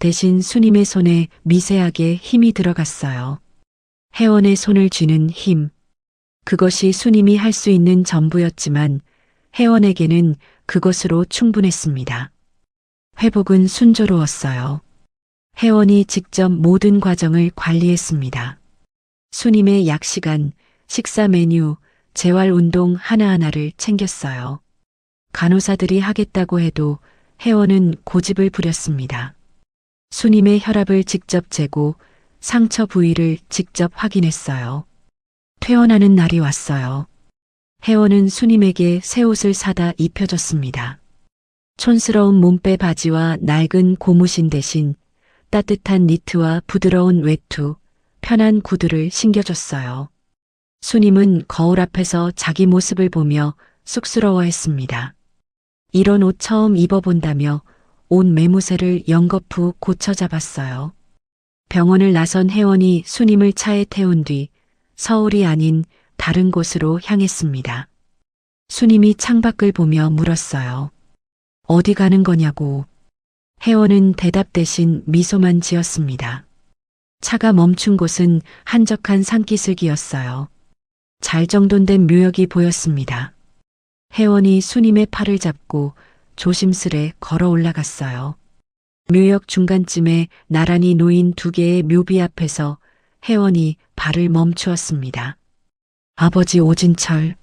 대신 수님의 손에 미세하게 힘이 들어갔어요. 혜원의 손을 쥐는 힘. 그것이 수님이 할 수 있는 전부였지만 혜원에게는 그것으로 충분했습니다. 회복은 순조로웠어요. 혜원이 직접 모든 과정을 관리했습니다. 수님의 약 시간, 식사 메뉴, 재활 운동 하나하나를 챙겼어요. 간호사들이 하겠다고 해도 혜원은 고집을 부렸습니다. 수님의 혈압을 직접 재고 상처 부위를 직접 확인했어요. 퇴원하는 날이 왔어요. 혜원은 수님에게 새 옷을 사다 입혀줬습니다. 촌스러운 몸빼 바지와 낡은 고무신 대신 따뜻한 니트와 부드러운 외투, 편한 구두를 신겨줬어요. 수님은 거울 앞에서 자기 모습을 보며 쑥스러워했습니다. 이런 옷 처음 입어본다며 옷 매무새를 연거푸 고쳐 잡았어요. 병원을 나선 혜원이 수님을 차에 태운 뒤 서울이 아닌 다른 곳으로 향했습니다. 수님이 창밖을 보며 물었어요. 어디 가는 거냐고. 혜원은 대답 대신 미소만 지었습니다. 차가 멈춘 곳은 한적한 산기슭이었어요. 잘 정돈된 묘역이 보였습니다. 혜원이 수님의 팔을 잡고 조심스레 걸어 올라갔어요. 묘역 중간쯤에 나란히 놓인 두 개의 묘비 앞에서 혜원이 발을 멈추었습니다. 아버지 오진철,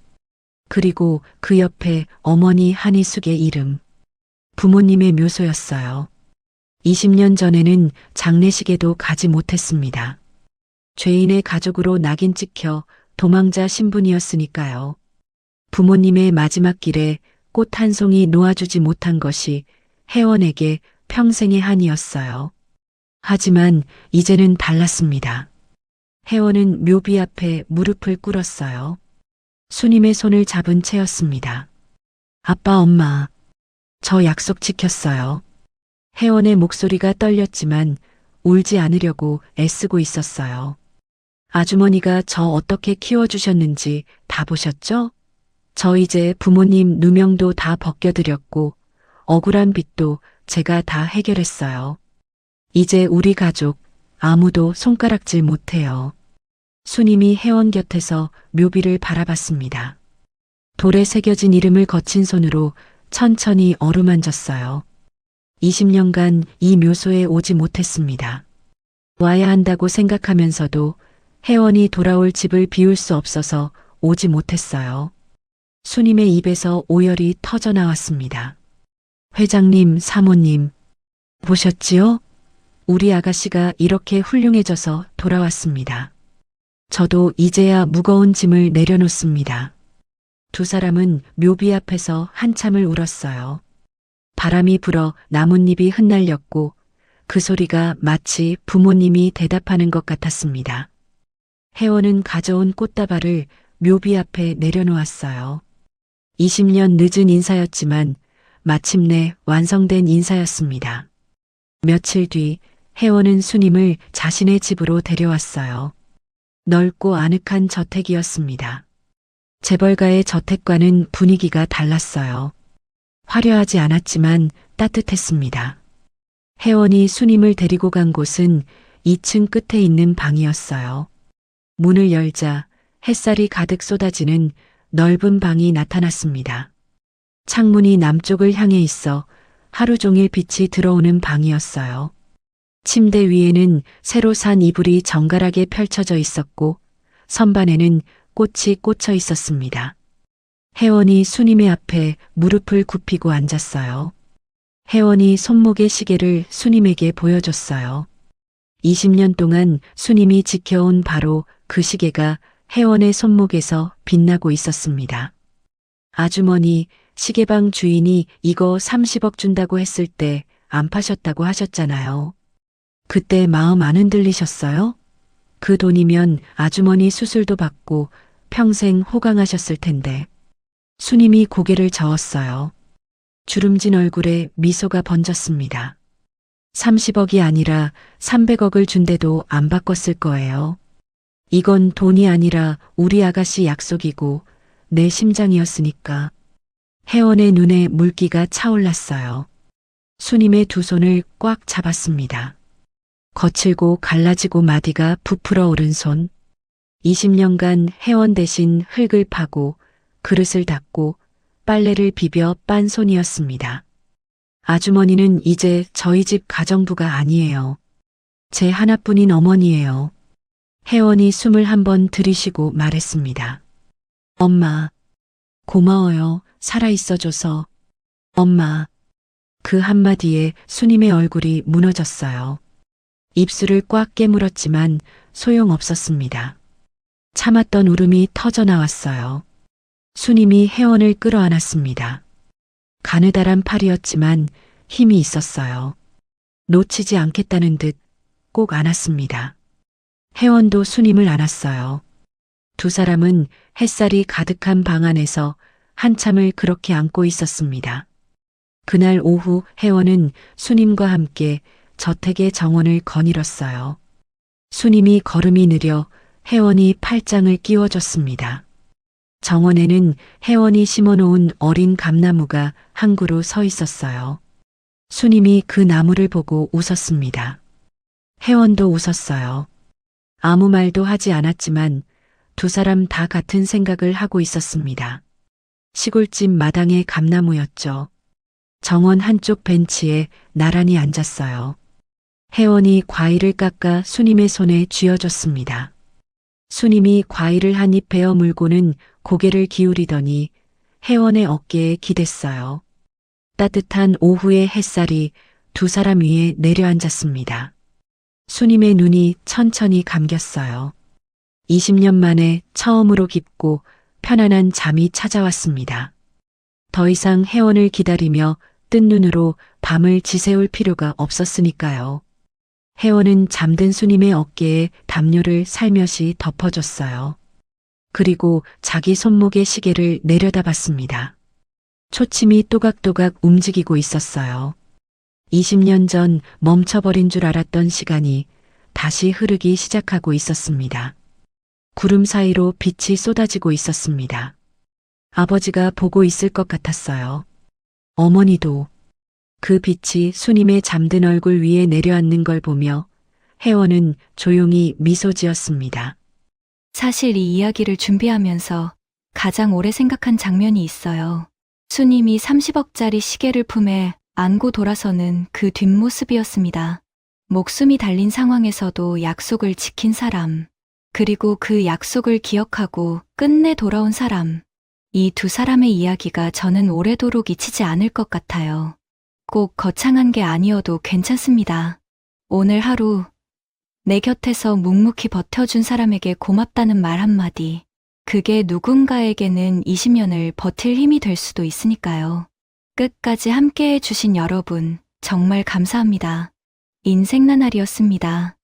그리고 그 옆에 어머니 한희숙의 이름. 부모님의 묘소였어요. 20년 전에는 장례식에도 가지 못했습니다. 죄인의 가족으로 낙인 찍혀 도망자 신분이었으니까요. 부모님의 마지막 길에 꽃 한 송이 놓아주지 못한 것이 혜원에게 평생의 한이었어요. 하지만 이제는 달랐습니다. 혜원은 묘비 앞에 무릎을 꿇었어요. 수님의 손을 잡은 채였습니다. 아빠, 엄마, 저 약속 지켰어요. 혜원의 목소리가 떨렸지만 울지 않으려고 애쓰고 있었어요. 아주머니가 저 어떻게 키워주셨는지 다 보셨죠? 저 이제 부모님 누명도 다 벗겨드렸고 억울한 빚도 제가 다 해결했어요. 이제 우리 가족 아무도 손가락질 못해요. 수님이 혜원 곁에서 묘비를 바라봤습니다. 돌에 새겨진 이름을 거친 손으로 천천히 어루만졌어요. 20년간 이 묘소에 오지 못했습니다. 와야 한다고 생각하면서도 혜원이 돌아올 집을 비울 수 없어서 오지 못했어요. 수님의 입에서 오열이 터져 나왔습니다. 회장님, 사모님, 보셨지요? 우리 아가씨가 이렇게 훌륭해져서 돌아왔습니다. 저도 이제야 무거운 짐을 내려놓습니다. 두 사람은 묘비 앞에서 한참을 울었어요. 바람이 불어 나뭇잎이 흩날렸고 그 소리가 마치 부모님이 대답하는 것 같았습니다. 혜원은 가져온 꽃다발을 묘비 앞에 내려놓았어요. 20년 늦은 인사였지만 마침내 완성된 인사였습니다. 며칠 뒤 혜원은 수님을 자신의 집으로 데려왔어요. 넓고 아늑한 저택이었습니다. 재벌가의 저택과는 분위기가 달랐어요. 화려하지 않았지만 따뜻했습니다. 혜원이 수님을 데리고 간 곳은 2층 끝에 있는 방이었어요. 문을 열자 햇살이 가득 쏟아지는 넓은 방이 나타났습니다. 창문이 남쪽을 향해 있어 하루 종일 빛이 들어오는 방이었어요. 침대 위에는 새로 산 이불이 정갈하게 펼쳐져 있었고 선반에는 꽃이 꽂혀 있었습니다. 혜원이 수님의 앞에 무릎을 굽히고 앉았어요. 혜원이 손목의 시계를 수님에게 보여줬어요. 20년 동안 수님이 지켜온 바로 그 시계가 혜원의 손목에서 빛나고 있었습니다. 아주머니, 시계방 주인이 이거 30억 준다고 했을 때 안 파셨다고 하셨잖아요. 그때 마음 안 흔들리셨어요? 그 돈이면 아주머니 수술도 받고 평생 호강하셨을 텐데. 수님이 고개를 저었어요. 주름진 얼굴에 미소가 번졌습니다. 30억이 아니라 300억을 준대도 안 바꿨을 거예요. 이건 돈이 아니라 우리 아가씨 약속이고 내 심장이었으니까. 혜원의 눈에 물기가 차올랐어요. 수님의 두 손을 꽉 잡았습니다. 거칠고 갈라지고 마디가 부풀어 오른 손. 20년간 혜원 대신 흙을 파고 그릇을 닦고 빨래를 비벼 빤 손이었습니다. 아주머니는 이제 저희 집 가정부가 아니에요. 제 하나뿐인 어머니예요. 혜원이 숨을 한번 들이쉬고 말했습니다. 엄마, 고마워요. 살아있어줘서. 엄마. 그 한마디에 수님의 얼굴이 무너졌어요. 입술을 꽉 깨물었지만 소용없었습니다. 참았던 울음이 터져 나왔어요. 수님이 혜원을 끌어안았습니다. 가느다란 팔이었지만 힘이 있었어요. 놓치지 않겠다는 듯 꼭 안았습니다. 혜원도 수님을 안았어요. 두 사람은 햇살이 가득한 방 안에서 한참을 그렇게 안고 있었습니다. 그날 오후 혜원은 수님과 함께 저택의 정원을 거닐었어요. 수님이 걸음이 느려 혜원이 팔짱을 끼워줬습니다. 정원에는 혜원이 심어놓은 어린 감나무가 한 그루 서 있었어요. 수님이 그 나무를 보고 웃었습니다. 혜원도 웃었어요. 아무 말도 하지 않았지만 두 사람 다 같은 생각을 하고 있었습니다. 시골집 마당의 감나무였죠. 정원 한쪽 벤치에 나란히 앉았어요. 혜원이 과일을 깎아 수님의 손에 쥐어줬습니다. 수님이 과일을 한 입 베어 물고는 고개를 기울이더니 혜원의 어깨에 기댔어요. 따뜻한 오후의 햇살이 두 사람 위에 내려앉았습니다. 수님의 눈이 천천히 감겼어요. 20년 만에 처음으로 깊고 편안한 잠이 찾아왔습니다. 더 이상 혜원을 기다리며 뜬 눈으로 밤을 지새울 필요가 없었으니까요. 혜원은 잠든 수님의 어깨에 담요를 살며시 덮어줬어요. 그리고 자기 손목의 시계를 내려다봤습니다. 초침이 또각또각 움직이고 있었어요. 20년 전 멈춰버린 줄 알았던 시간이 다시 흐르기 시작하고 있었습니다. 구름 사이로 빛이 쏟아지고 있었습니다. 아버지가 보고 있을 것 같았어요. 어머니도 그 빛이 수님의 잠든 얼굴 위에 내려앉는 걸 보며 혜원은 조용히 미소 지었습니다. 사실 이 이야기를 준비하면서 가장 오래 생각한 장면이 있어요. 수님이 30억짜리 시계를 품에 안고 돌아서는 그 뒷모습이었습니다. 목숨이 달린 상황에서도 약속을 지킨 사람, 그리고 그 약속을 기억하고 끝내 돌아온 사람. 이 두 사람의 이야기가 저는 오래도록 잊히지 않을 것 같아요. 꼭 거창한 게 아니어도 괜찮습니다. 오늘 하루 내 곁에서 묵묵히 버텨준 사람에게 고맙다는 말 한마디. 그게 누군가에게는 20년을 버틸 힘이 될 수도 있으니까요. 끝까지 함께해 주신 여러분, 정말 감사합니다. 인생 나날이었습니다.